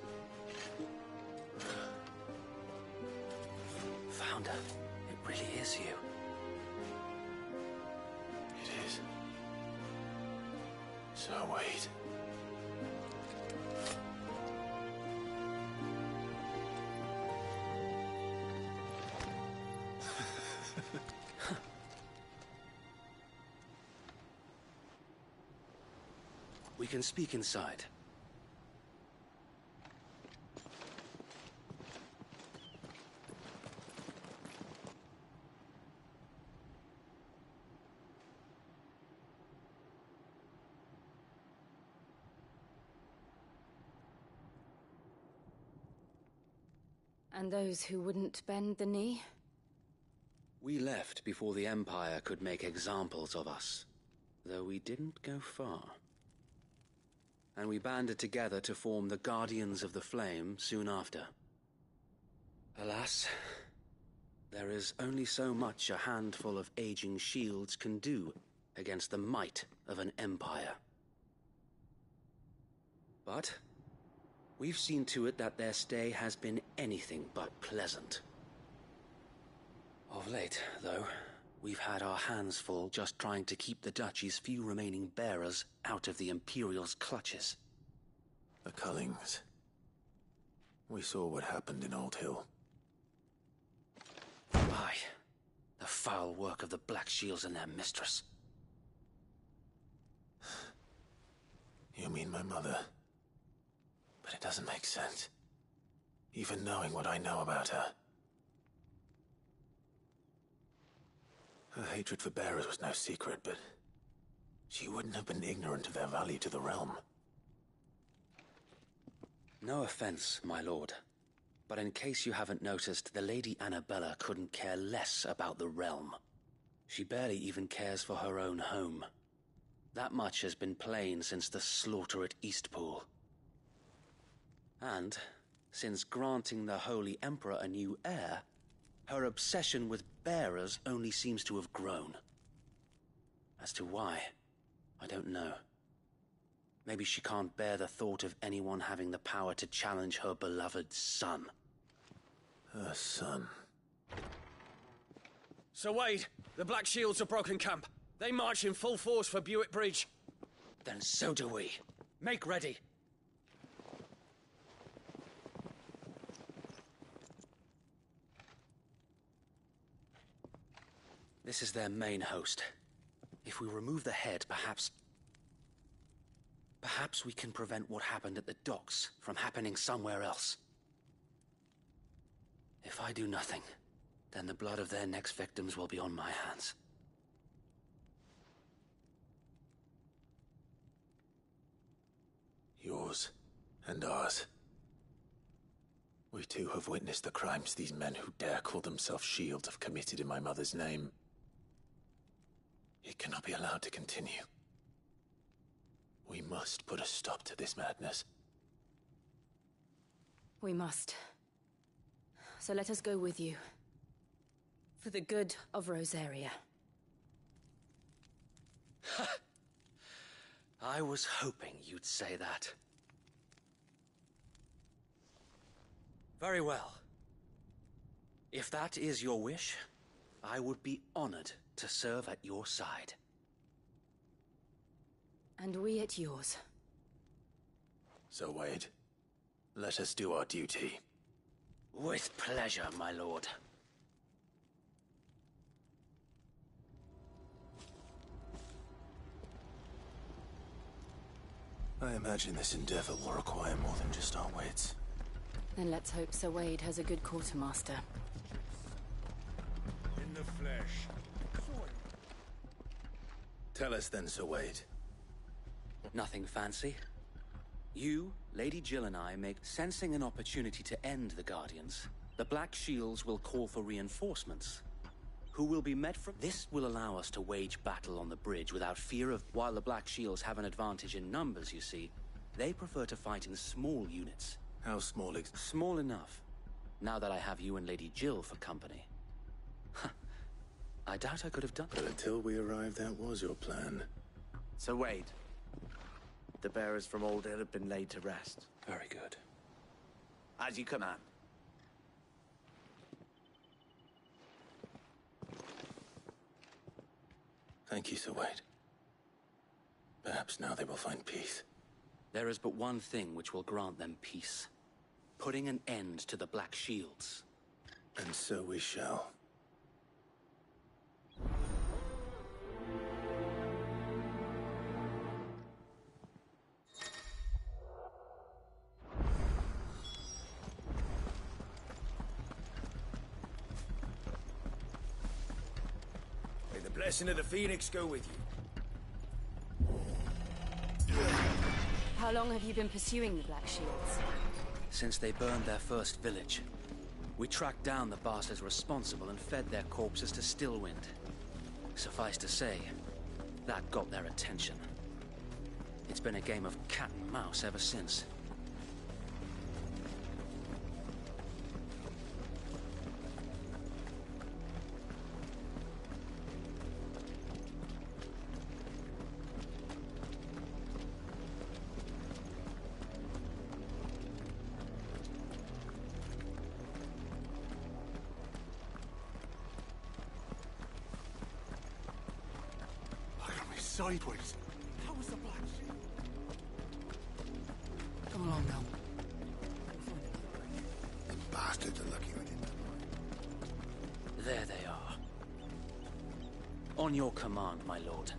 Founder, it really is you. It is. So wait. We can speak inside. And those who wouldn't bend the knee? We left before the Empire could make examples of us, though we didn't go far. And we banded together to form the Guardians of the Flame soon after. Alas, there is only so much a handful of aging shields can do against the might of an empire. But we've seen to it that their stay has been anything but pleasant. Of late, though, we've had our hands full just trying to keep the Duchy's few remaining bearers out of the Imperial's clutches. The Cullings. We saw what happened in Old Hill. Aye, the foul work of the Black Shields and their mistress. You mean my mother? But it doesn't make sense. Even knowing what I know about her. Her hatred for bearers was no secret, but she wouldn't have been ignorant of their value to the realm. No offense, my lord, but in case you haven't noticed, the Lady Annabella couldn't care less about the realm. She barely even cares for her own home. That much has been plain since the slaughter at Eastpool. And, since granting the Holy Emperor a new heir, her obsession with bearers only seems to have grown. As to why, I don't know. Maybe she can't bear the thought of anyone having the power to challenge her beloved son. Her son? Sir Wade, the Black Shields have broken camp. They march in full force for Buick Bridge. Then so do we. Make ready. This is their main host. If we remove the head, perhaps we can prevent what happened at the docks from happening somewhere else. If I do nothing, then the blood of their next victims will be on my hands. Yours and ours. We too have witnessed the crimes these men who dare call themselves shields have committed in my mother's name. It cannot be allowed to continue. We must put a stop to this madness. We must. So let us go with you. For the good of Rosaria. I was hoping you'd say that. Very well. If that is your wish, I would be honored to serve at your side. And we at yours. So, Wade, let us do our duty. With pleasure, my lord. I imagine this endeavor will require more than just our wits. Then let's hope Sir Wade has a good quartermaster. In the flesh. Tell us then, Sir Wade. Nothing fancy. You, Lady Jill and I make sensing an opportunity to end the Guardians. The Black Shields will call for reinforcements. Who will be met from... This will allow us to wage battle on the bridge without fear of... While the Black Shields have an advantage in numbers, you see, they prefer to fight in small units. How small Small enough. Now that I have you and Lady Jill for company. I doubt I could have done... But until we arrived, that was your plan. Sir Wade, the bearers from Old Hill have been laid to rest. Very good. As you command. Thank you, Sir Wade. Perhaps now they will find peace. There is but one thing which will grant them peace. Putting an end to the Black Shields. And so we shall. May the blessing of the Phoenix go with you. How long have you been pursuing the Black Shields? Since they burned their first village. We tracked down the bastards responsible and fed their corpses to Stillwind. Suffice to say, that got their attention. It's been a game of cat and mouse ever since. Sideways. How was the Black Shield? Come along now. The bastards are lucky I didn't. There they are. On your command, my lord.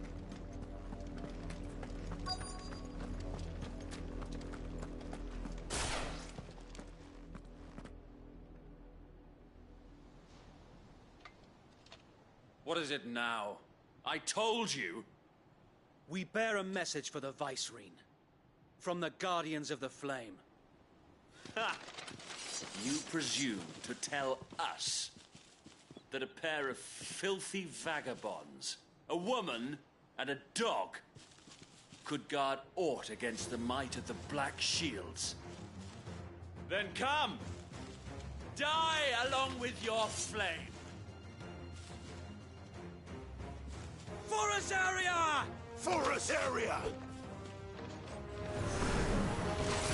What is it now? I told you! We bear a message for the Vicereine. From the Guardians of the Flame. Ha! You presume to tell us that a pair of filthy vagabonds, a woman and a dog, could guard aught against the might of the Black Shields? Then come! Die along with your flame! For Azaria! For Azaria!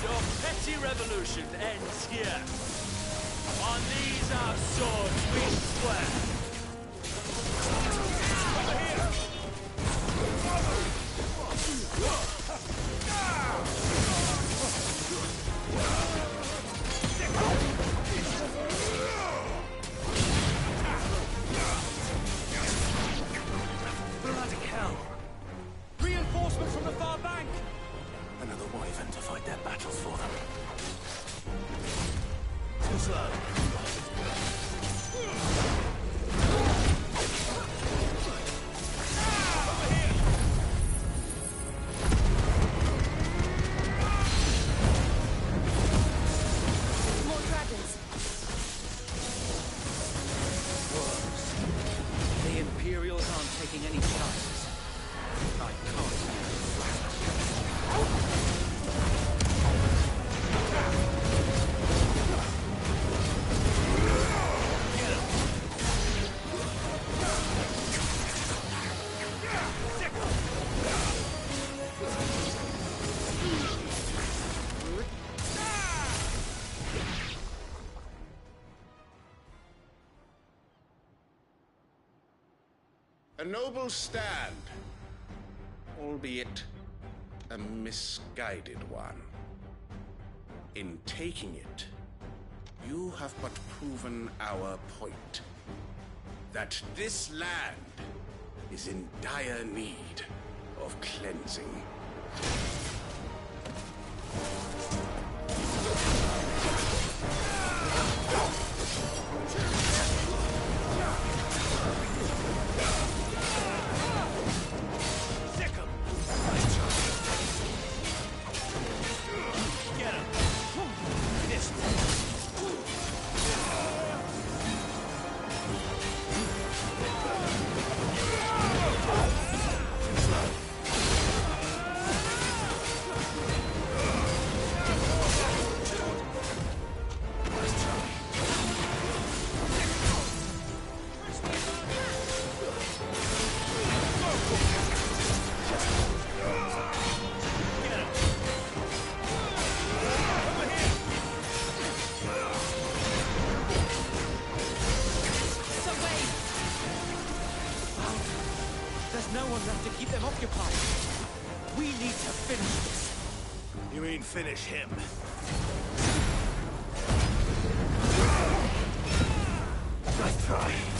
Your petty revolution ends here. On these our swords we swear. Bloody hell! Reinforcements from the far bank! Another wyvern to fight their battles for them. Too slow. More dragons. The Imperials aren't taking any chances. I can't. A noble stand, albeit a misguided one. In taking it, you have but proven our point. That this land is in dire need of cleansing. occupied. We need to finish this. You mean finish him? Let's try.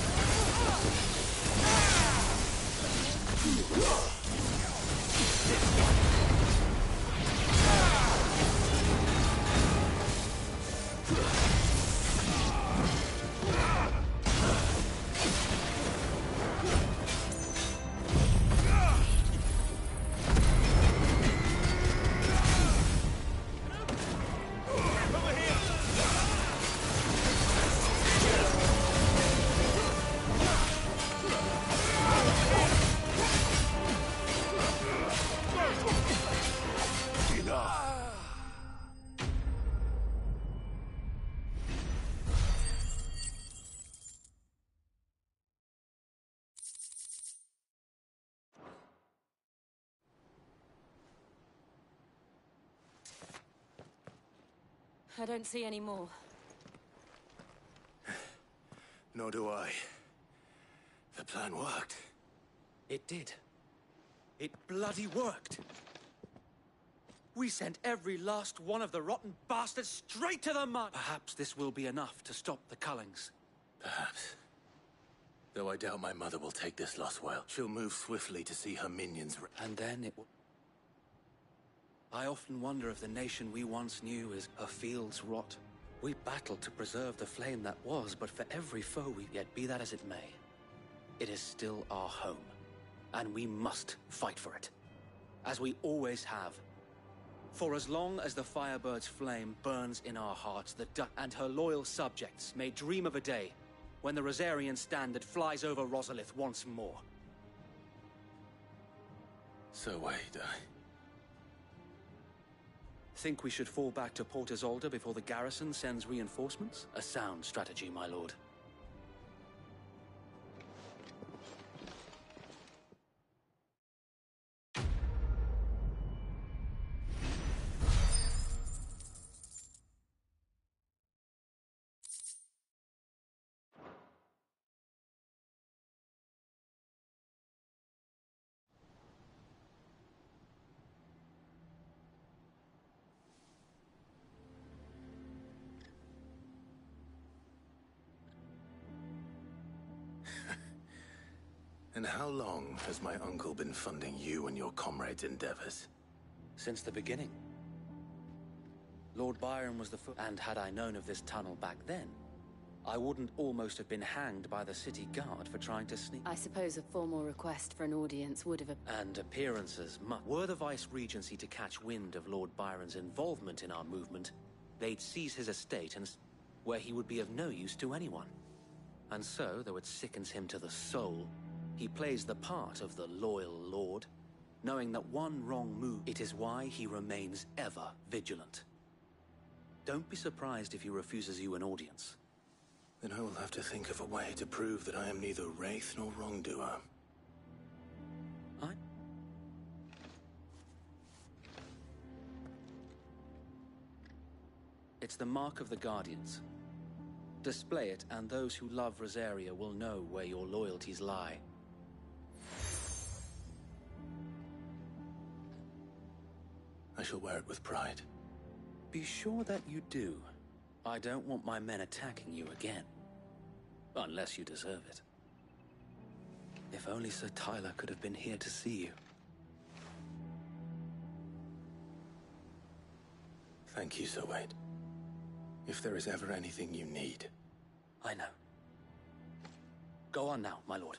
I don't see any more. Nor do I. The plan worked. It did. It bloody worked. We sent every last one of the rotten bastards straight to the mud. Perhaps this will be enough to stop the Cullings. Perhaps. Though I doubt my mother will take this loss well. She'll move swiftly to see her minions. And then it will... I often wonder if the nation we once knew is a field's rot. We battled to preserve the flame that was, but for every foe we yet, be that as it may, it is still our home, and we must fight for it, as we always have. For as long as the Firebird's flame burns in our hearts, and her loyal subjects may dream of a day when the Rosarian standard flies over Rosalith once more. So wait, Think we should fall back to Port Isolde before the garrison sends reinforcements? A sound strategy, my lord. And how long has my uncle been funding you and your comrades' endeavors? Since the beginning. Lord Byron was the and had I known of this tunnel back then, I wouldn't almost have been hanged by the city guard for trying to sneak. I suppose a formal request for an audience would have... And appearances were the Vice-Regency to catch wind of Lord Byron's involvement in our movement, they'd seize his estate and where he would be of no use to anyone. And so, though it sickens him to the soul, he plays the part of the loyal lord, knowing that one wrong move, it is why he remains ever vigilant. Don't be surprised if he refuses you an audience. Then I will have to think of a way to prove that I am neither wraith nor wrongdoer. It's the mark of the Guardians. Display it, and those who love Rosaria will know where your loyalties lie. I shall wear it with pride. Be sure that you do. I don't want my men attacking you again. Unless you deserve it. If only Sir Tyler could have been here to see you. Thank you, Sir Wade. If there is ever anything you need... I know. Go on now, my lord.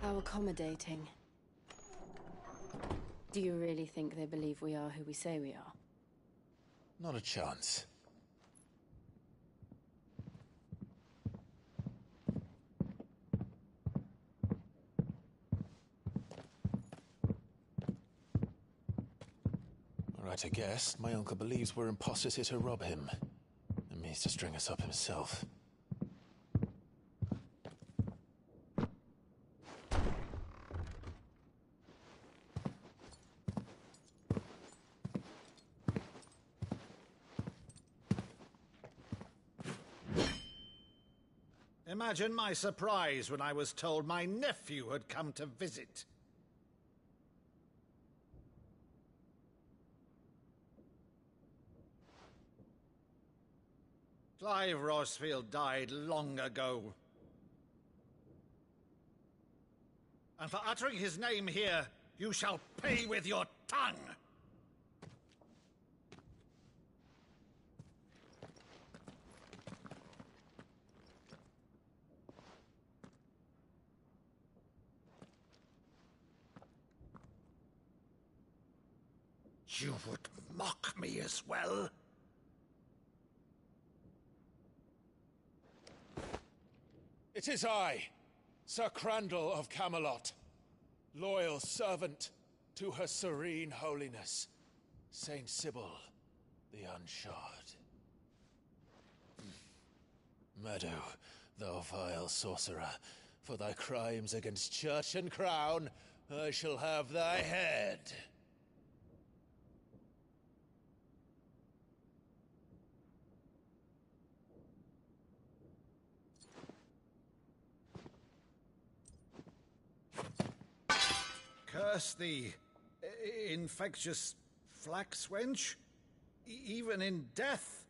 How accommodating. Do you really think they believe we are who we say we are? Not a chance. All Right to guess, my uncle believes we're imposters here to rob him, and means to string us up himself. Imagine my surprise when I was told my nephew had come to visit. Clive Rosfield died long ago. And for uttering his name here, you shall pay with your tongue! You would mock me as well? It is I, Sir Crandall of Camelot, loyal servant to Her Serene Holiness, Saint Sybil the Unshod. Meadow, thou vile sorcerer, for thy crimes against church and crown, I shall have thy head. Curse thee, infectious flax wench. Even in death,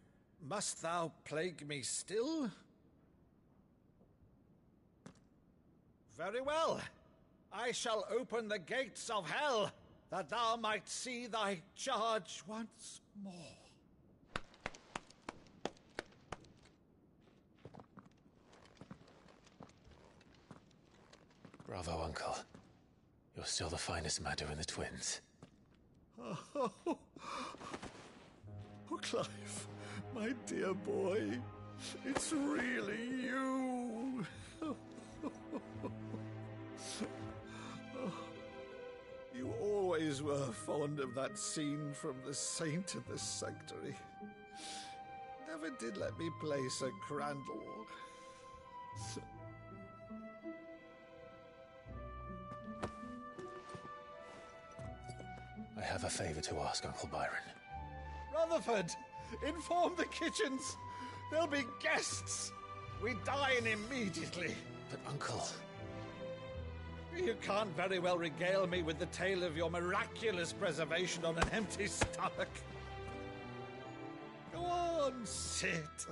must thou plague me still? Very well. I shall open the gates of hell, that thou might see thy charge once more. Bravo, Uncle. You're still the finest Meadow in the twins. Oh, Clive, my dear boy, it's really you. You always were fond of that scene from The Saint in the Sanctuary. Never did let me play Sir Crandall. I have a favor to ask, Uncle Byron. Rutherford, inform the kitchens. There'll be guests. We dine immediately. But, Uncle... You can't very well regale me with the tale of your miraculous preservation on an empty stomach. Go on, sit.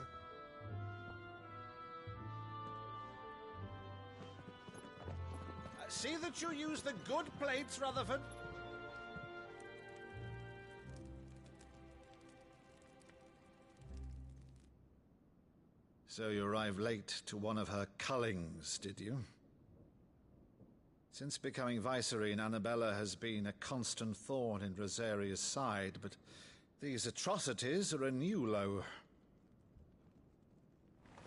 See that you use the good plates, Rutherford. So you arrived late to one of her cullings, did you? Since becoming Vicereine, Annabella has been a constant thorn in Rosaria's side, but these atrocities are a new low.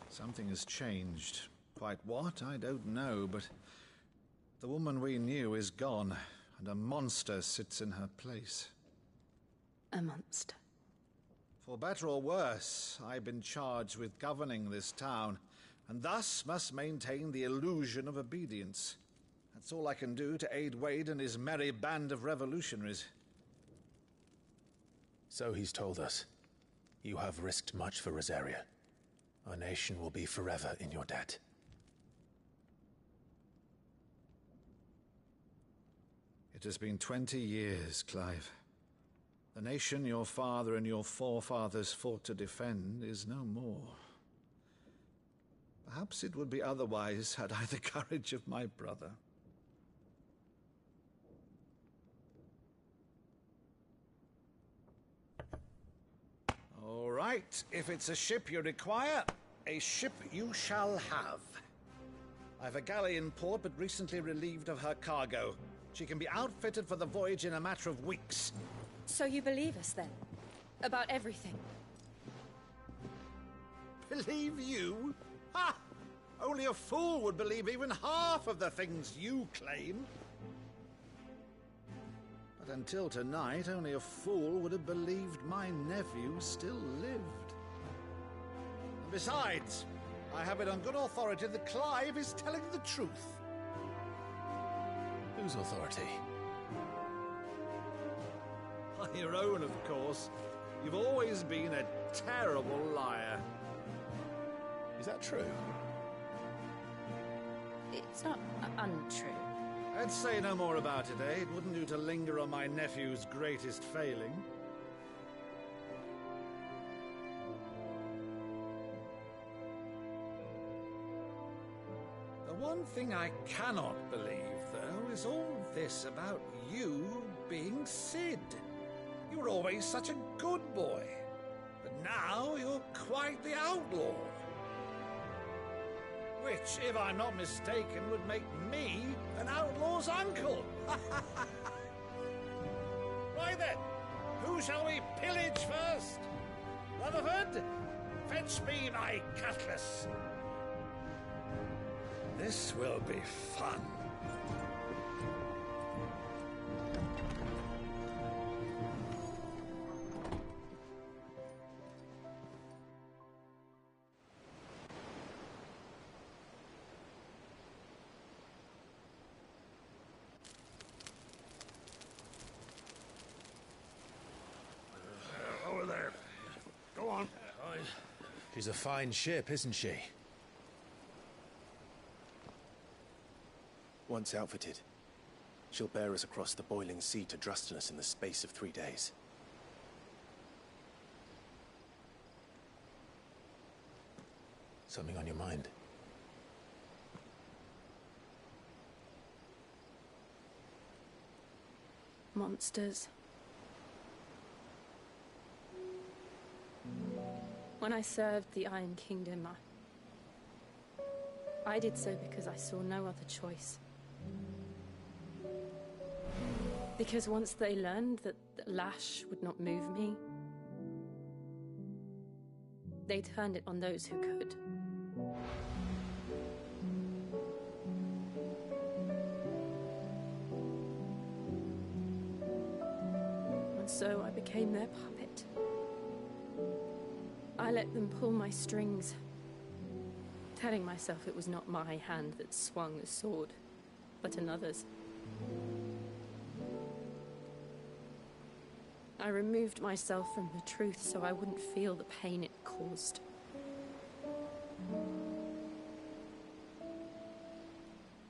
Something has changed. Quite what, I don't know, but the woman we knew is gone, and a monster sits in her place. A monster? For better or worse, I've been charged with governing this town, and thus must maintain the illusion of obedience. That's all I can do to aid Wade and his merry band of revolutionaries. So he's told us. You have risked much for Rosaria. Our nation will be forever in your debt. It has been 20 years, Clive. The nation your father and your forefathers fought to defend is no more. Perhaps it would be otherwise had I the courage of my brother. All right, if it's a ship you require, a ship you shall have. I've a galley in port, but recently relieved of her cargo. She can be outfitted for the voyage in a matter of weeks. So you believe us, then? About everything? Believe you? Ha! Only a fool would believe even half of the things you claim. But until tonight, only a fool would have believed my nephew still lived. And besides, I have it on good authority that Clive is telling the truth. Whose authority? Your own, of course. You've always been a terrible liar. Is that true? It's not untrue. I'd say no more about it, eh? It wouldn't do to linger on my nephew's greatest failing. The one thing I cannot believe, though, is all this about you being Sid. You were always such a good boy, but now you're quite the outlaw. Which, if I'm not mistaken, would make me an outlaw's uncle. Right then, who shall we pillage first? Rutherford, fetch me my cutlass. This will be fun. Over there. Go on. She's a fine ship, isn't she? Once outfitted, she'll bear us across the boiling sea to Drustinus in the space of 3 days. Something on your mind? Monsters. When I served the Iron Kingdom, I did so because I saw no other choice. Because once they learned that the lash would not move me, they turned it on those who could. And so I became their puppet. I let them pull my strings, telling myself it was not my hand that swung the sword, but another's. I removed myself from the truth so I wouldn't feel the pain it caused.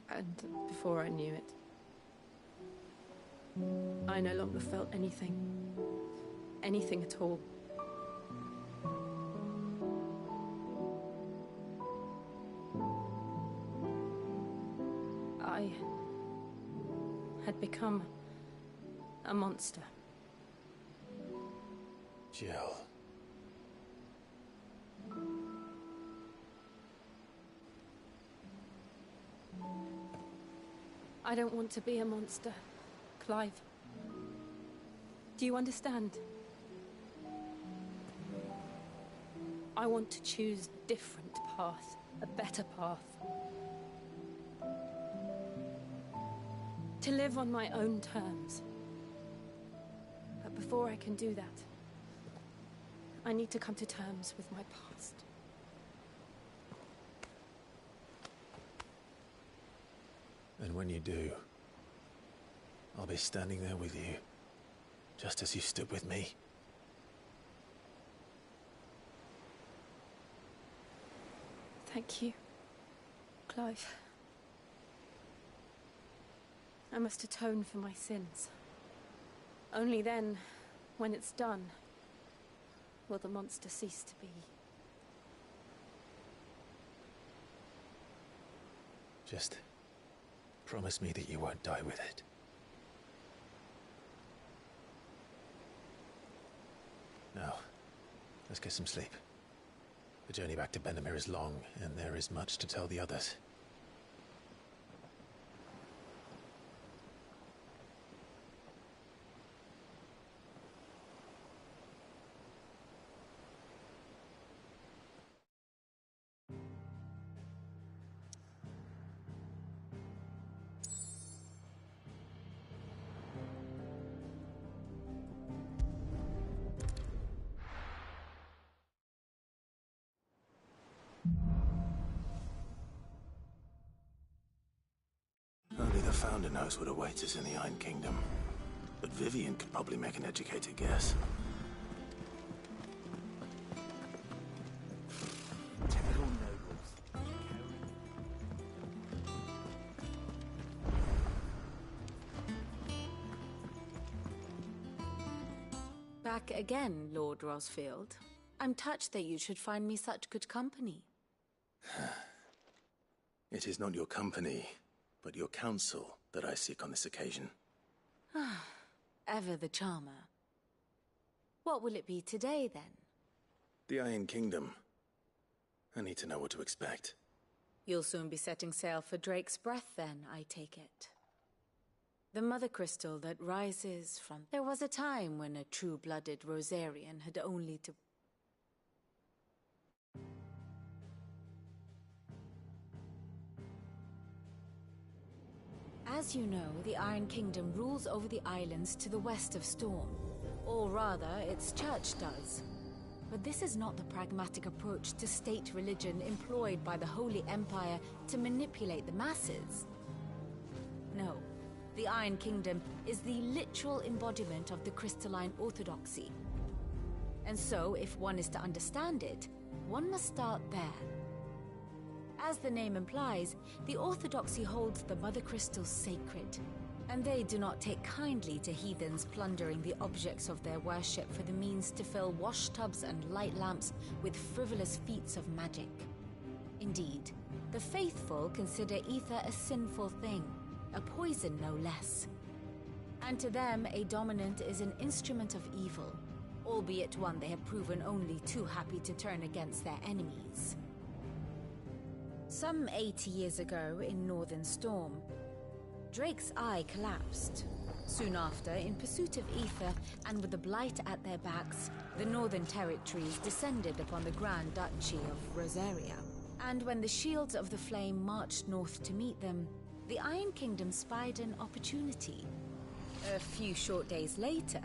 And before I knew it, I no longer felt anything. Anything at all. I had become a monster. Jill. I don't want to be a monster, Clive. Do you understand? I want to choose a different path, a better path. To live on my own terms. But before I can do that, I need to come to terms with my past. And when you do, I'll be standing there with you, just as you stood with me. Thank you, Clive. I must atone for my sins. Only then, when it's done, will the monster cease to be. Just promise me that you won't die with it. Now, let's get some sleep. The journey back to Benamir is long, and there is much to tell the others. founder knows what awaits us in the Iron Kingdom. But Vivian could probably make an educated guess. Typical nobles. Back again, Lord Rosfield. I'm touched that you should find me such good company. It is not your company, but your counsel that I seek on this occasion. Ever the charmer. What will it be today, then? The Iron Kingdom. I need to know what to expect. You'll soon be setting sail for Drake's Breath, then, I take it. The mother crystal that rises from... There was a time when a true-blooded Rosarian had only to... As you know, the Iron Kingdom rules over the islands to the west of Storm. Or rather, its church does. But this is not the pragmatic approach to state religion employed by the Holy Empire to manipulate the masses. No, the Iron Kingdom is the literal embodiment of the crystalline orthodoxy. And so, if one is to understand it, one must start there. As the name implies, the Orthodoxy holds the Mother Crystals sacred, and they do not take kindly to heathens plundering the objects of their worship for the means to fill washtubs and light lamps with frivolous feats of magic. Indeed, the faithful consider ether a sinful thing, a poison no less. And to them, a dominant is an instrument of evil, albeit one they have proven only too happy to turn against their enemies. Some 80 years ago, in Northern Storm, Drake's Eye collapsed. Soon after, in pursuit of ether, and with the Blight at their backs, the Northern Territories descended upon the Grand Duchy of Rosaria. And when the Shields of the Flame marched north to meet them, the Iron Kingdom spied an opportunity. A few short days later,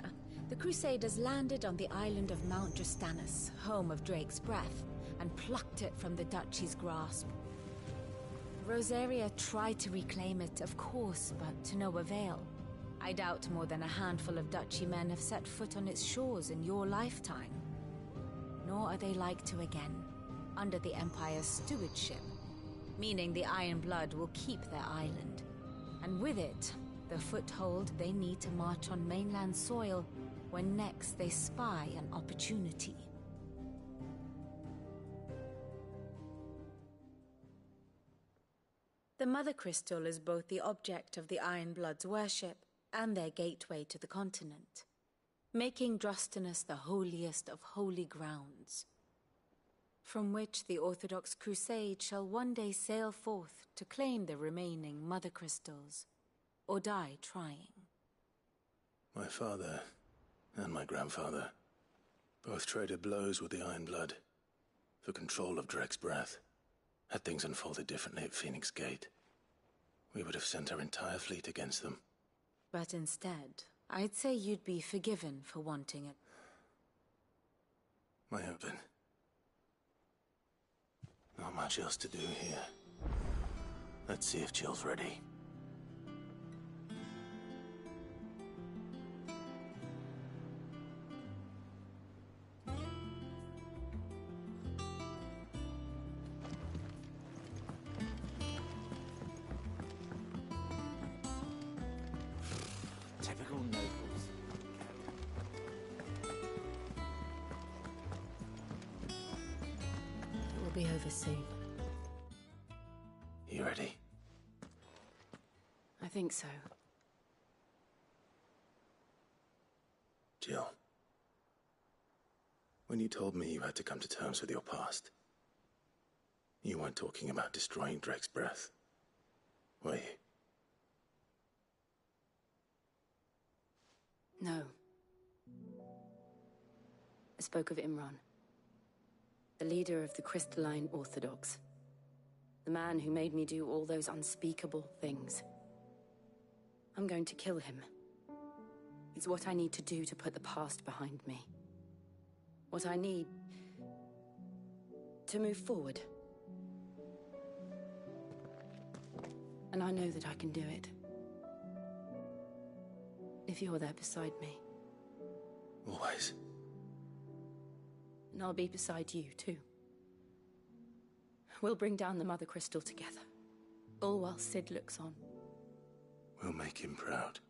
the Crusaders landed on the island of Mount Justanus, home of Drake's Breath, and plucked it from the Duchy's grasp. Rosaria tried to reclaim it, of course, but to no avail. I doubt more than a handful of Duchy men have set foot on its shores in your lifetime. Nor are they like to again, under the Empire's stewardship, meaning the Iron Blood will keep their island. And with it, the foothold they need to march on mainland soil when next they spy an opportunity. The Mother Crystal is both the object of the Iron Blood's worship and their gateway to the continent, making Drostanus the holiest of holy grounds, from which the Orthodox Crusade shall one day sail forth to claim the remaining Mother Crystals, or die trying. My father and my grandfather both traded blows with the Iron Blood for control of Drake's Breath. Had things unfolded differently at Phoenix Gate, we would have sent our entire fleet against them. But instead, I'd say you'd be forgiven for wanting it. My husband. Not much else to do here. Let's see if Jill's ready. Typical nobles. It will be over soon. You ready? I think so. Jill. When you told me you had to come to terms with your past, you weren't talking about destroying Drake's Breath, were you? No. I spoke of Imran, the leader of the Crystalline Orthodox. The man who made me do all those unspeakable things. I'm going to kill him. It's what I need to do to put the past behind me. What I need to move forward. And I know that I can do it. if you're there beside me. Always. And I'll be beside you, too. We'll bring down the Mother Crystal together, all while Cid looks on. We'll make him proud.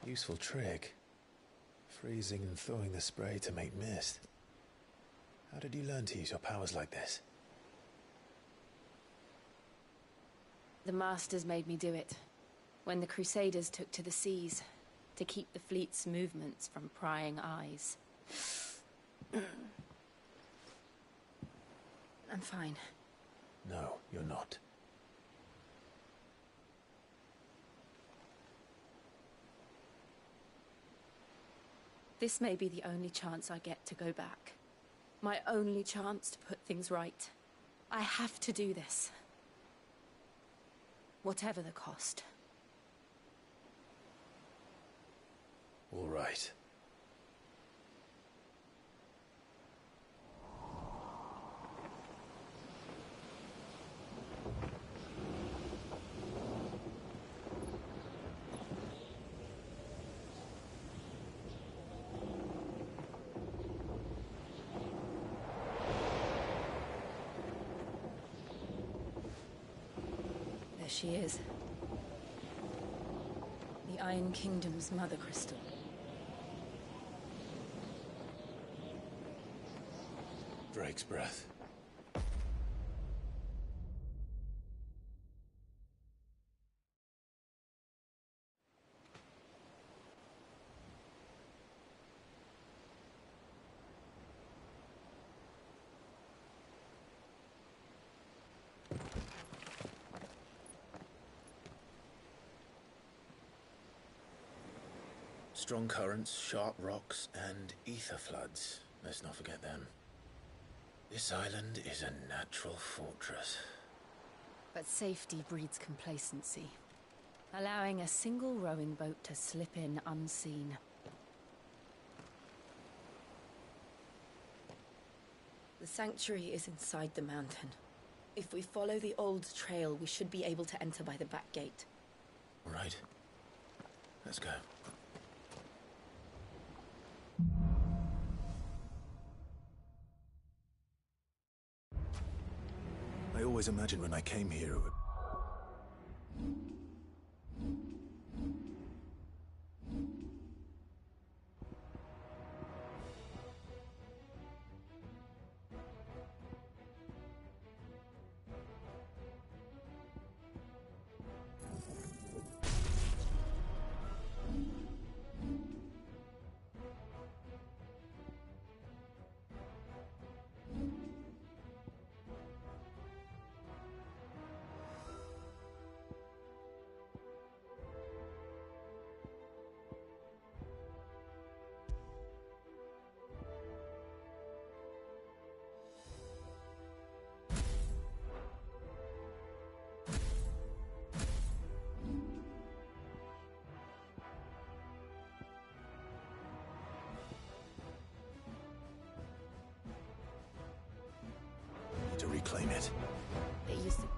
Useful trick. Freezing and thawing the spray to make mist. How did you learn to use your powers like this? The Masters made me do it, when the Crusaders took to the seas, to keep the fleet's movements from prying eyes. I'm fine. No, you're not. This may be the only chance I get to go back. My only chance to put things right. I have to do this. Whatever the cost. All right. There she is. The Iron Kingdom's Mother Crystal. Drake's breath. Strong currents, sharp rocks, and ether floods. Let's not forget them. This island is a natural fortress. But safety breeds complacency, allowing a single rowing boat to slip in unseen. The sanctuary is inside the mountain. If we follow the old trail, we should be able to enter by the back gate. All right. Let's go. I always imagined when I came here it would... to reclaim it. It used to...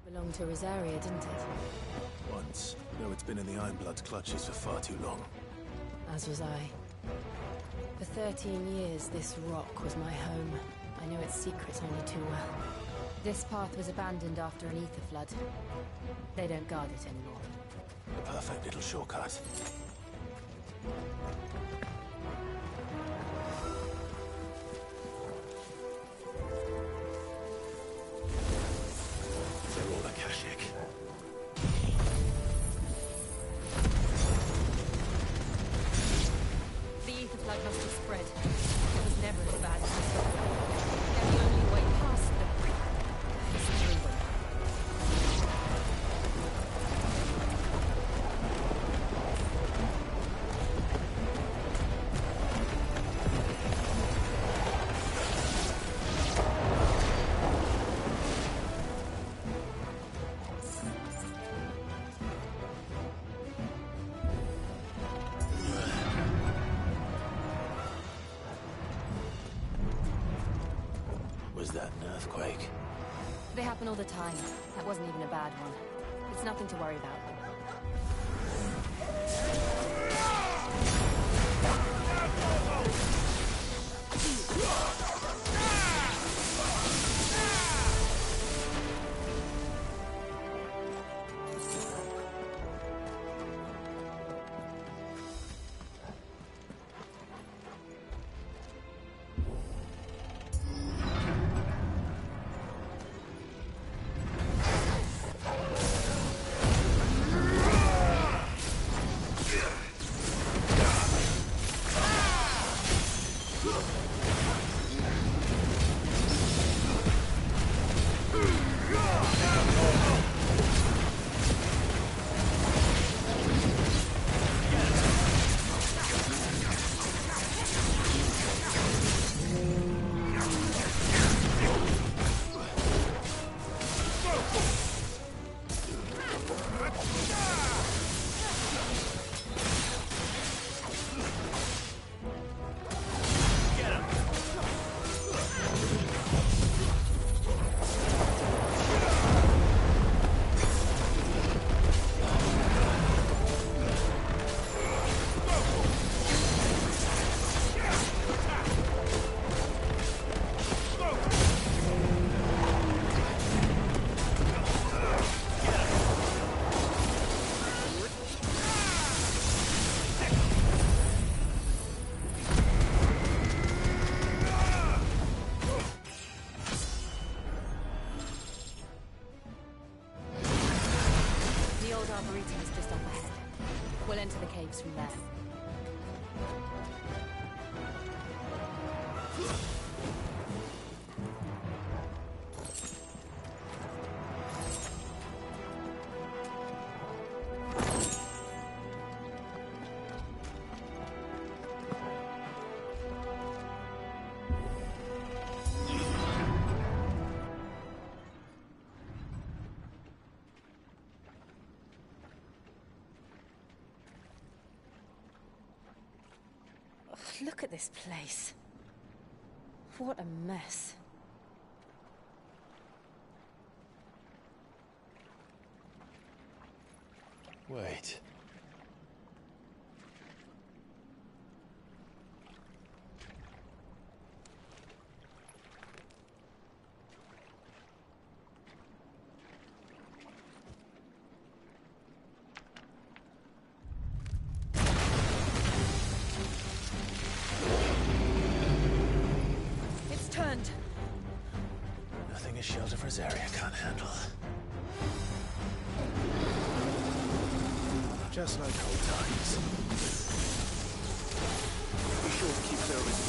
Belonged to Rosaria, didn't it? Once, though it's been in the Ironblood's clutches for far too long. As was I. For 13 years, this rock was my home. I know its secrets only too well. This path was abandoned after an ether flood. They don't guard it anymore. The perfect little shortcut. They're all Akashic. The ether flood must have spread. It was never as bad as this before. And the only way past them is through them. Was that an earthquake? They happen all the time. That wasn't even a bad one. It's nothing to worry about. From there. Look at this place. What a mess. Wait. Nothing a shield of Rosaria can't handle. Just like old times. Be sure to keep service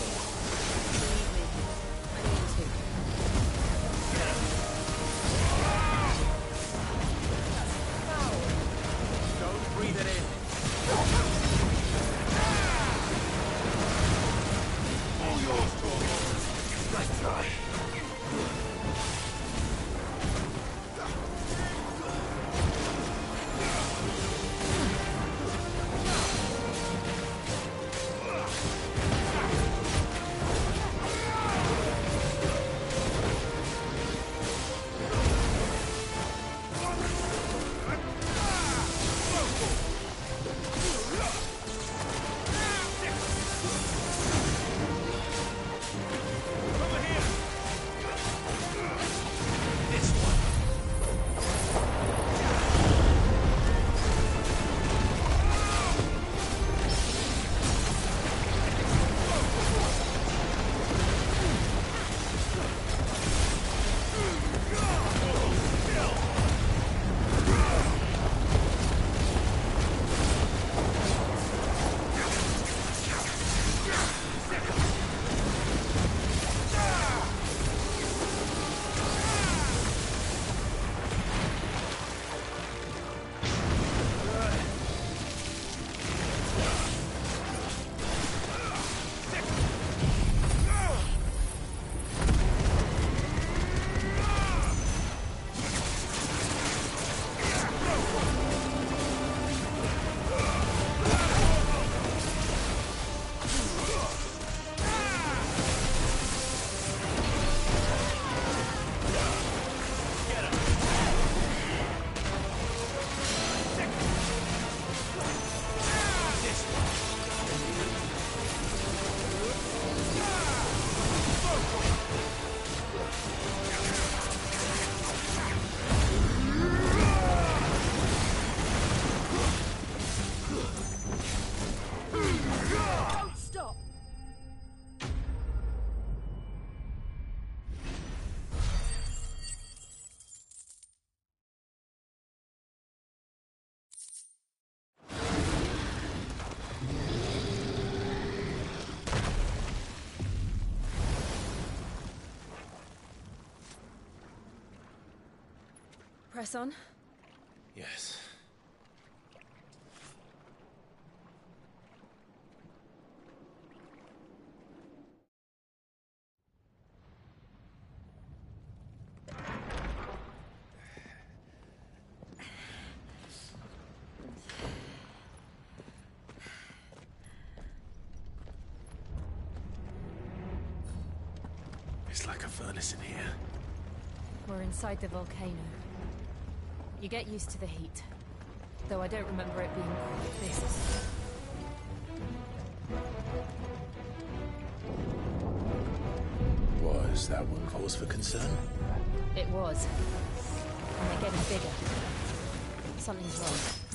Don't breathe it in. All yours, Tormund. Nice try. Press on. Yes. It's like a furnace in here. We're inside the volcano. You get used to the heat. Though I don't remember it being like this. Was that one cause for concern? It was. And they're getting bigger. Something's wrong.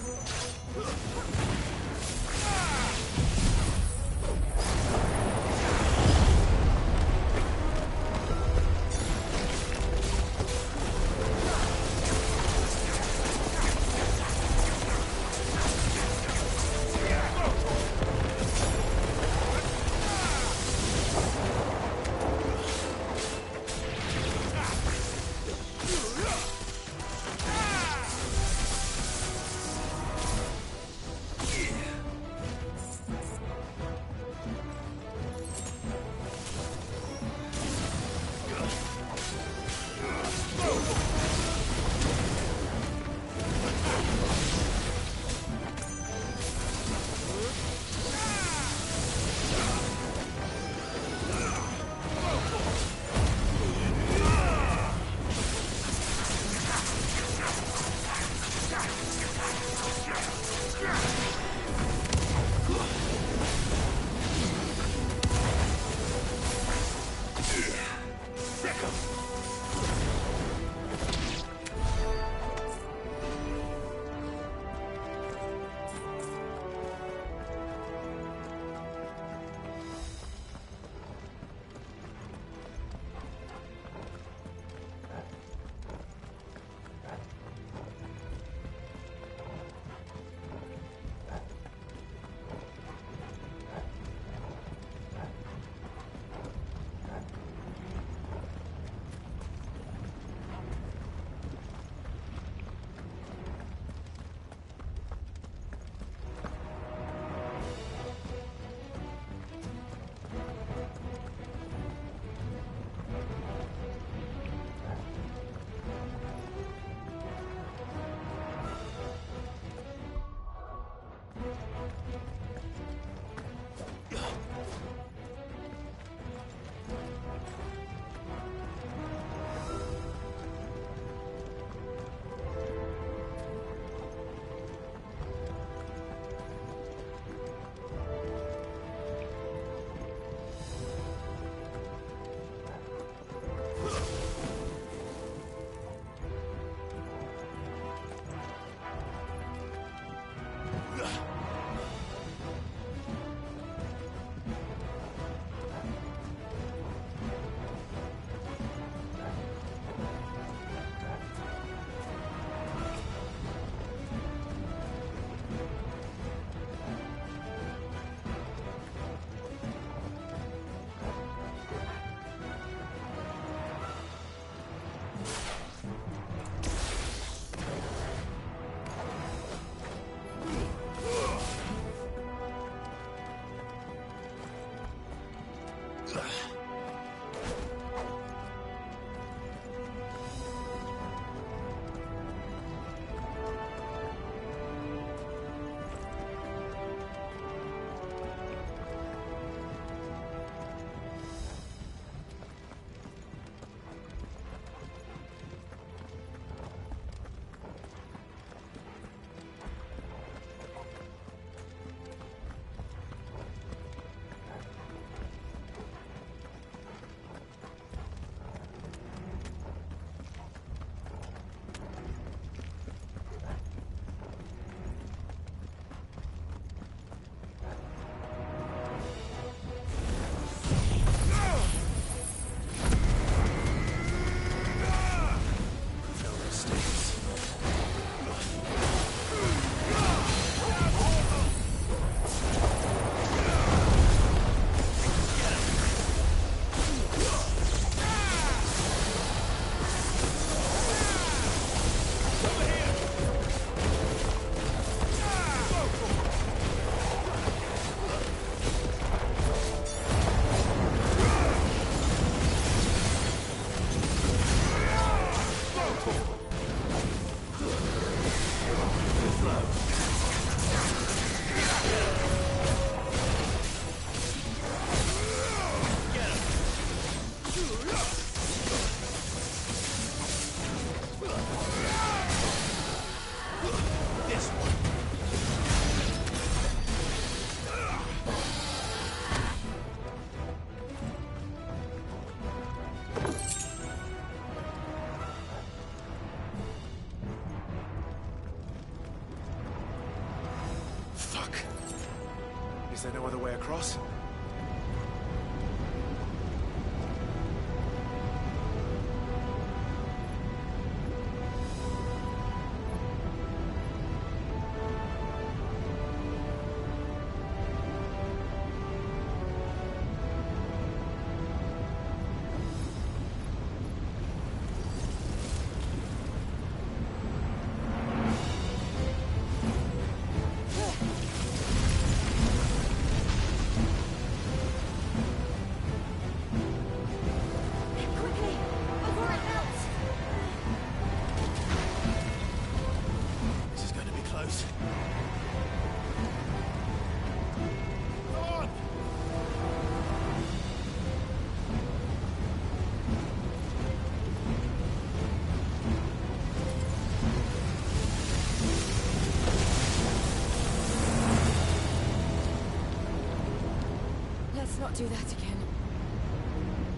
Is there no other way across? Let's not do that again.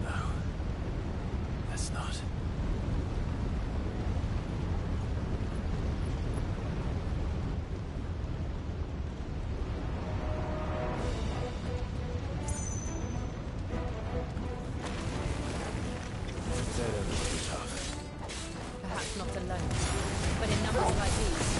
No. Let's not. They're a little tough. Perhaps not alone, but in numbers like these.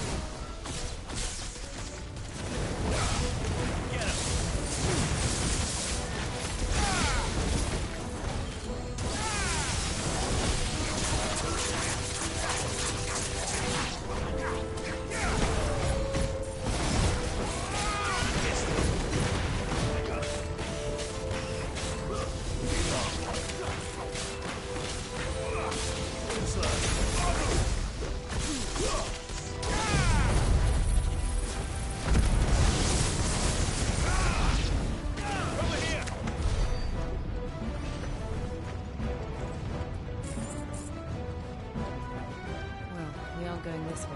Going this way.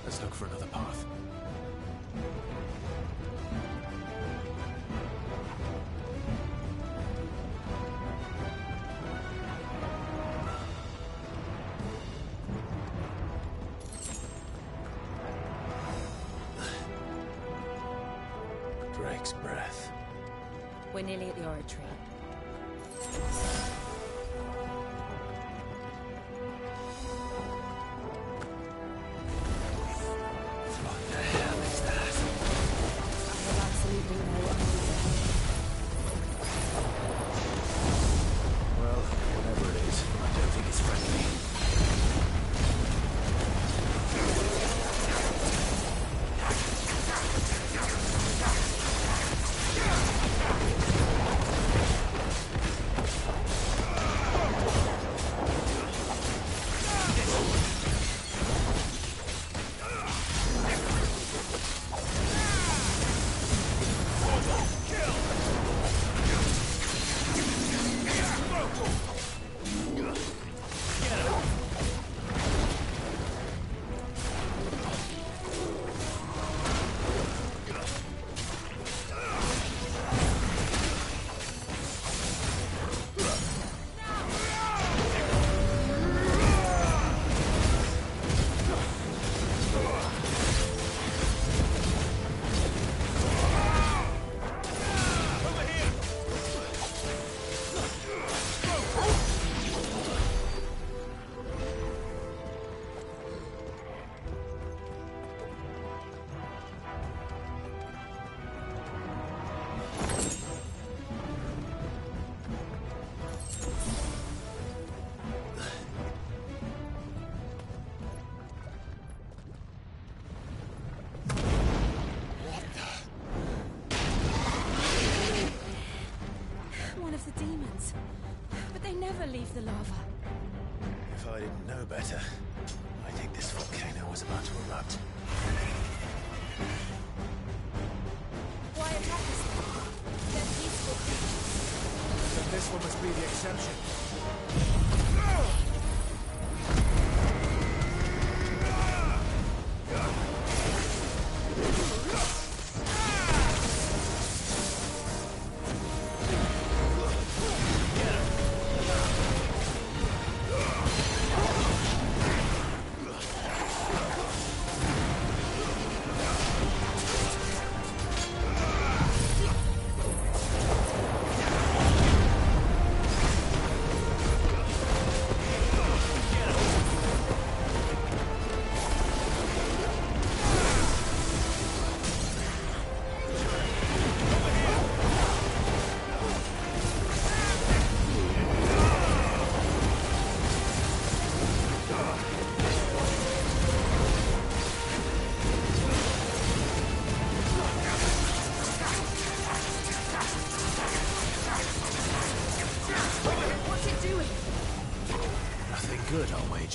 Let's look for another path. Drake's breath. We're nearly at the oratory. Leave the lava. If I didn't know better, I think this volcano was about to erupt. Why attack us? They're peaceful creatures. Then this one must be the exception.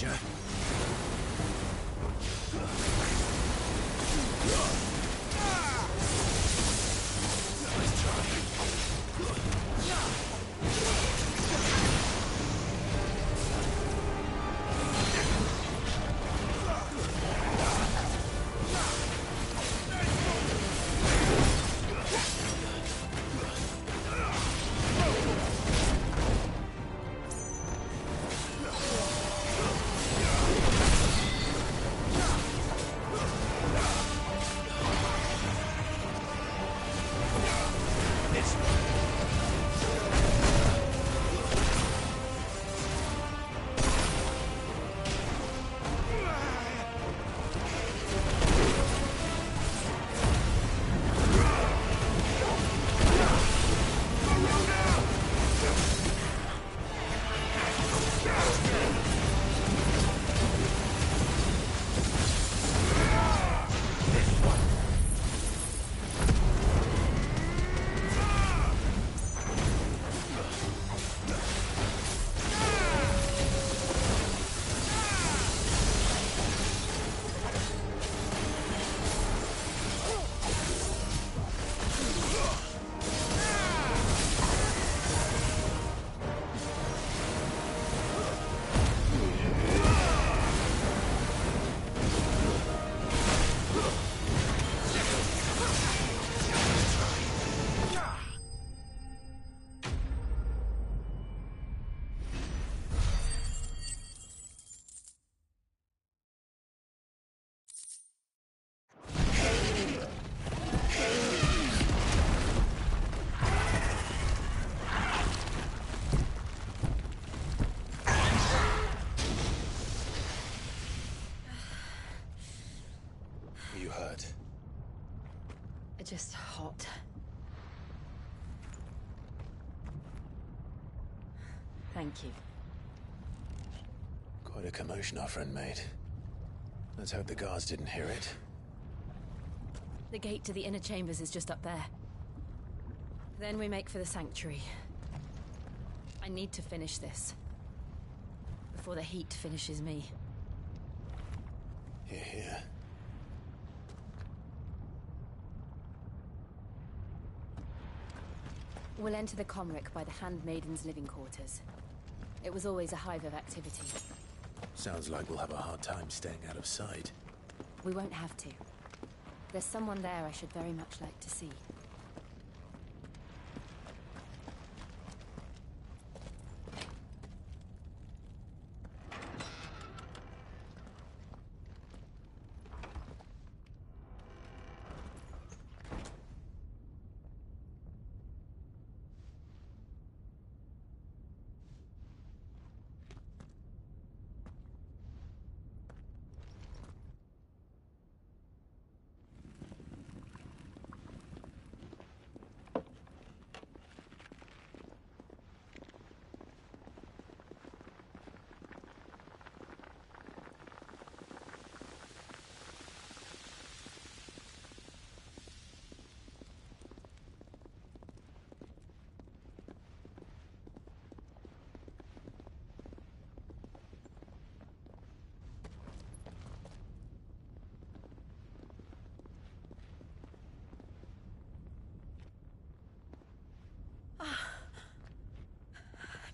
danger. Nice try. You hurt? Just hot. Thank you. Quite a commotion our friend made. Let's hope the guards didn't hear it. The gate to the inner chambers is just up there. Then we make for the sanctuary. I need to finish this. Before the heat finishes me. Hear, hear. We'll enter the Comric by the Handmaiden's living quarters. It was always a hive of activity. Sounds like we'll have a hard time staying out of sight. We won't have to. There's someone there I should very much like to see.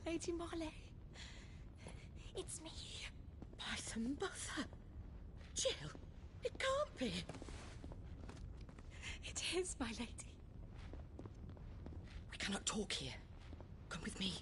Lady Marley. It's me. By the mother. Jill, it can't be. It is, my lady. We cannot talk here. Come with me.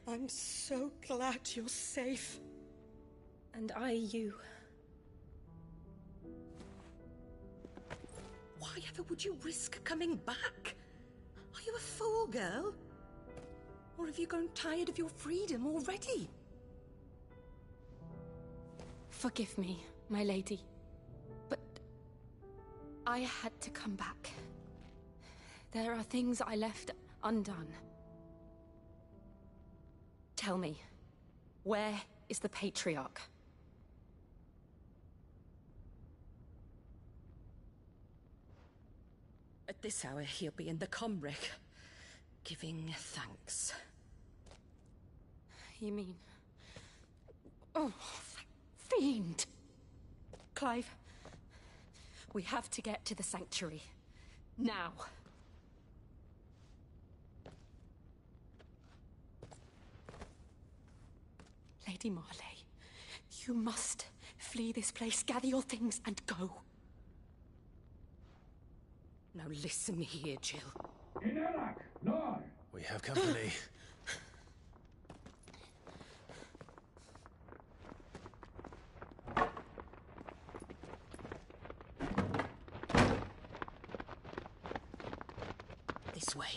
I'm so glad you're safe. And I you. Why ever would you risk coming back? Are you a fool, girl? Or have you grown tired of your freedom already? Forgive me, my lady. But I had to come back. There are things I left undone. Tell me, where is the Patriarch? At this hour, he'll be in the Comric, giving thanks. You mean... Oh, fiend! Clive, we have to get to the Sanctuary. Now. Lady Marley, you must flee this place, gather your things, and go. Now listen here, Jill. We have company. This way.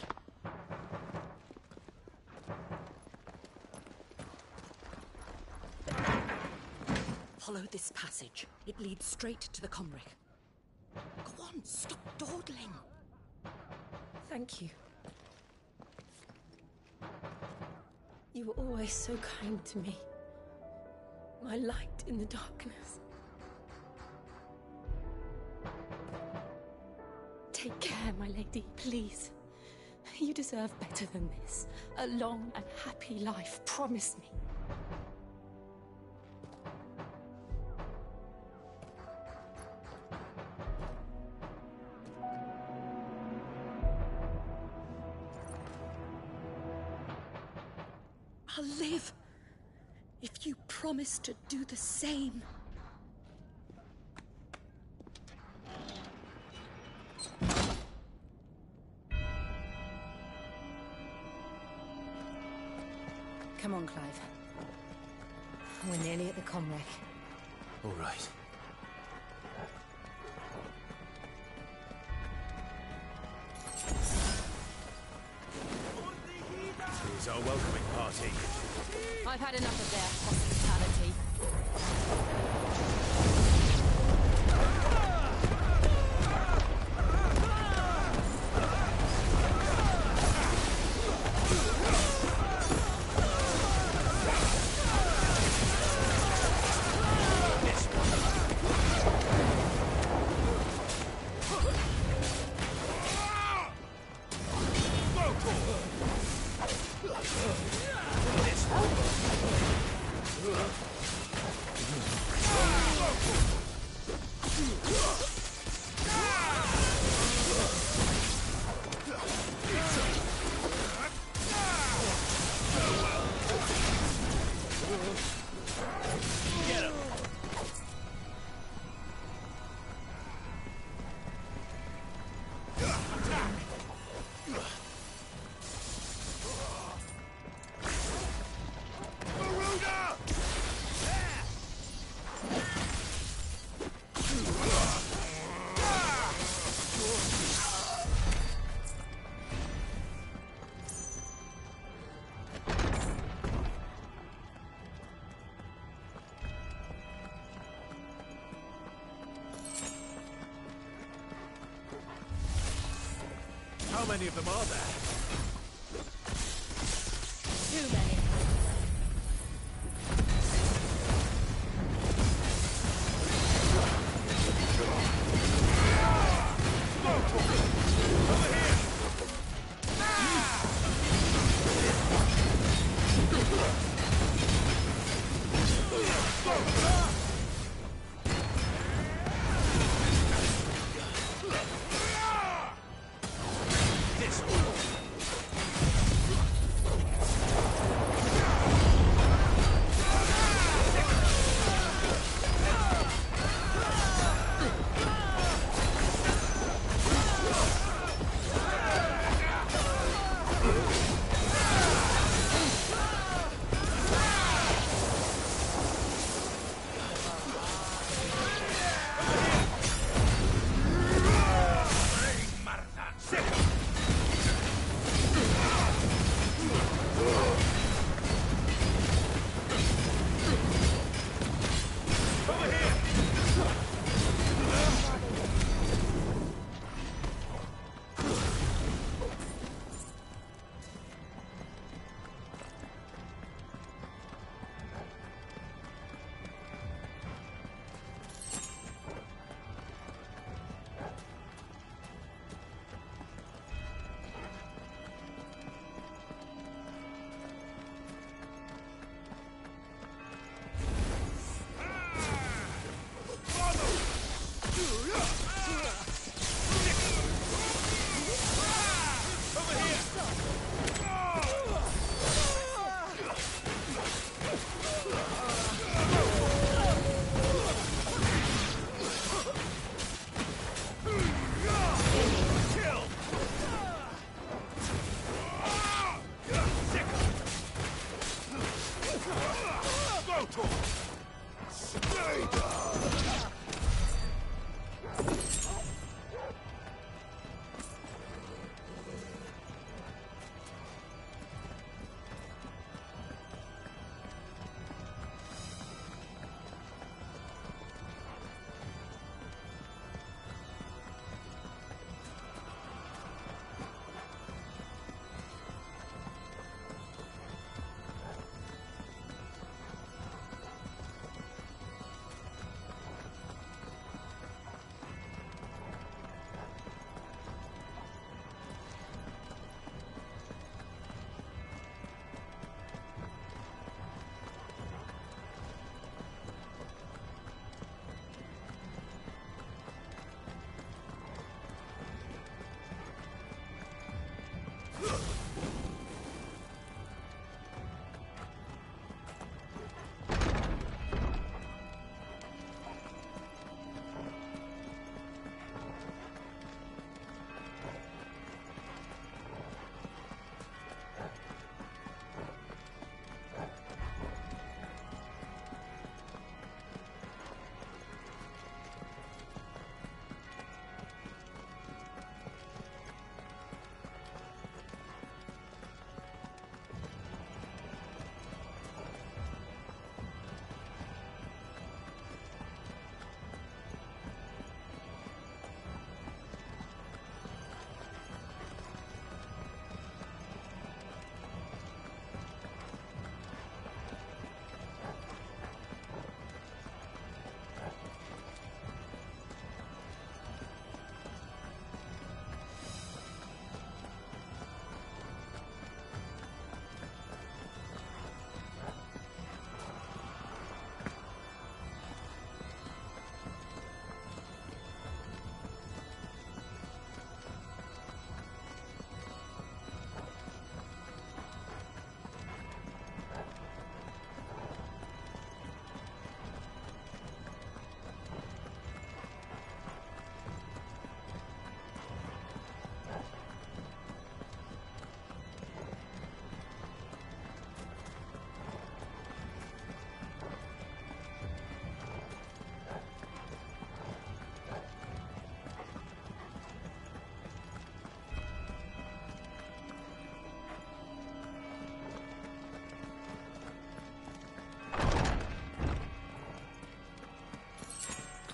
Follow this passage. It leads straight to the Comric. Go on, stop dawdling. Thank you. You were always so kind to me. My light in the darkness. Take care, my lady, please. You deserve better than this. A long and happy life, promise me. I'll live if you promise to do the same. Come on, Clive. We're nearly at the Comric. All right. Here's our welcoming party. I've had enough of their hospitality. How many of them are there? Too many. This one. Skeletor! Stay down!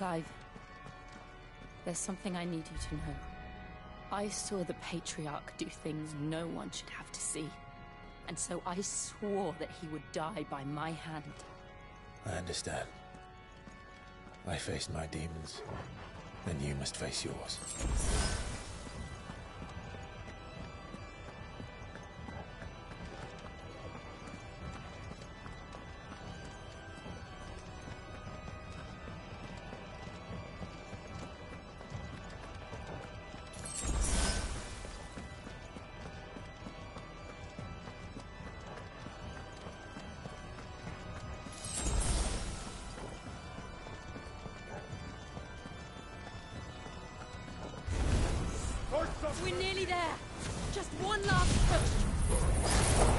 Clive, there's something I need you to know. I saw the Patriarch do things no one should have to see. And so I swore that he would die by my hand. I understand. I faced my demons, and you must face yours. We're nearly there. Just one last push.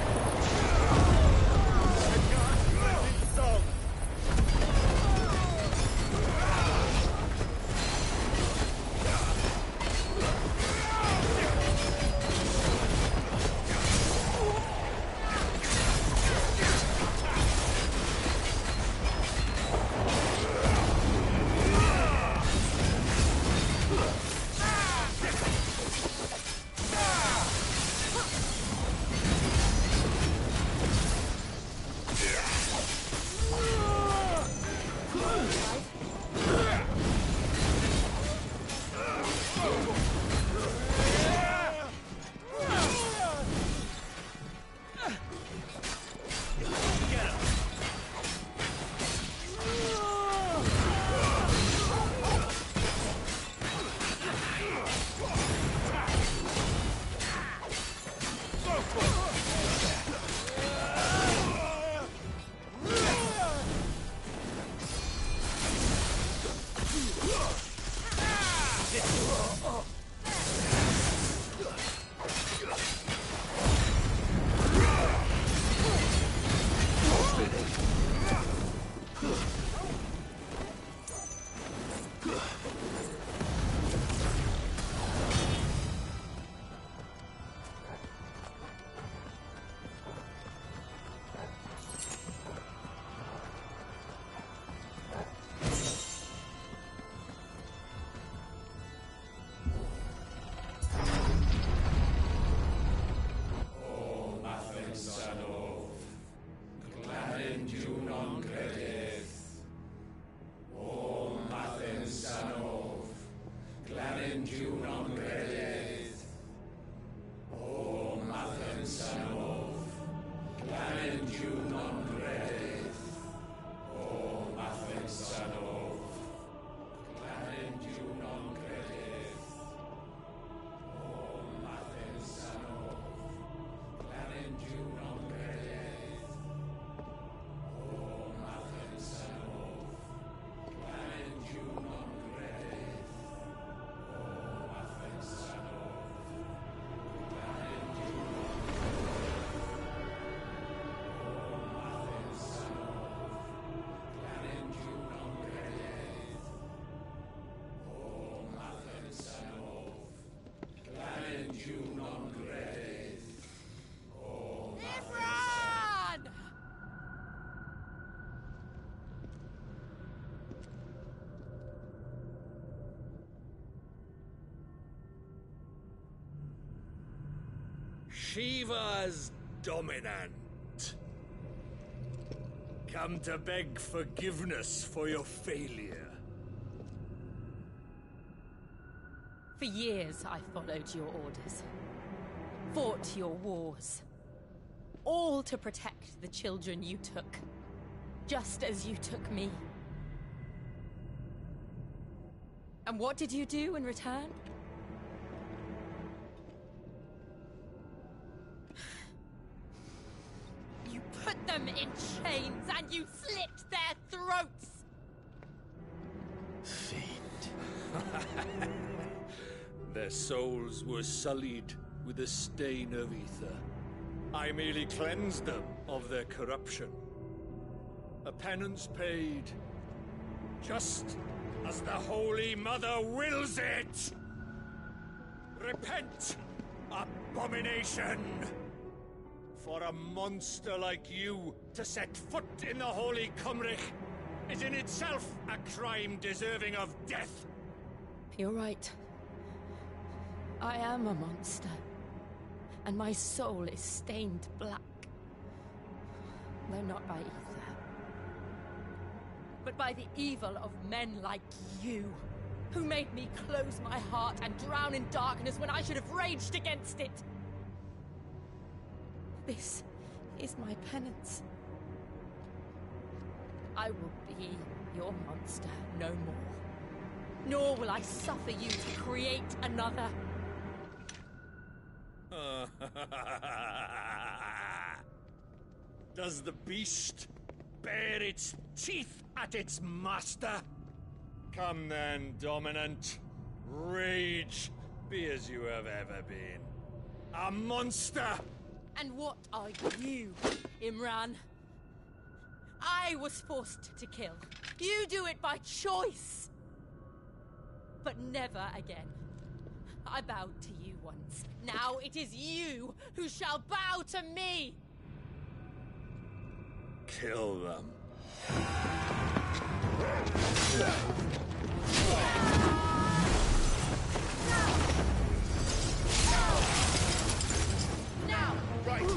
Shiva's dominant. Come to beg forgiveness for your failure. For years, I followed your orders. Fought your wars. All to protect the children you took. Just as you took me. And what did you do in return? You put them in chains and you slit their throats! Their souls were sullied with a stain of ether. I merely cleansed them of their corruption. A penance paid, just as the Holy Mother wills it! Repent, abomination! For a monster like you to set foot in the Holy Cymric is in itself a crime deserving of death. You're right. I am a monster. And my soul is stained black. Though not by ether. But by the evil of men like you, who made me close my heart and drown in darkness when I should have raged against it. This is my penance. I will be your monster no more. Nor will I suffer you to create another. Does the beast bare its teeth at its master? Come then, Dominant. Rage, be as you have ever been. A monster! And what are you, Imran? I was forced to kill. You do it by choice. But never again. I bowed to you once. Now it is you who shall bow to me! Kill them. Now! Right!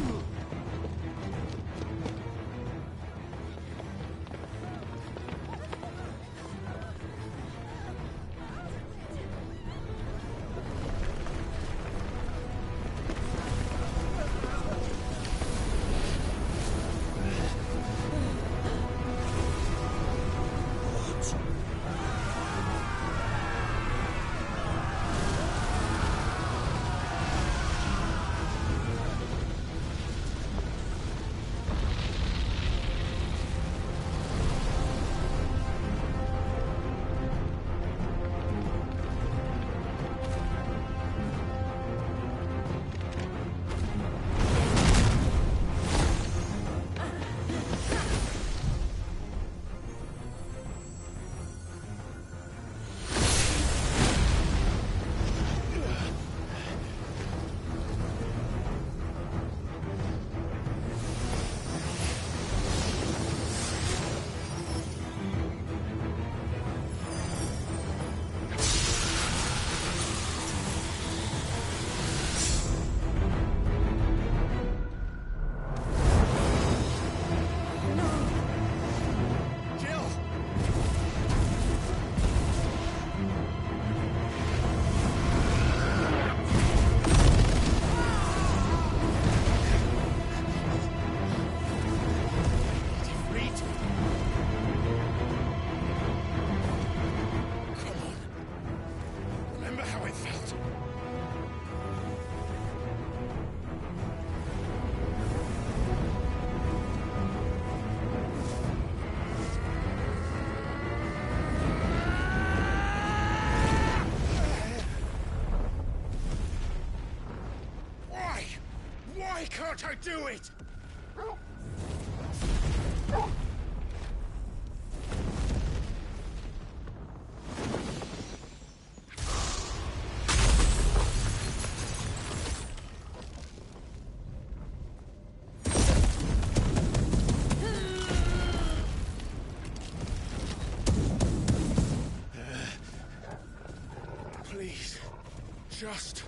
Why can't I do it? Please, just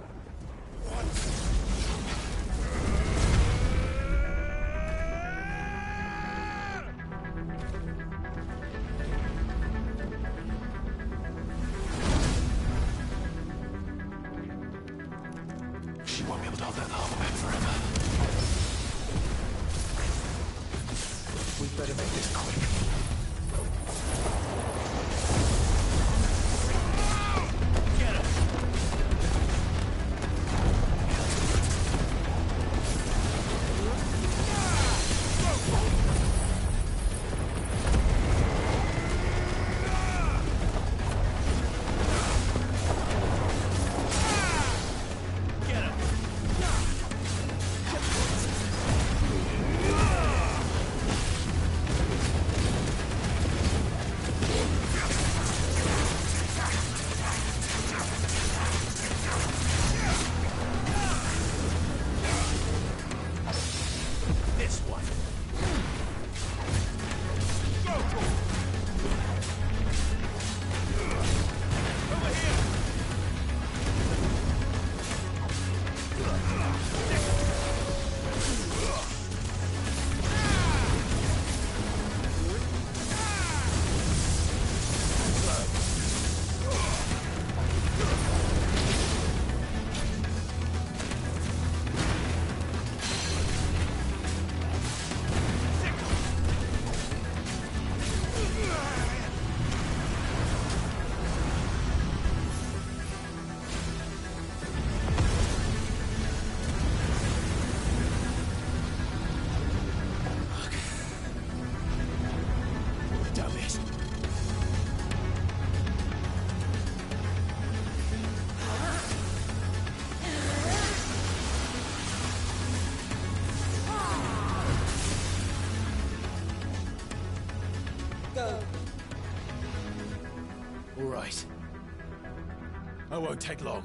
once. go. All right. I won't take long.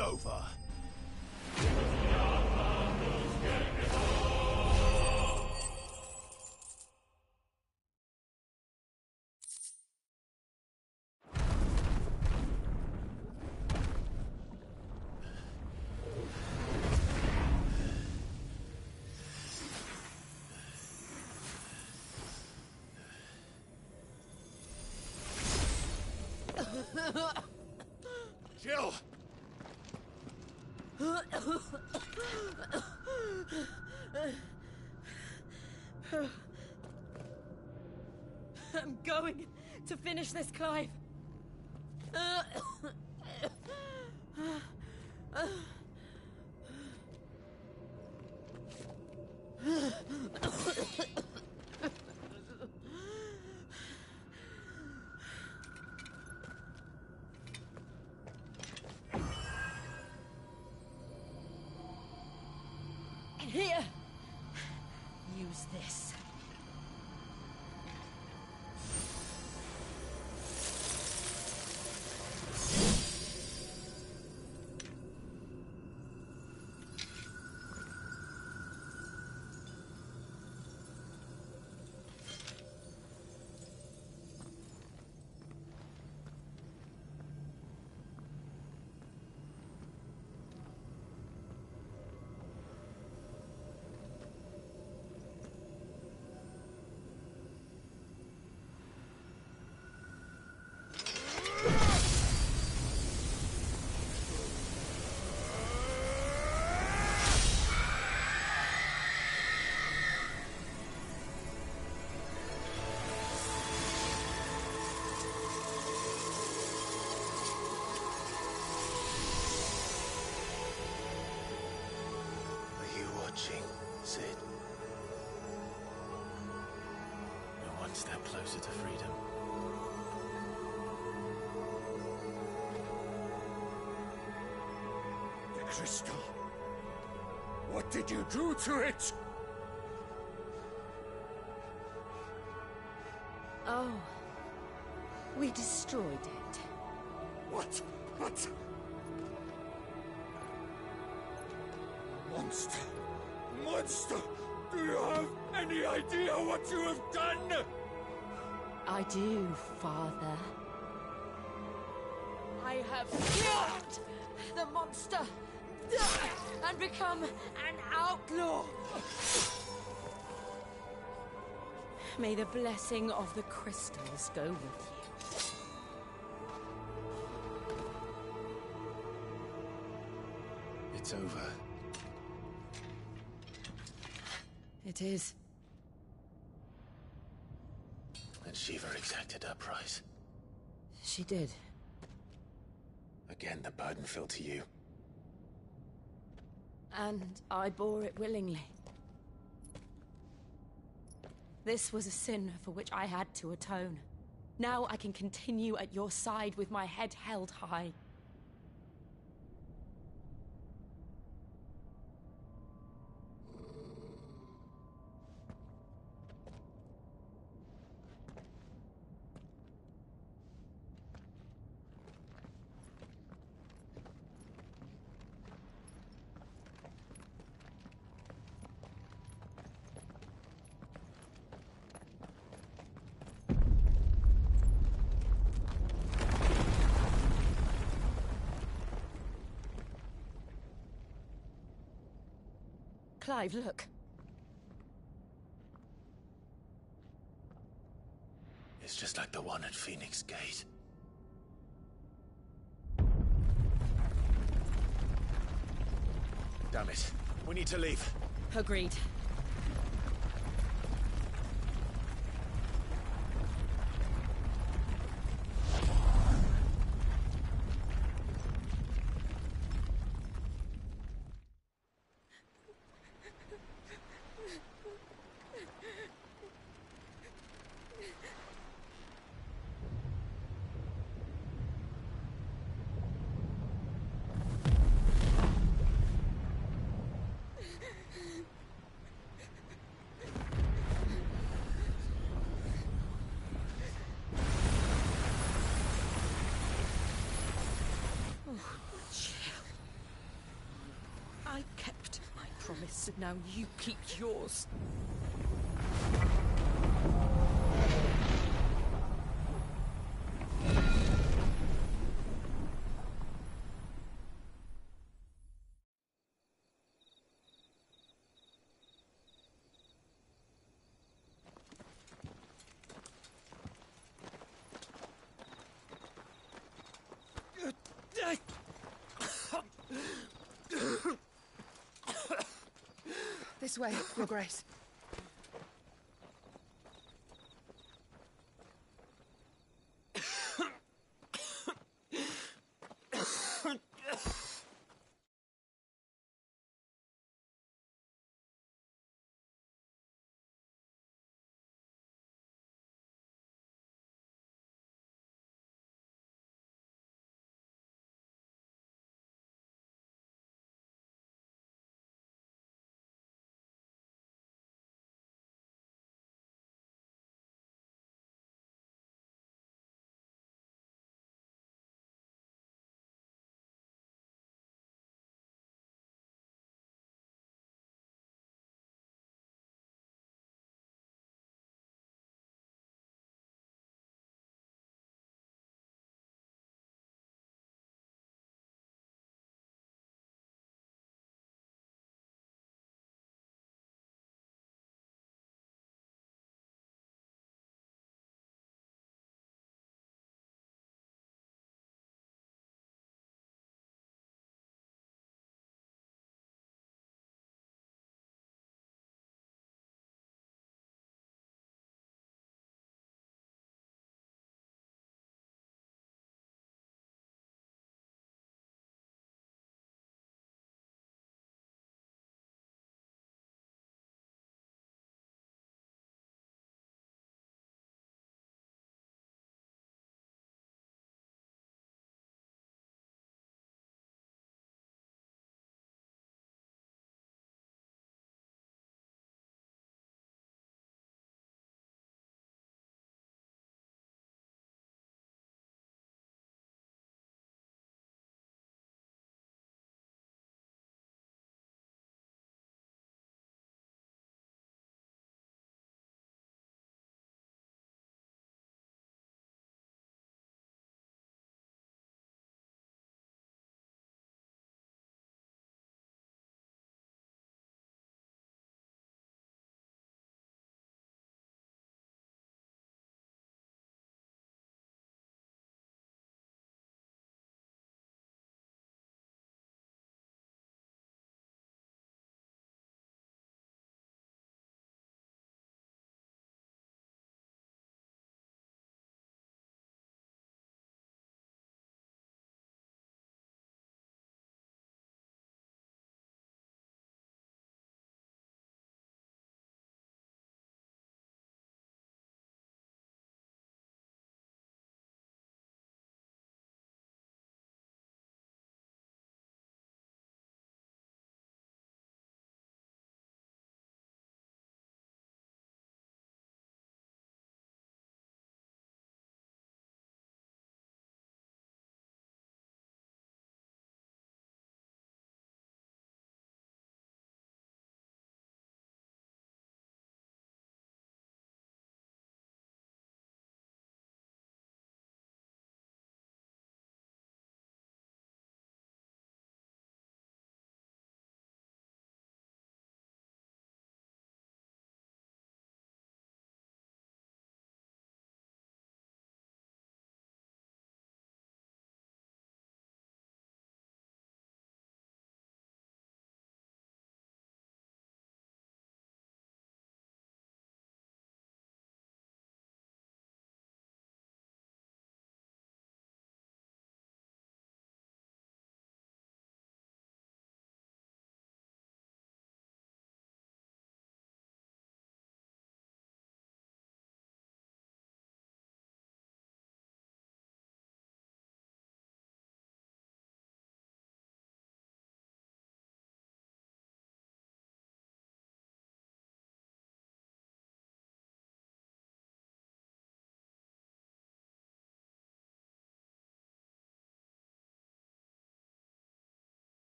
Over. Jill! I'm going to finish this, Clive. Here. Use this. Cid. We're one step closer to freedom. crystal. What did you do to it? Oh. We destroyed it. What? What? Monster! Monster! Do you have any idea what you have done? I do, Father. I have killed the monster and become an outlaw. May the blessing of the crystals go with you. It's over. It is. And Shiva exacted her price. She did. Again, the burden fell to you. And I bore it willingly. This was a sin for which I had to atone. Now I can continue at your side with my head held high. Clive, look. It's just like the one at Phoenix Gate. Damn it. We need to leave. Agreed. I kept my promise, and now you keep yours. This way, Your Grace.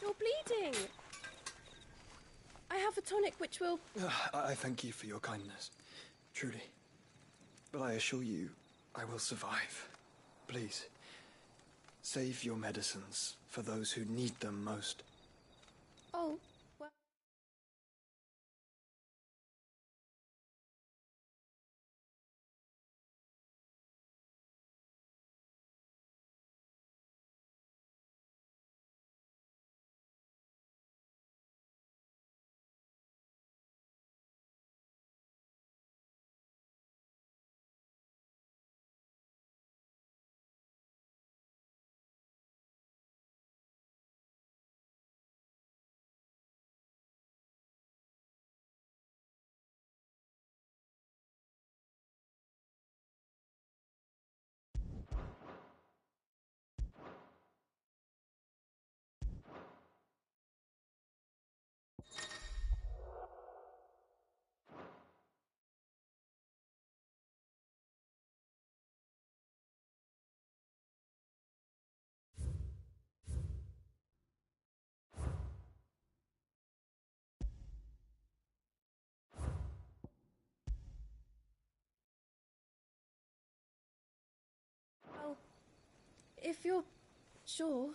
You're bleeding. I have a tonic which will... I thank you for your kindness, truly. But I assure you, I will survive. Please, save your medicines for those who need them most. Oh, well... Oh, if you're sure...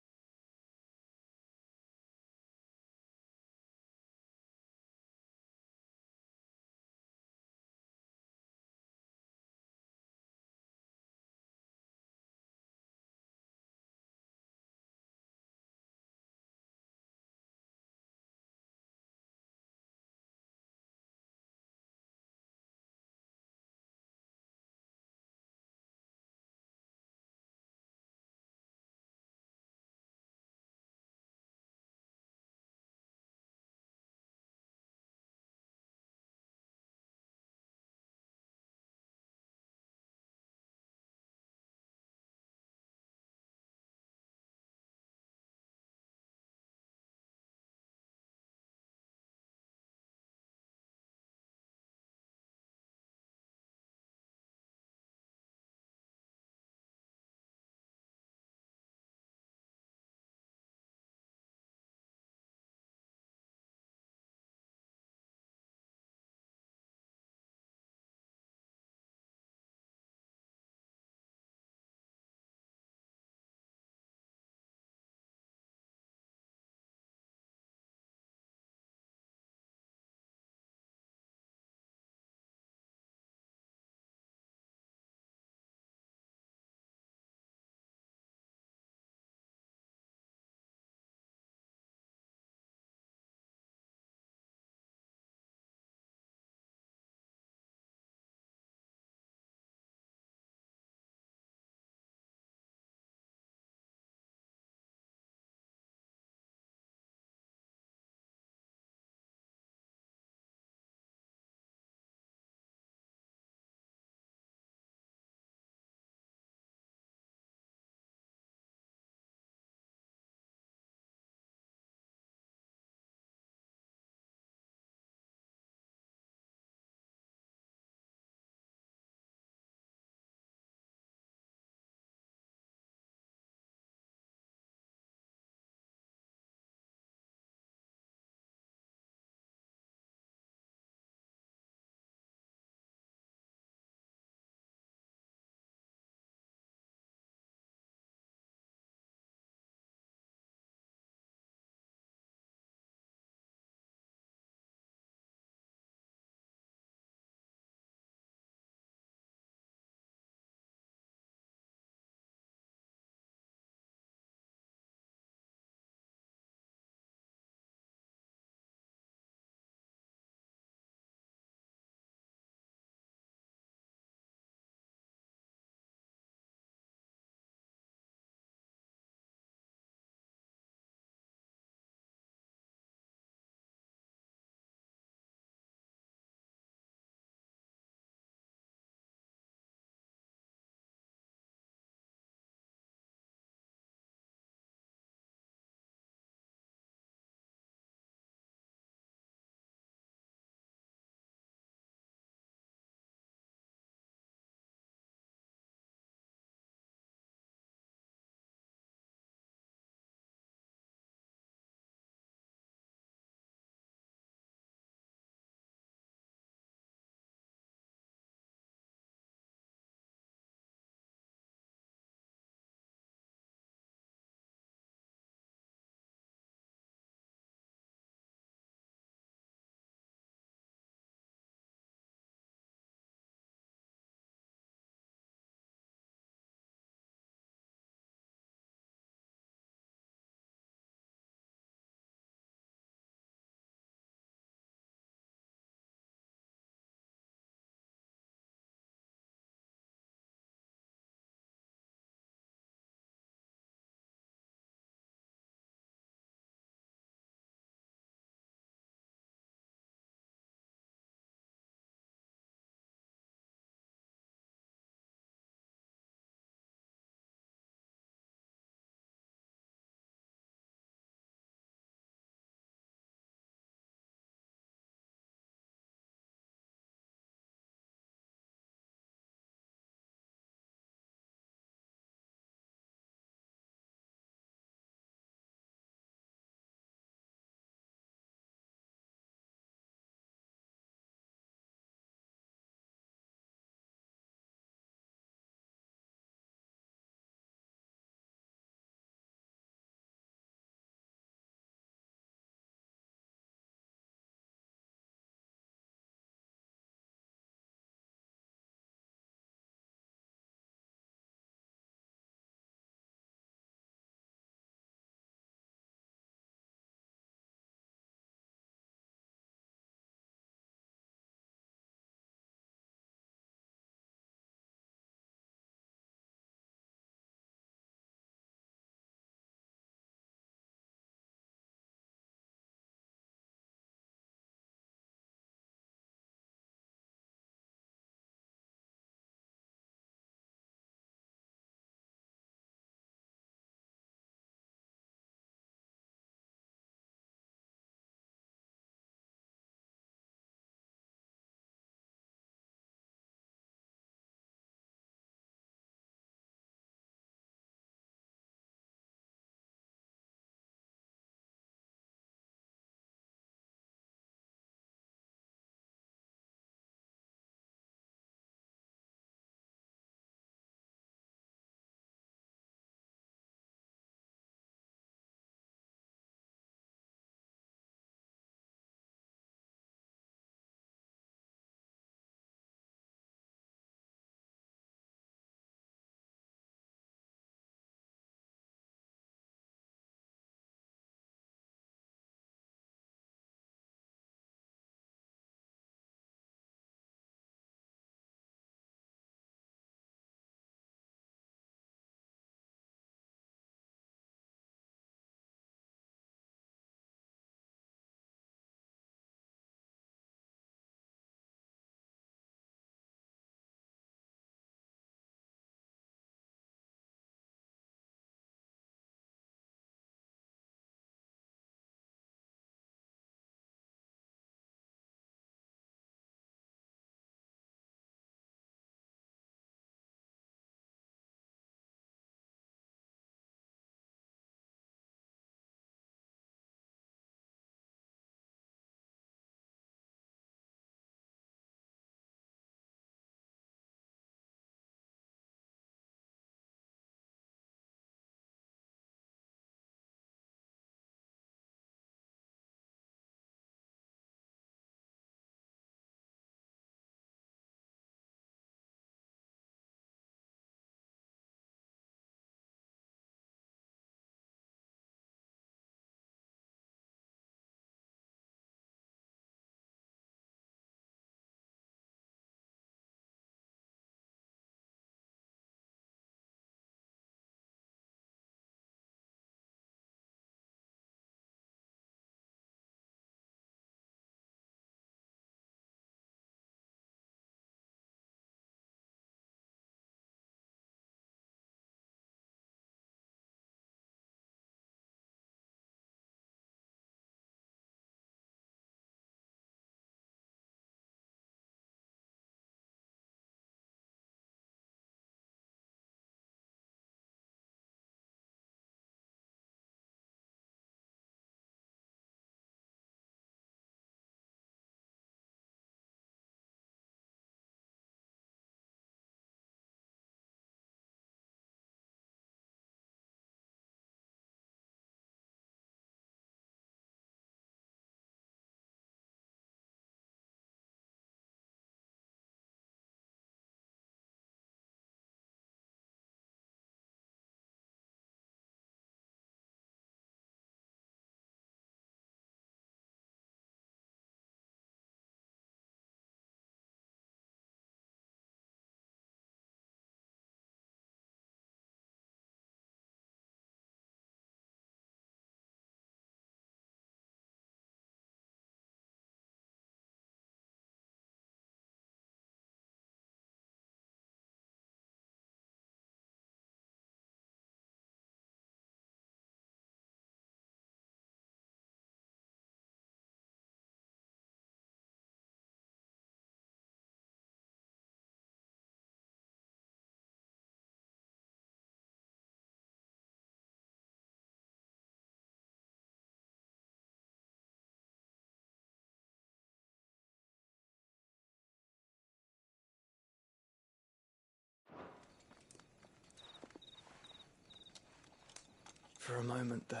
for a moment there.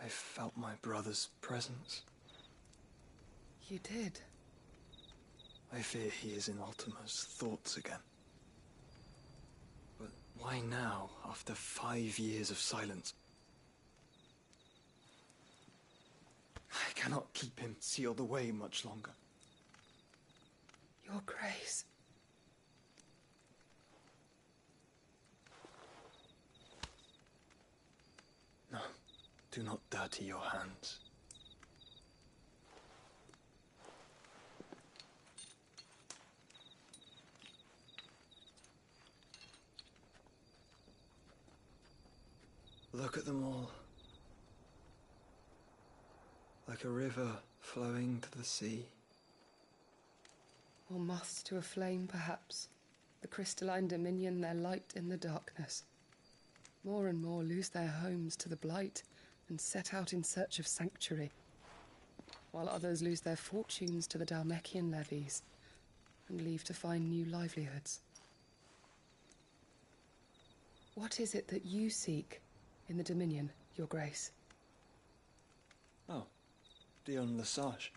I felt my brother's presence. You did? I fear he is in Ultima's thoughts again. But why now, after 5 years of silence? I cannot keep him sealed away much longer. Your Grace. No, do not dirty your hands. Look at them all. Like a river flowing to the sea. Or moths to a flame, perhaps. The crystalline dominion, their light in the darkness. More and more lose their homes to the blight and set out in search of sanctuary, while others lose their fortunes to the Dhalmekian levies and leave to find new livelihoods. What is it that you seek in the Dominion, Your Grace? Oh, Dion Lesage.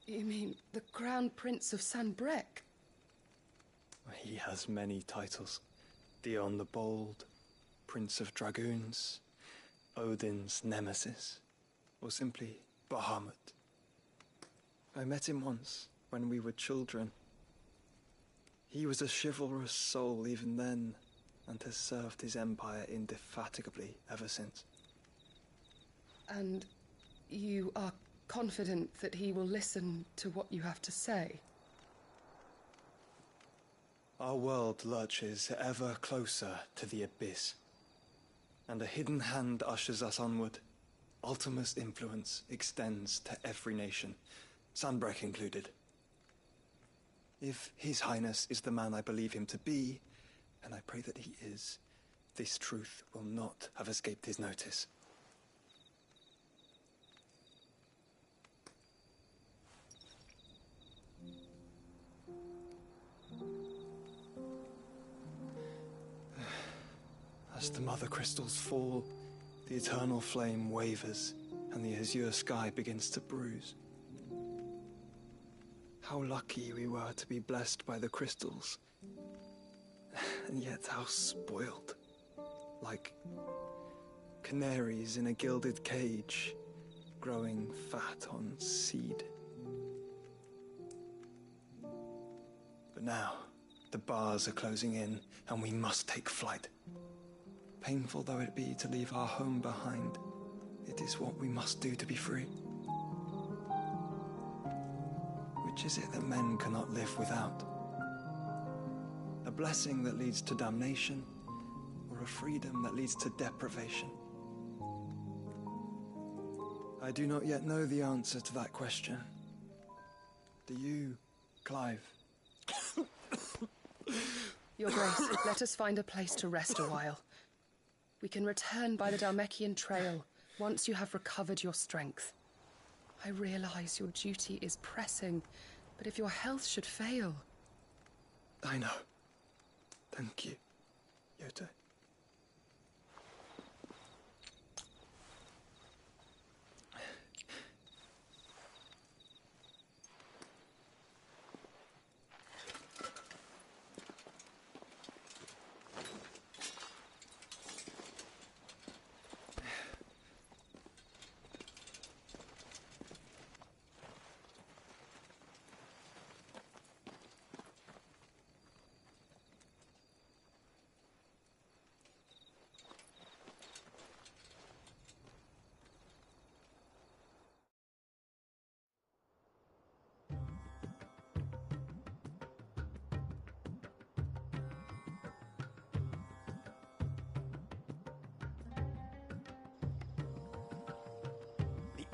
You mean the Crown Prince of Sanbreque? He has many titles. Dion the Bold, Prince of Dragoons, Odin's Nemesis, or simply Bahamut. I met him once, when we were children. He was a chivalrous soul even then, and has served his empire indefatigably ever since. And you are confident that he will listen to what you have to say? Our world lurches ever closer to the abyss, and a hidden hand ushers us onward. Ultima's influence extends to every nation, Sanbreque included. If His Highness is the man I believe him to be, and I pray that he is, this truth will not have escaped his notice. As the mother crystals fall, the eternal flame wavers, and the azure sky begins to bruise. How lucky we were to be blessed by the crystals, and yet how spoiled. Like canaries in a gilded cage, growing fat on seed. But now, the bars are closing in, and we must take flight. Painful though it be to leave our home behind, it is what we must do to be free. Which is it that men cannot live without? A blessing that leads to damnation, or a freedom that leads to deprivation? I do not yet know the answer to that question. Do you, Clive? Your Grace, let us find a place to rest a while. We can return by the Dhalmekian trail once you have recovered your strength. I realize your duty is pressing, but if your health should fail... I know. Thank you, Yote.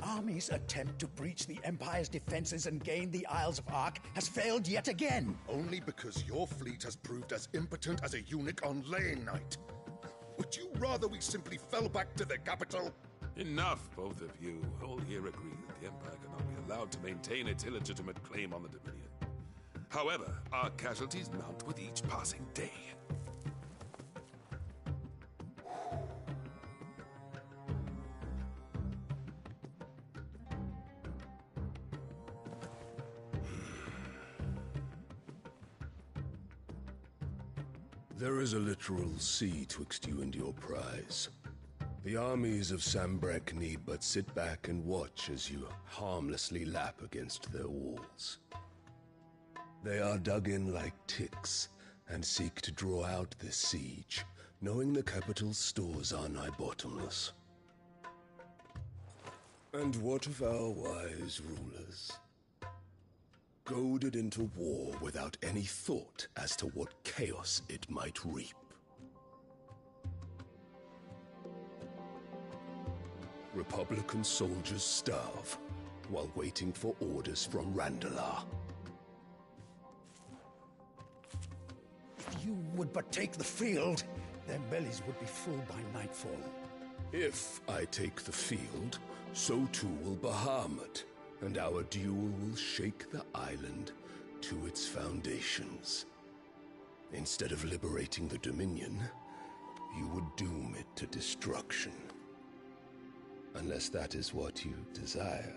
Army's attempt to breach the Empire's defenses and gain the Isles of Ark has failed yet again. Only because your fleet has proved as impotent as a eunuch on laying night. Would you rather we simply fell back to the capital? Enough, both of you. All here agree that the Empire cannot be allowed to maintain its illegitimate claim on the Dominion. However, our casualties mount with each passing day. There is a literal sea twixt you and your prize. The armies of Sambrek need but sit back and watch as you harmlessly lap against their walls. They are dug in like ticks and seek to draw out this siege, knowing the capital's stores are nigh bottomless. And what of our wise rulers? Goaded into war without any thought as to what chaos it might reap. Republican soldiers starve while waiting for orders from Randalar. If you would but take the field, their bellies would be full by nightfall. If I take the field, so too will Bahamut, and our duel will shake the island to its foundations. Instead of liberating the Dominion, you would doom it to destruction. Unless that is what you desire.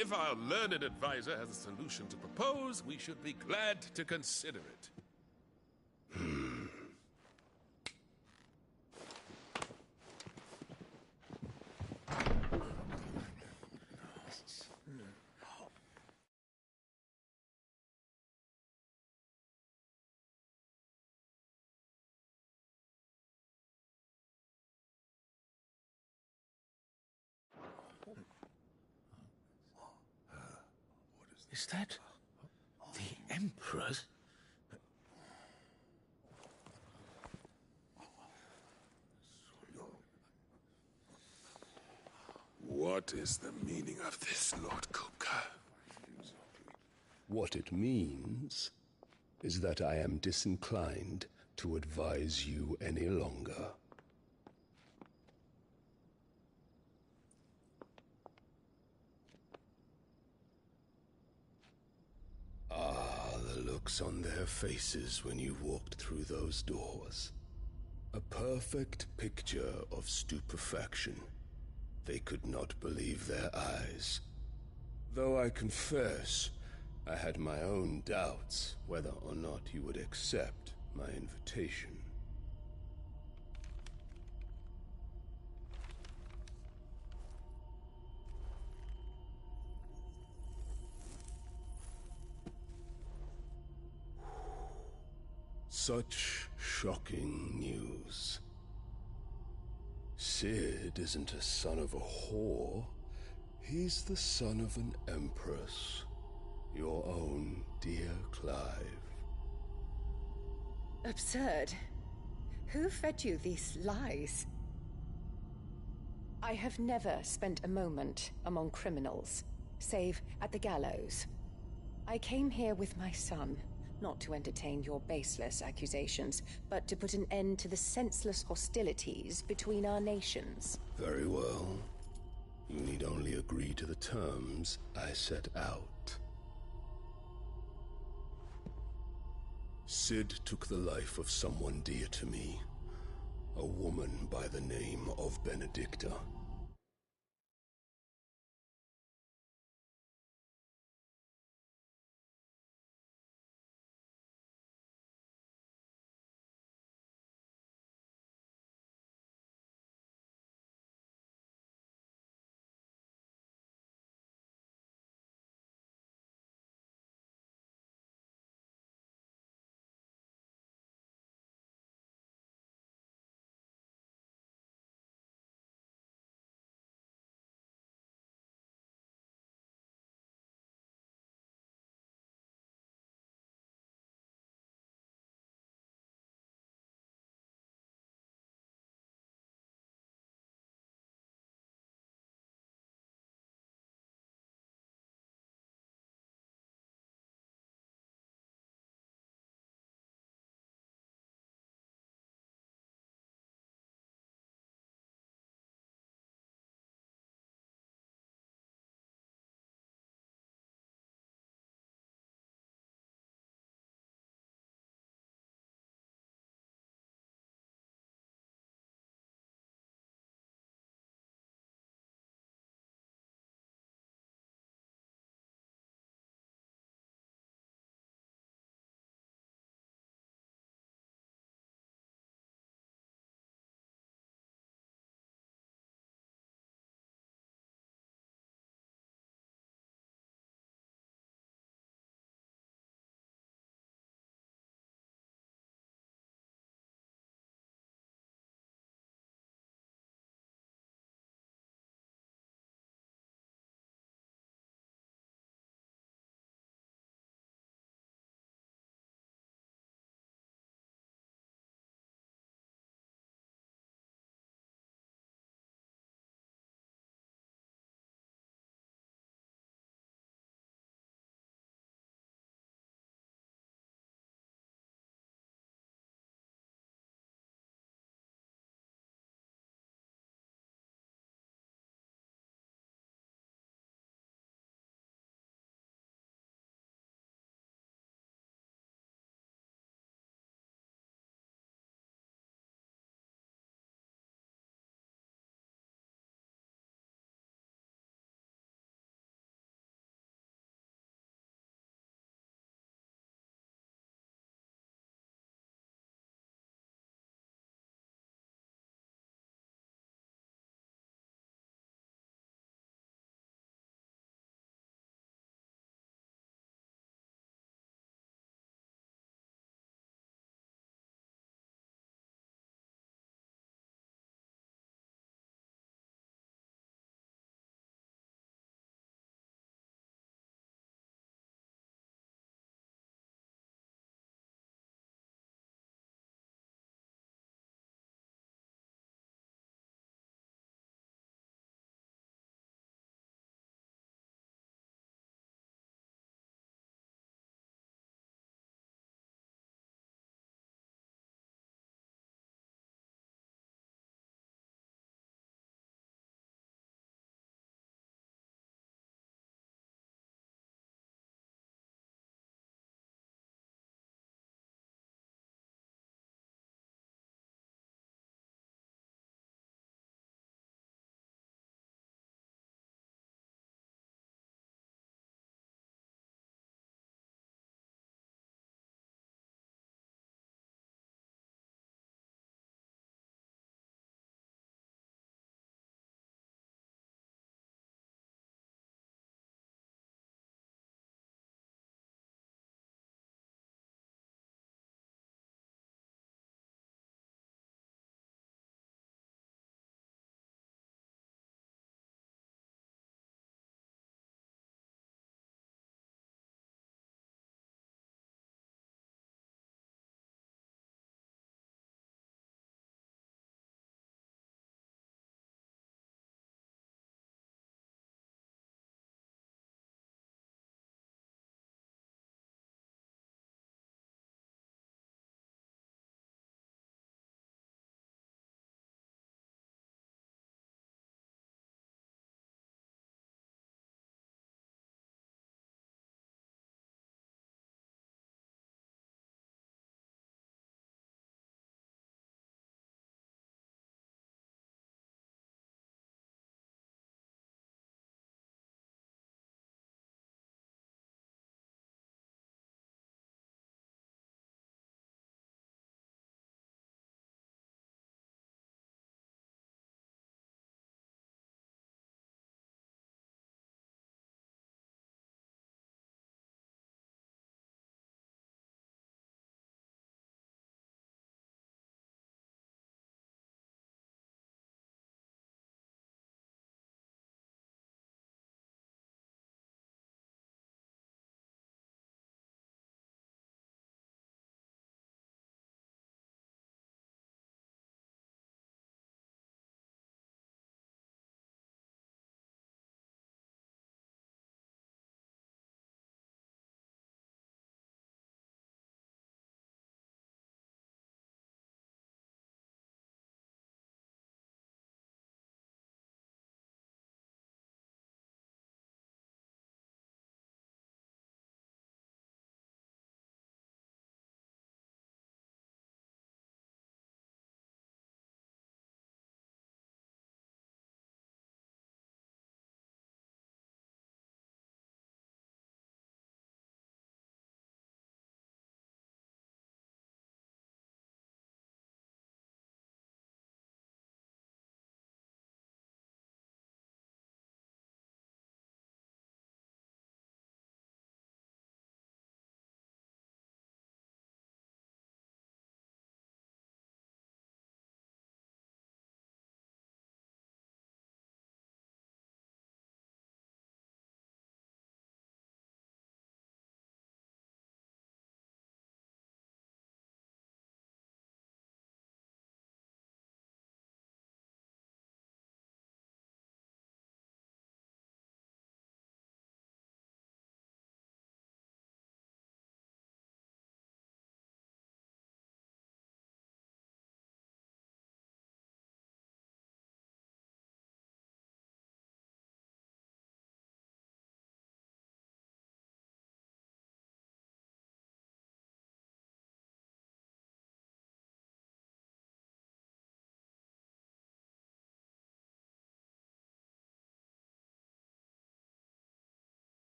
If our learned advisor has a solution to propose, we should be glad to consider it. Is that the Emperor's? What is the meaning of this, Lord Kupka? What it means is that I am disinclined to advise you any longer. Ah, the looks on their faces when you walked through those doors. A perfect picture of stupefaction. They could not believe their eyes. Though I confess, I had my own doubts whether or not you would accept my invitation. Such shocking news. Cid isn't a son of a whore. He's the son of an empress. Your own dear Clive. Absurd. Who fed you these lies? I have never spent a moment among criminals, save at the gallows. I came here with my son, not to entertain your baseless accusations, but to put an end to the senseless hostilities between our nations. Very well. You need only agree to the terms I set out. Cid took the life of someone dear to me, a woman by the name of Benedicta.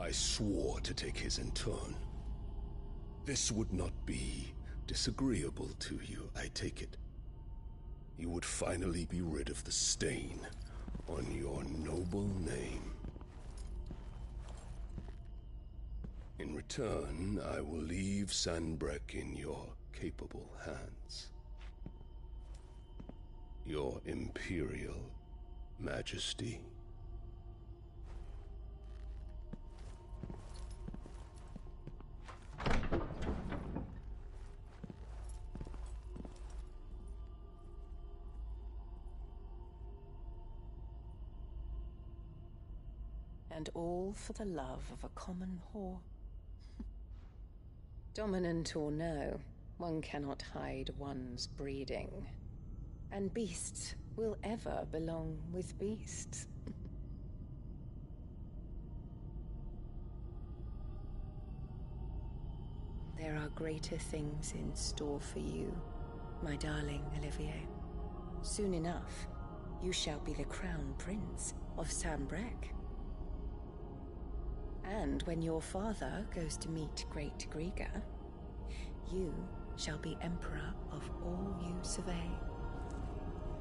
I swore to take his in turn. This would not be disagreeable to you, I take it. You would finally be rid of the stain on your noble name. In return, I will leave Sanbreque in your capable hands. Your Imperial Majesty. And all for the love of a common whore. Dominant or no, one cannot hide one's breeding. And beasts will ever belong with beasts. There are greater things in store for you, my darling Olivier. Soon enough, you shall be the crown prince of Sanbreque. And when your father goes to meet Great Griga, you shall be emperor of all you survey.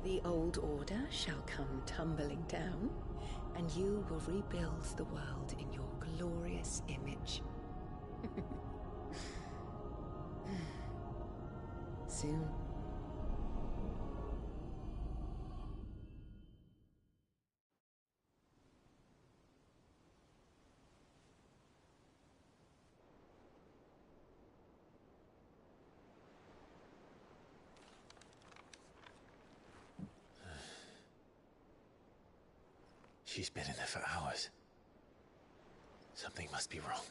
The old order shall come tumbling down, and you will rebuild the world in your glorious image. Soon. She's been in there for hours. Something must be wrong.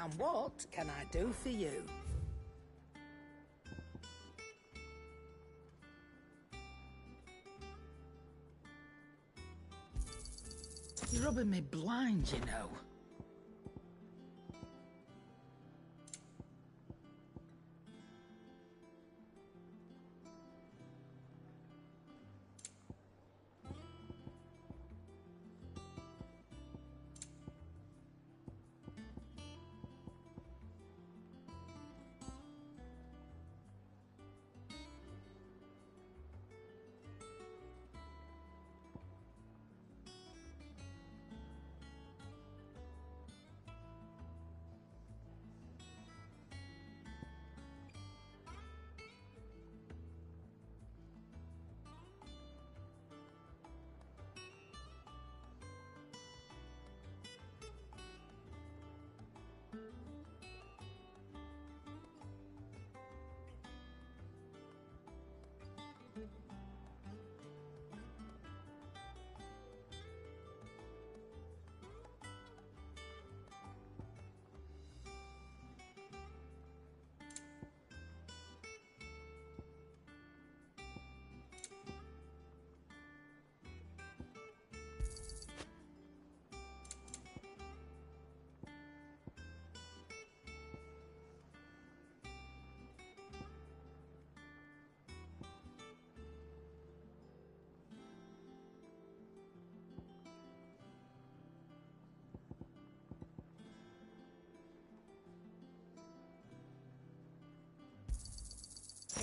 And what can I do for you? You're rubbing me blind, you know.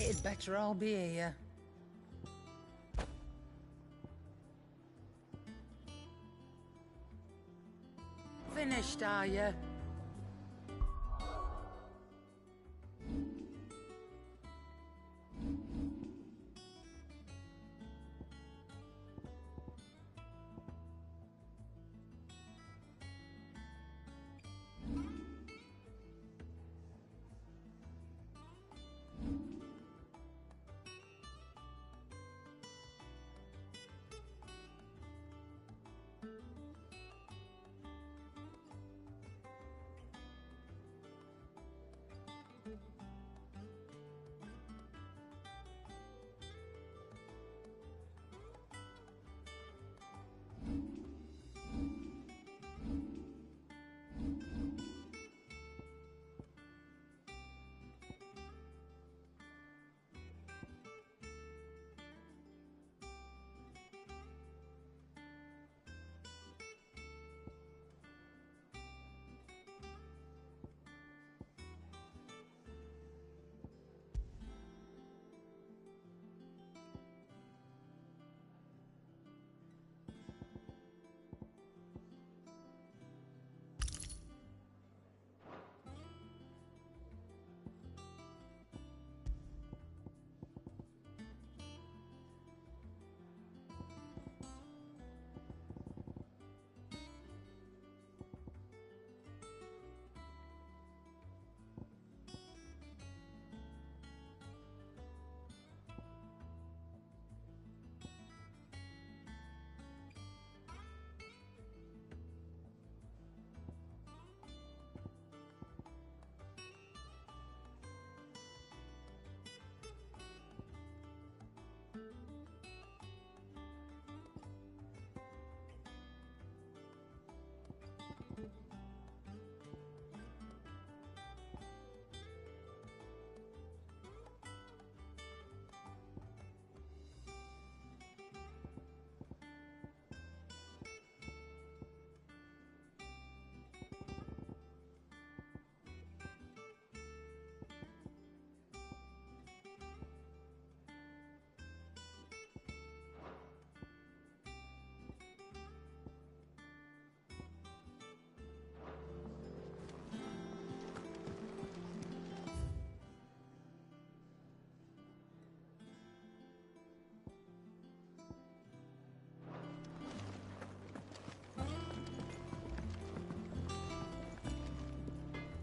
It'd better all be here. Finished, are you?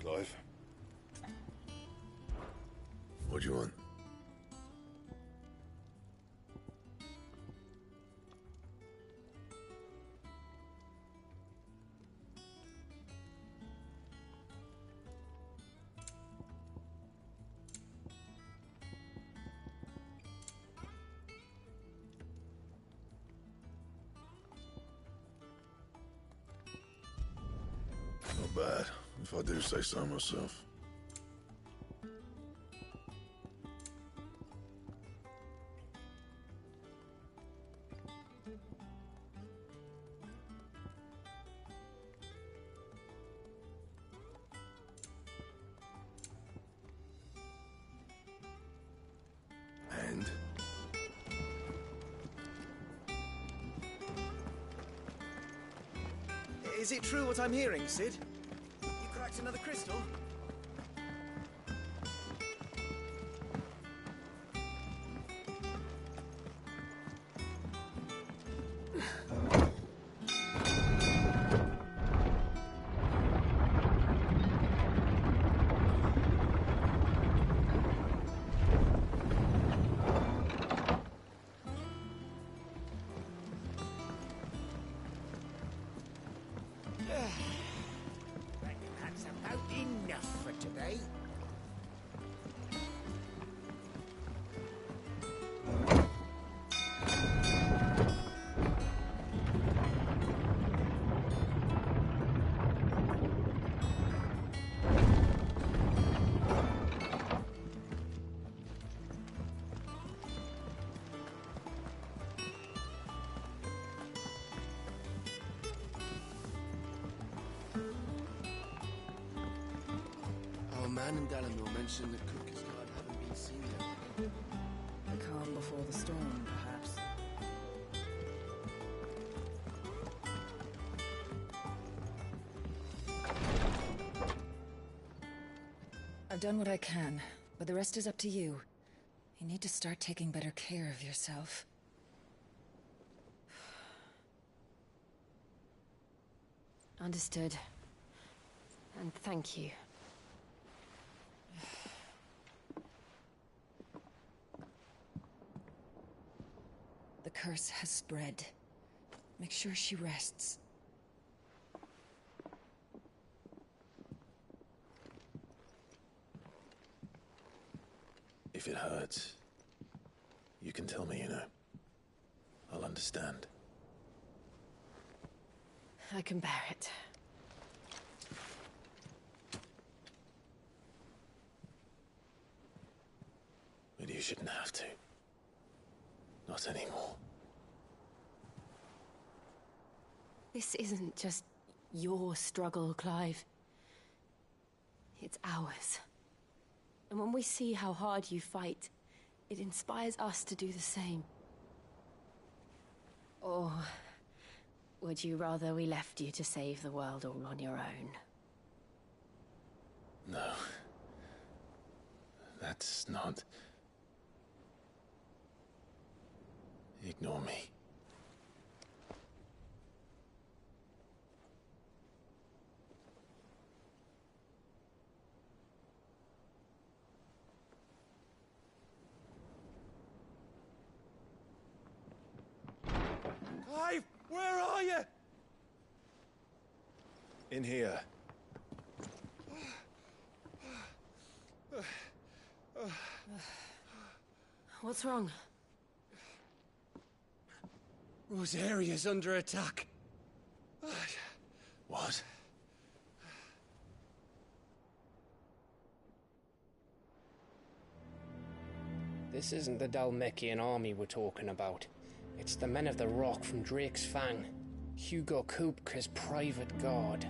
Clive? What do you want? Not bad, if I do say so myself. And? Is it true what I'm hearing, Cid? You cracked another crystal? Reckon that's about enough for today. Our man in Dalamil mentioned that Kuka's guard haven't been seen yet. I've done what I can, but the rest is up to you. You need to start taking better care of yourself. Understood. And thank you. The curse has spread. Make sure she rests. If it hurts, you can tell me, you know. I'll understand. I can bear it. But you shouldn't have to. Not anymore. This isn't just your struggle, Clive. It's ours. And when we see how hard you fight, it inspires us to do the same. Or would you rather we left you to save the world all on your own? No. That's not... Ignore me. Clive, where are you? In here. What's wrong? Rosaria's under attack. What? This isn't the Dhalmekian army we're talking about. It's the men of the Rock from Drake's Fang. Hugo Kupka's private guard.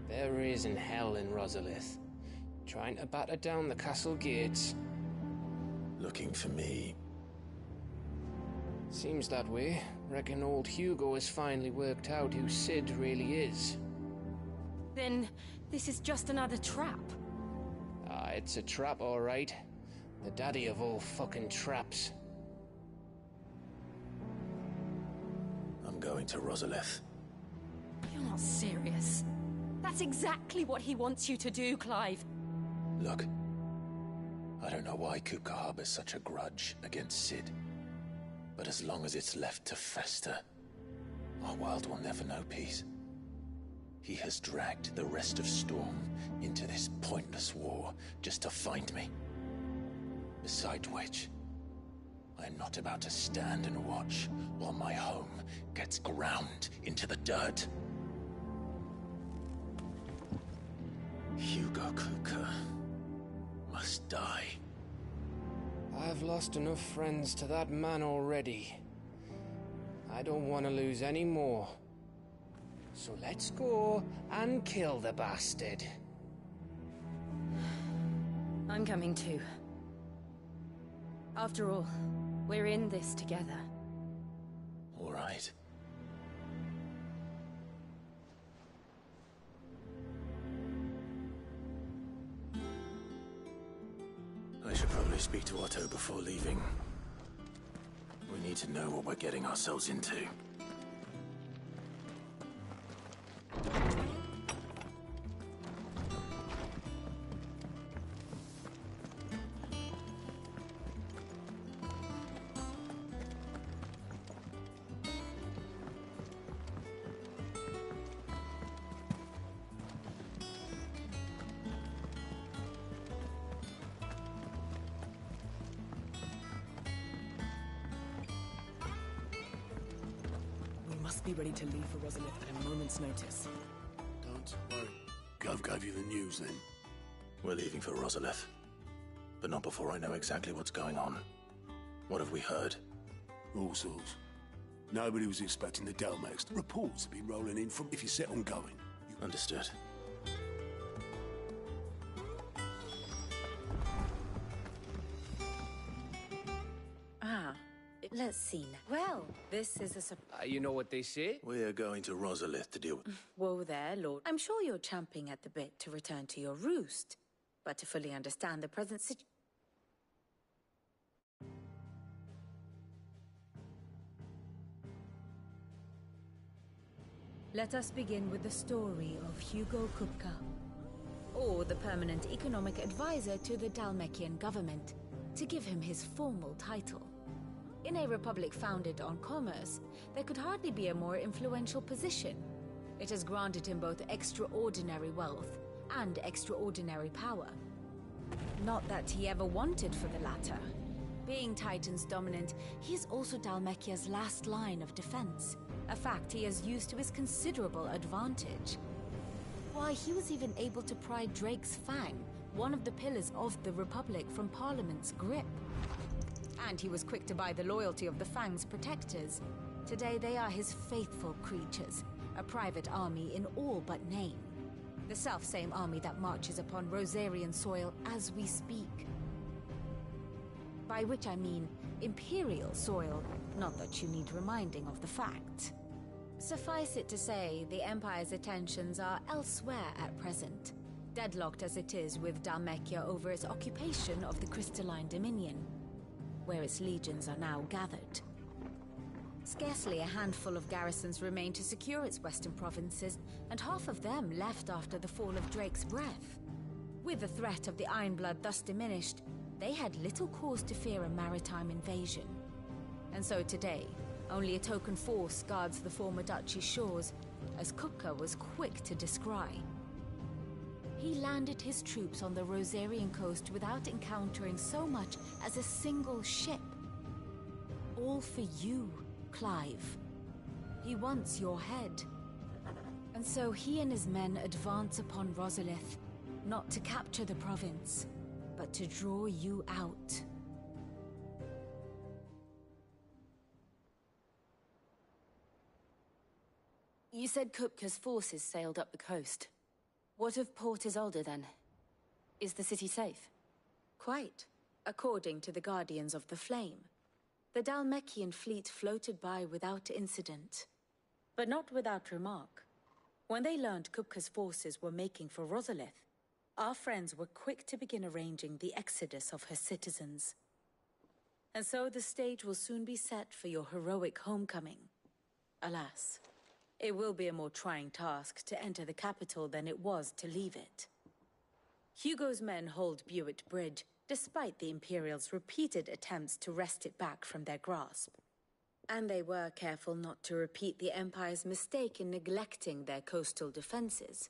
There is in hell in Rosalith, trying to batter down the castle gates. Looking for me. Seems that way. Reckon old Hugo has finally worked out who Cid really is. Then this is just another trap. Ah, it's a trap, all right. The daddy of all fucking traps. I'm going to Rosalith. You're not serious. That's exactly what he wants you to do, Clive. Look, I don't know why Kupka harbors such a grudge against Cid. But as long as it's left to fester, our world will never know peace. He has dragged the rest of Storm into this pointless war just to find me. Besides which, I am not about to stand and watch while my home gets ground into the dirt. Hugo Kupka must die. I've lost enough friends to that man already. I don't want to lose any more. So let's go and kill the bastard. I'm coming too. After all, we're in this together. All right. I should probably speak to Otto before leaving. We need to know what we're getting ourselves into. Be ready to leave for Rosalith at a moment's notice. Don't worry. Gov gave you the news then? We're leaving for Rosalith. But not before I know exactly what's going on. What have we heard? All sorts. Nobody was expecting the Delmax. The reports have been rolling in from if you set on going. Understood. Ah, let's Let's see now. Well, this is a surprise. You know what they say? We are going to Rosalith to deal with... Whoa there, Lord. I'm sure you're champing at the bit to return to your roost. But to fully understand the present situation... Let us begin with the story of Hugo Kupka, or the permanent economic advisor to the Dhalmekian government, to give him his formal title. In a republic founded on commerce, there could hardly be a more influential position. It has granted him both extraordinary wealth and extraordinary power. Not that he ever wanted for the latter. Being Titan's dominant, he is also Dhalmekia's last line of defense, a fact he has used to his considerable advantage. Why, he was even able to pry Drake's Fang, one of the pillars of the Republic, from Parliament's grip. And he was quick to buy the loyalty of the Fang's protectors. Today they are his faithful creatures, a private army in all but name. The self-same army that marches upon Rosarian soil as we speak. By which I mean Imperial soil, not that you need reminding of the fact. Suffice it to say, the Empire's attentions are elsewhere at present, deadlocked as it is with Dhalmekia over its occupation of the Crystalline Dominion, where its legions are now gathered. Scarcely a handful of garrisons remain to secure its western provinces, and half of them left after the fall of Drake's Breath. With the threat of the Ironblood thus diminished, they had little cause to fear a maritime invasion. And so today, only a token force guards the former duchy's shores, as Kupka was quick to descry. He landed his troops on the Rosarian coast without encountering so much as a single ship. All for you, Clive. He wants your head. And so he and his men advance upon Rosalith, not to capture the province, but to draw you out. You said Kupka's forces sailed up the coast. What of Port Isolde, then? Is the city safe? Quite, according to the Guardians of the Flame. The Dhalmekian fleet floated by without incident. But not without remark. When they learned Kupka's forces were making for Rosalith, our friends were quick to begin arranging the exodus of her citizens. And so the stage will soon be set for your heroic homecoming. Alas, it will be a more trying task to enter the capital than it was to leave it. Hugo's men hold Buet Bridge, despite the Imperials' repeated attempts to wrest it back from their grasp. And they were careful not to repeat the Empire's mistake in neglecting their coastal defenses.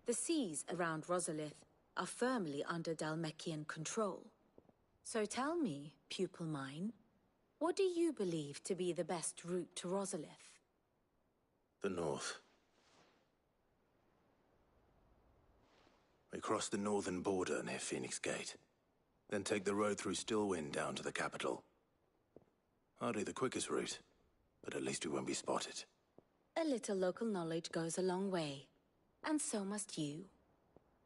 The seas around Rosalith are firmly under Dhalmekian control. So tell me, pupil mine, what do you believe to be the best route to Rosalith? The north. We cross the northern border near Phoenix Gate, then take the road through Stillwind down to the capital. Hardly the quickest route, but at least we won't be spotted. A little local knowledge goes a long way, and so must you.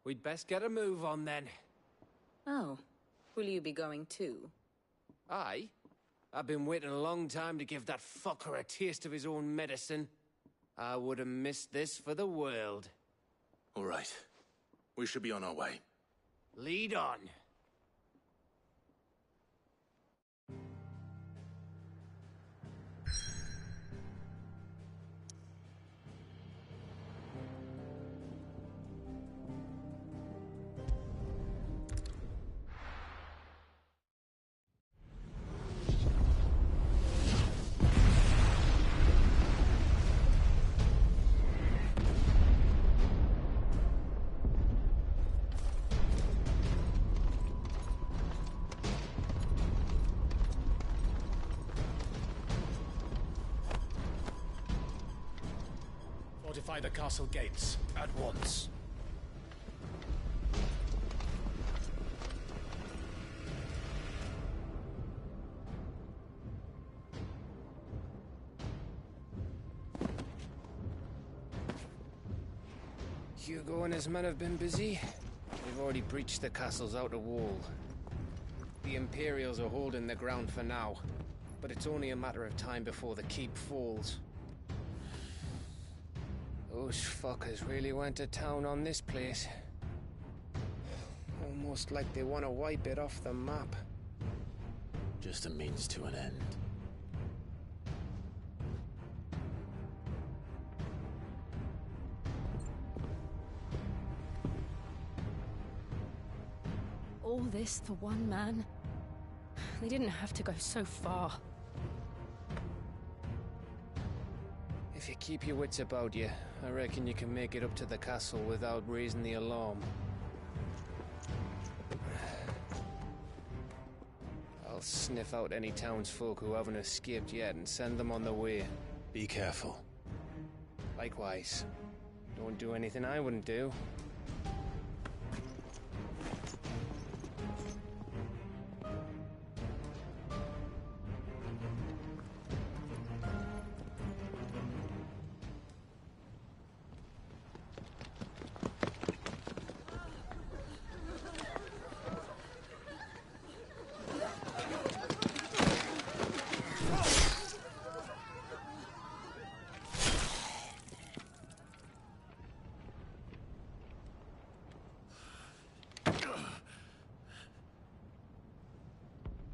We'd best get a move on then. Oh, will you be going too? Aye. I've been waiting a long time to give that fucker a taste of his own medicine. I would have missed this for the world. All right. We should be on our way. Lead on. Fortify the castle gates at once. Hugo and his men have been busy. They've already breached the castle's outer wall. The Imperials are holding the ground for now. but it's only a matter of time before the keep falls. Those fuckers really went to town on this place. Almost like they want to wipe it off the map. Just a means to an end. All this for one man? They didn't have to go so far. If you keep your wits about you, I reckon you can make it up to the castle without raising the alarm. I'll sniff out any townsfolk who haven't escaped yet and send them on their way. Be careful. Likewise. Don't do anything I wouldn't do.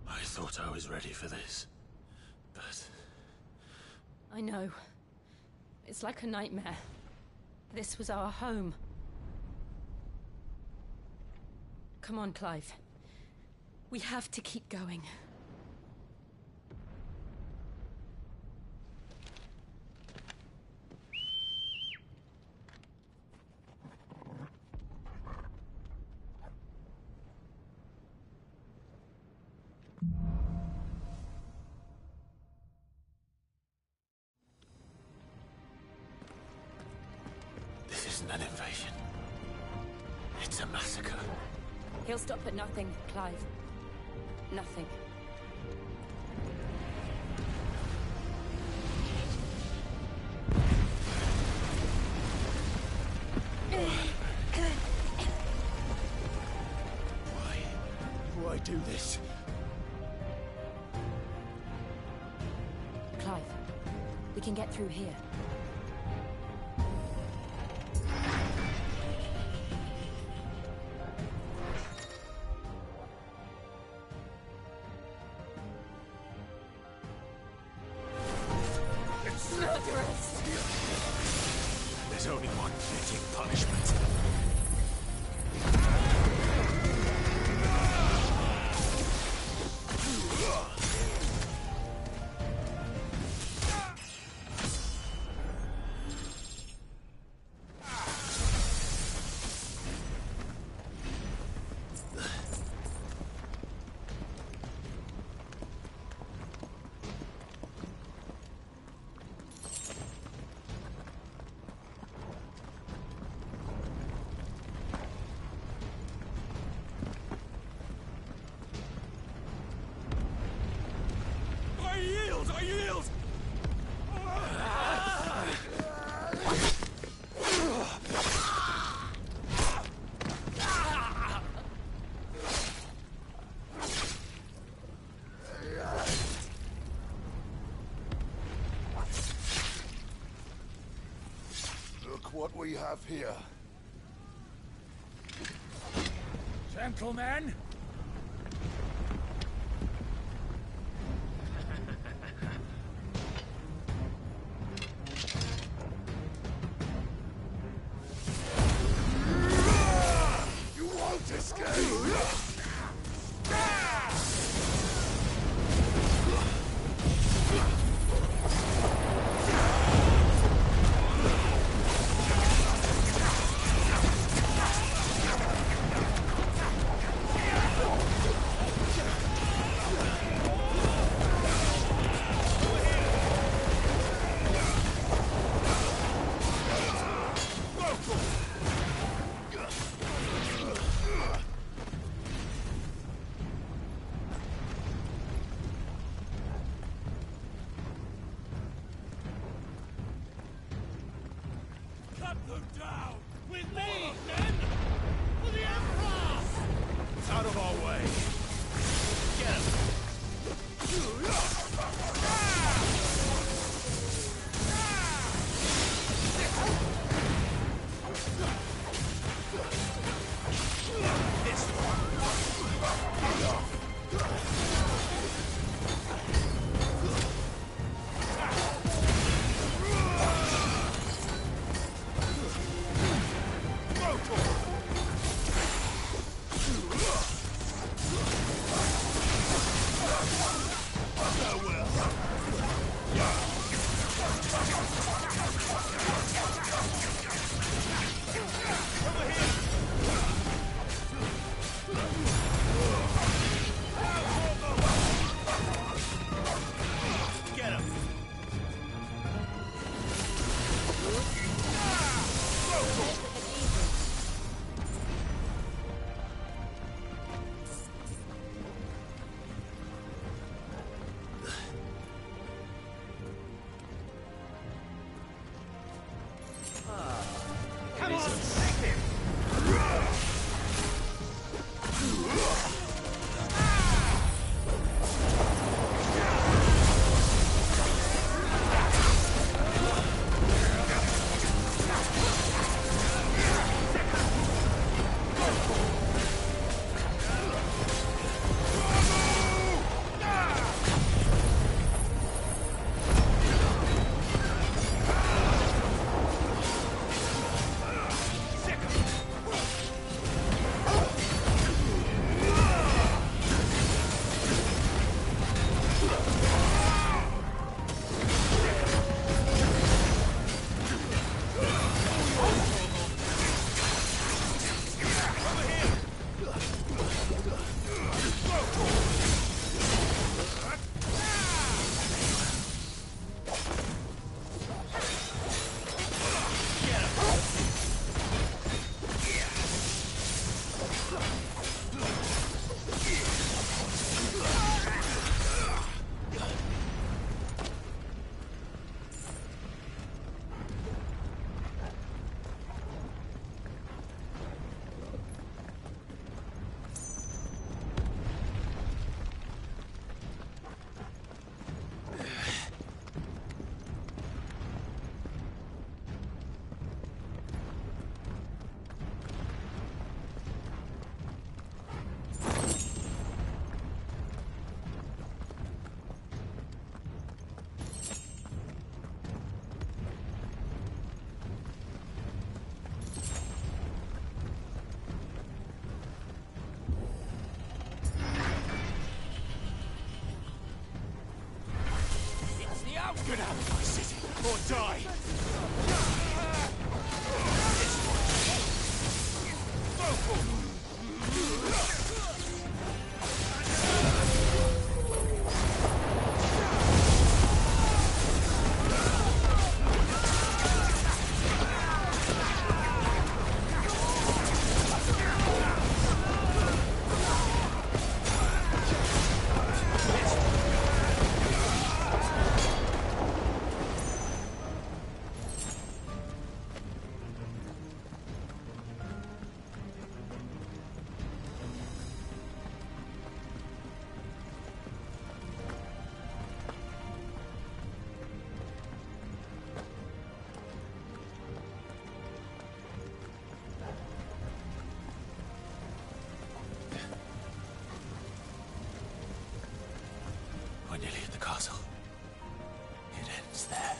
I thought I was ready for this, but... I know. It's like a nightmare. This was our home. Come on, Clive. We have to keep going. This isn't an invasion. It's a massacre. He'll stop at nothing, Clive. Nothing. Why do this? Clive, we can get through here. There's only one fitting punishment. I yield! Look what we have here. Gentlemen! You won't escape! Cut them down! With me, men! For the Emperor! It's out of our way. Get him! Get out of my city, or die! We're nearly at the castle. It ends there.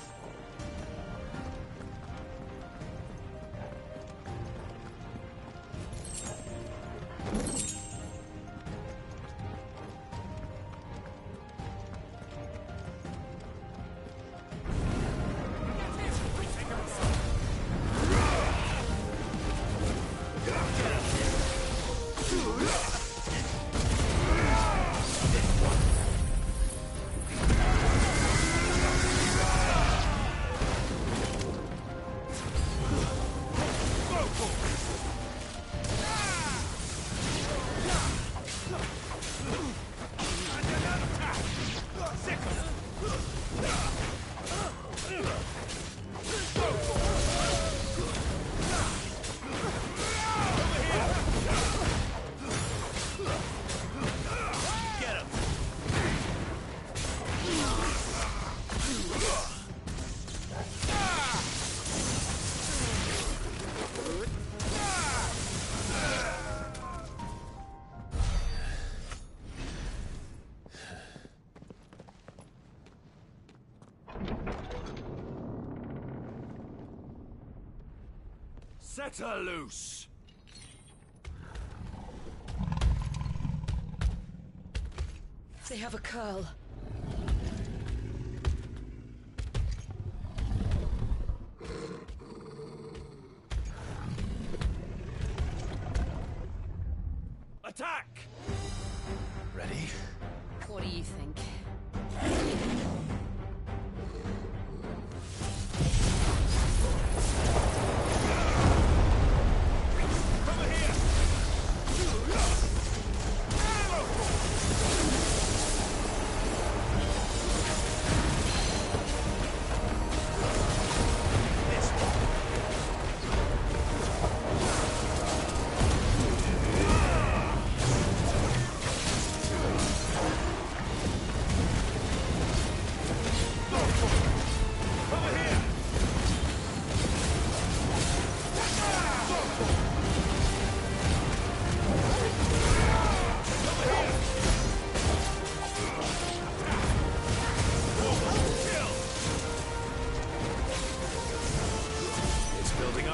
Set her loose! They have a curl. Attack! Ready? What do you think?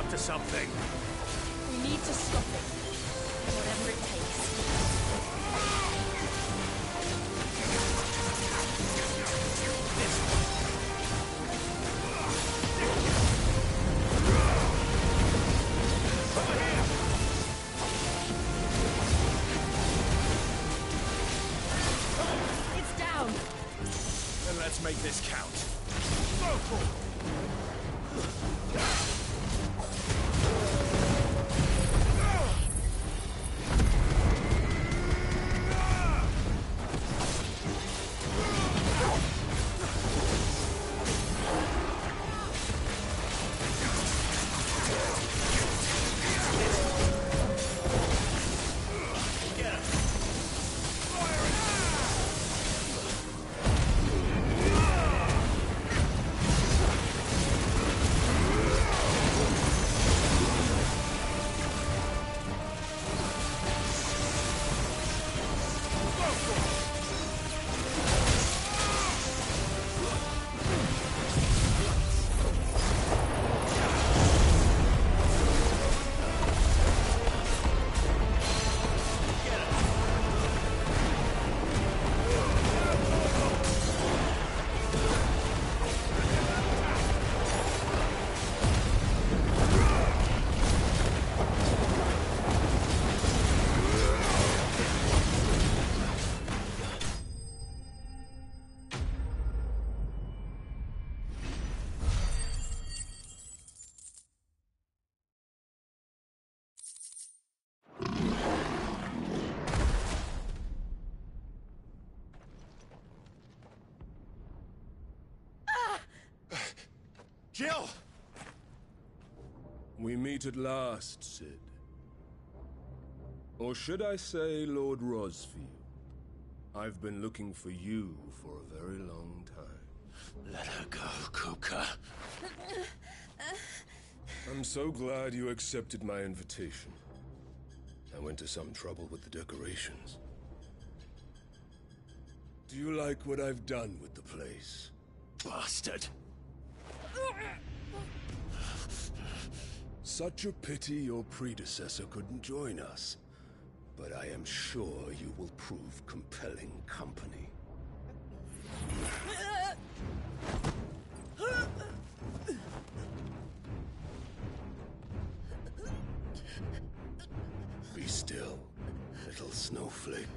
to something. We need to stop it. Whatever it takes. It's down. Then let's make this count. Go for it. Jill! We meet at last, Cid. Or should I say, Lord Rosfield? I've been looking for you for a very long time. Let her go, Kupka. I'm so glad you accepted my invitation. I went to some trouble with the decorations. Do you like what I've done with the place? Bastard! Such a pity your predecessor couldn't join us. But I am sure you will prove compelling company. Be still, little snowflake.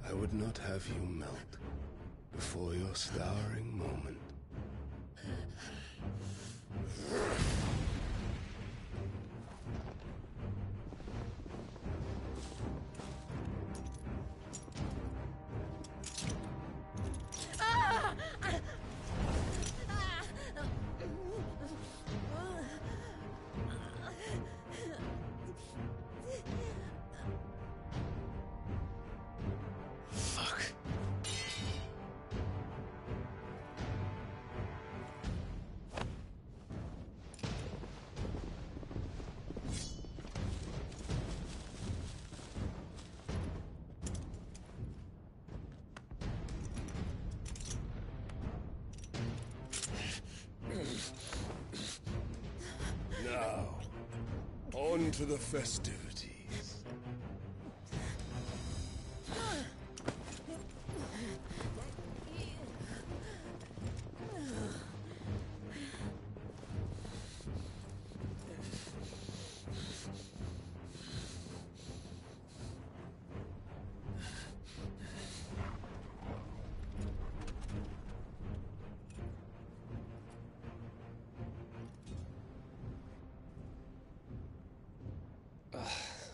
I would not have you melt before your stowering moment. Now, on to the festivities.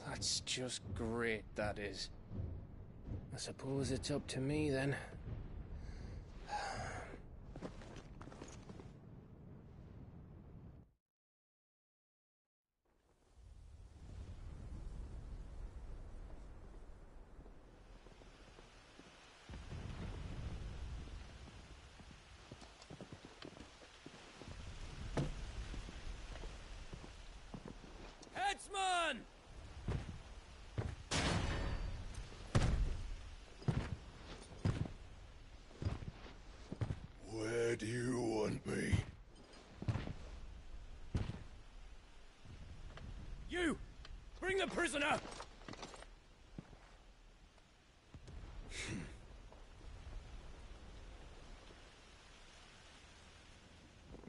That's just great, that is. I suppose it's up to me, then. Headsman! prisoner!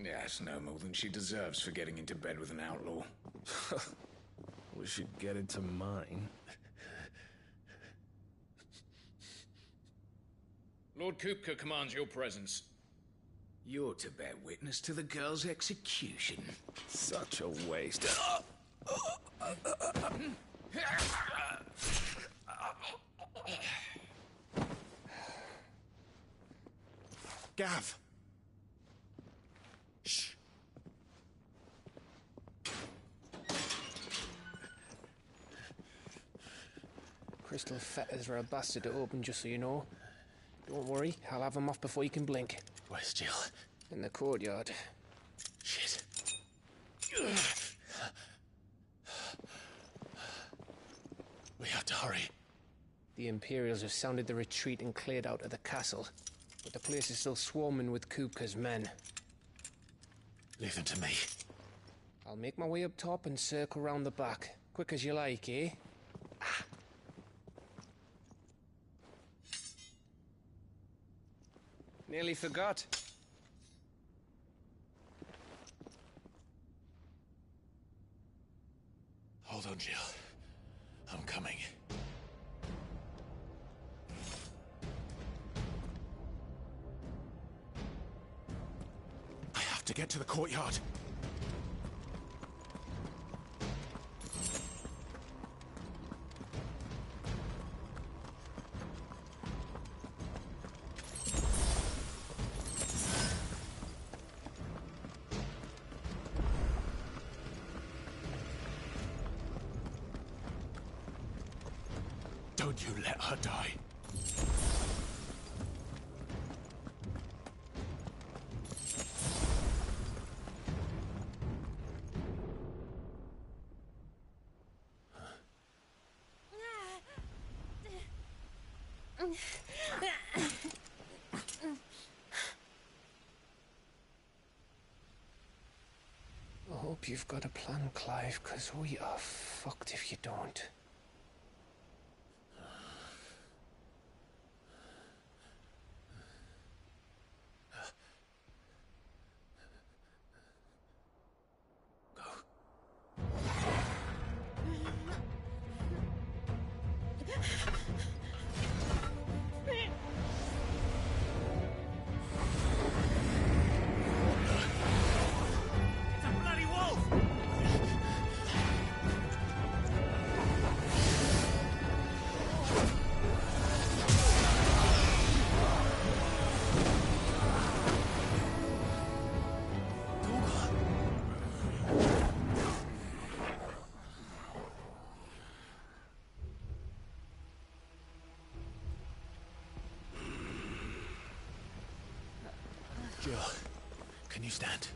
Yes, no more than she deserves for getting into bed with an outlaw. We should get into mine. Lord Kupka commands your presence. You're to bear witness to the girl's execution. Such a waste. Gav! Shh. Crystal fetters are a bastard to open, just so you know. Don't worry, I'll have them off before you can blink. Where's Jill? In the courtyard. Shit. We have to hurry. The Imperials have sounded the retreat and cleared out of the castle. But the place is still swarming with Kupka's men. Leave them to me. I'll make my way up top and circle round the back. Quick as you like, eh? Nearly forgot. Hold on, Jill. I'm coming. I have to get to the courtyard. Don't you let her die. I hope you've got a plan, Clive, because we are fucked if you don't. Jill, can you stand?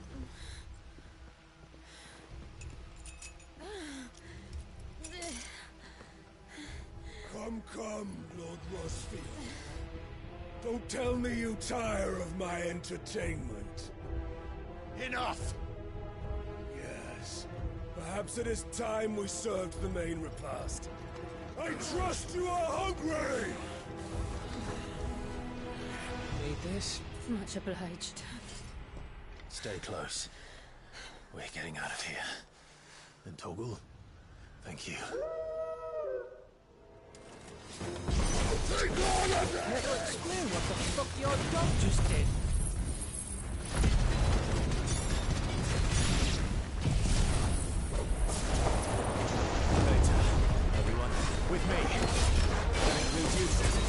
Come, Lord Rosfield. Don't tell me you tire of my entertainment. Enough! Yes. Perhaps it is time we served the main repast. I trust you are hungry! Need this? Much obliged. Stay close. We're getting out of here. And Torgal, thank you. Take all of that! Never explain what the fuck your dog just did. Later, everyone, with me. That includes you, Sid.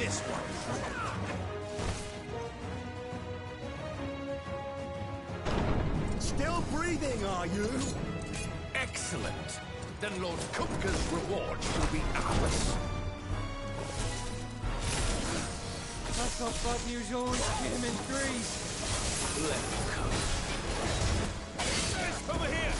this one. Still breathing, are you? Excellent. Then Lord Kupka's reward will be ours. I thought bad news always came in threes. Let me come. Over here!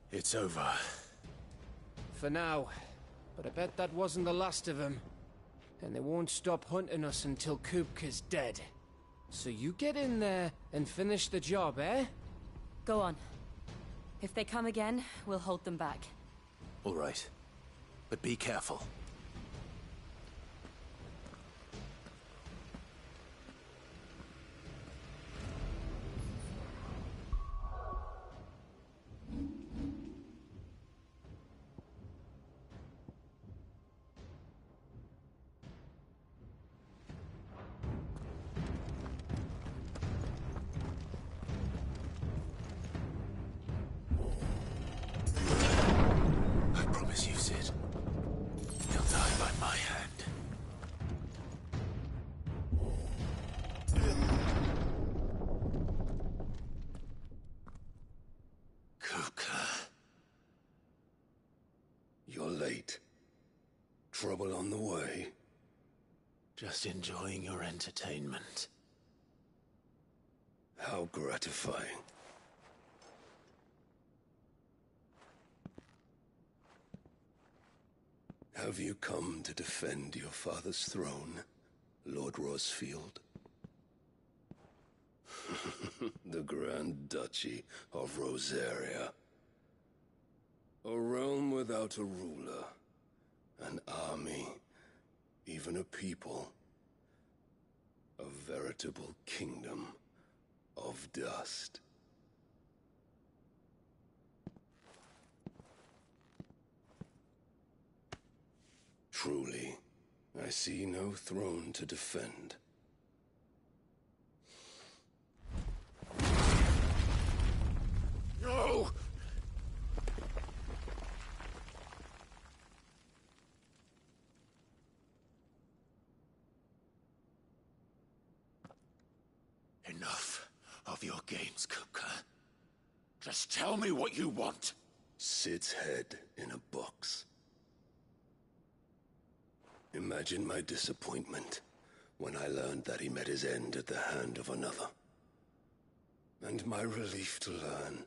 It's over. For now. But I bet that wasn't the last of them. And they won't stop hunting us until Kupka's dead. So you get in there and finish the job, eh? Go on. If they come again, we'll hold them back. All right. But be careful. You're late. Trouble on the way? Just enjoying your entertainment. How gratifying. Have you come to defend your father's throne, Lord Rosfield? The Grand Duchy of Rosaria. A realm without a ruler, an army, even a people. A veritable kingdom of dust. Truly, I see no throne to defend. No! Enough of your games, Kupka. Just tell me what you want. Sid's head in a box. Imagine my disappointment when I learned that he met his end at the hand of another. And my relief to learn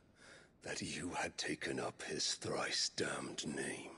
that you had taken up his thrice-damned name.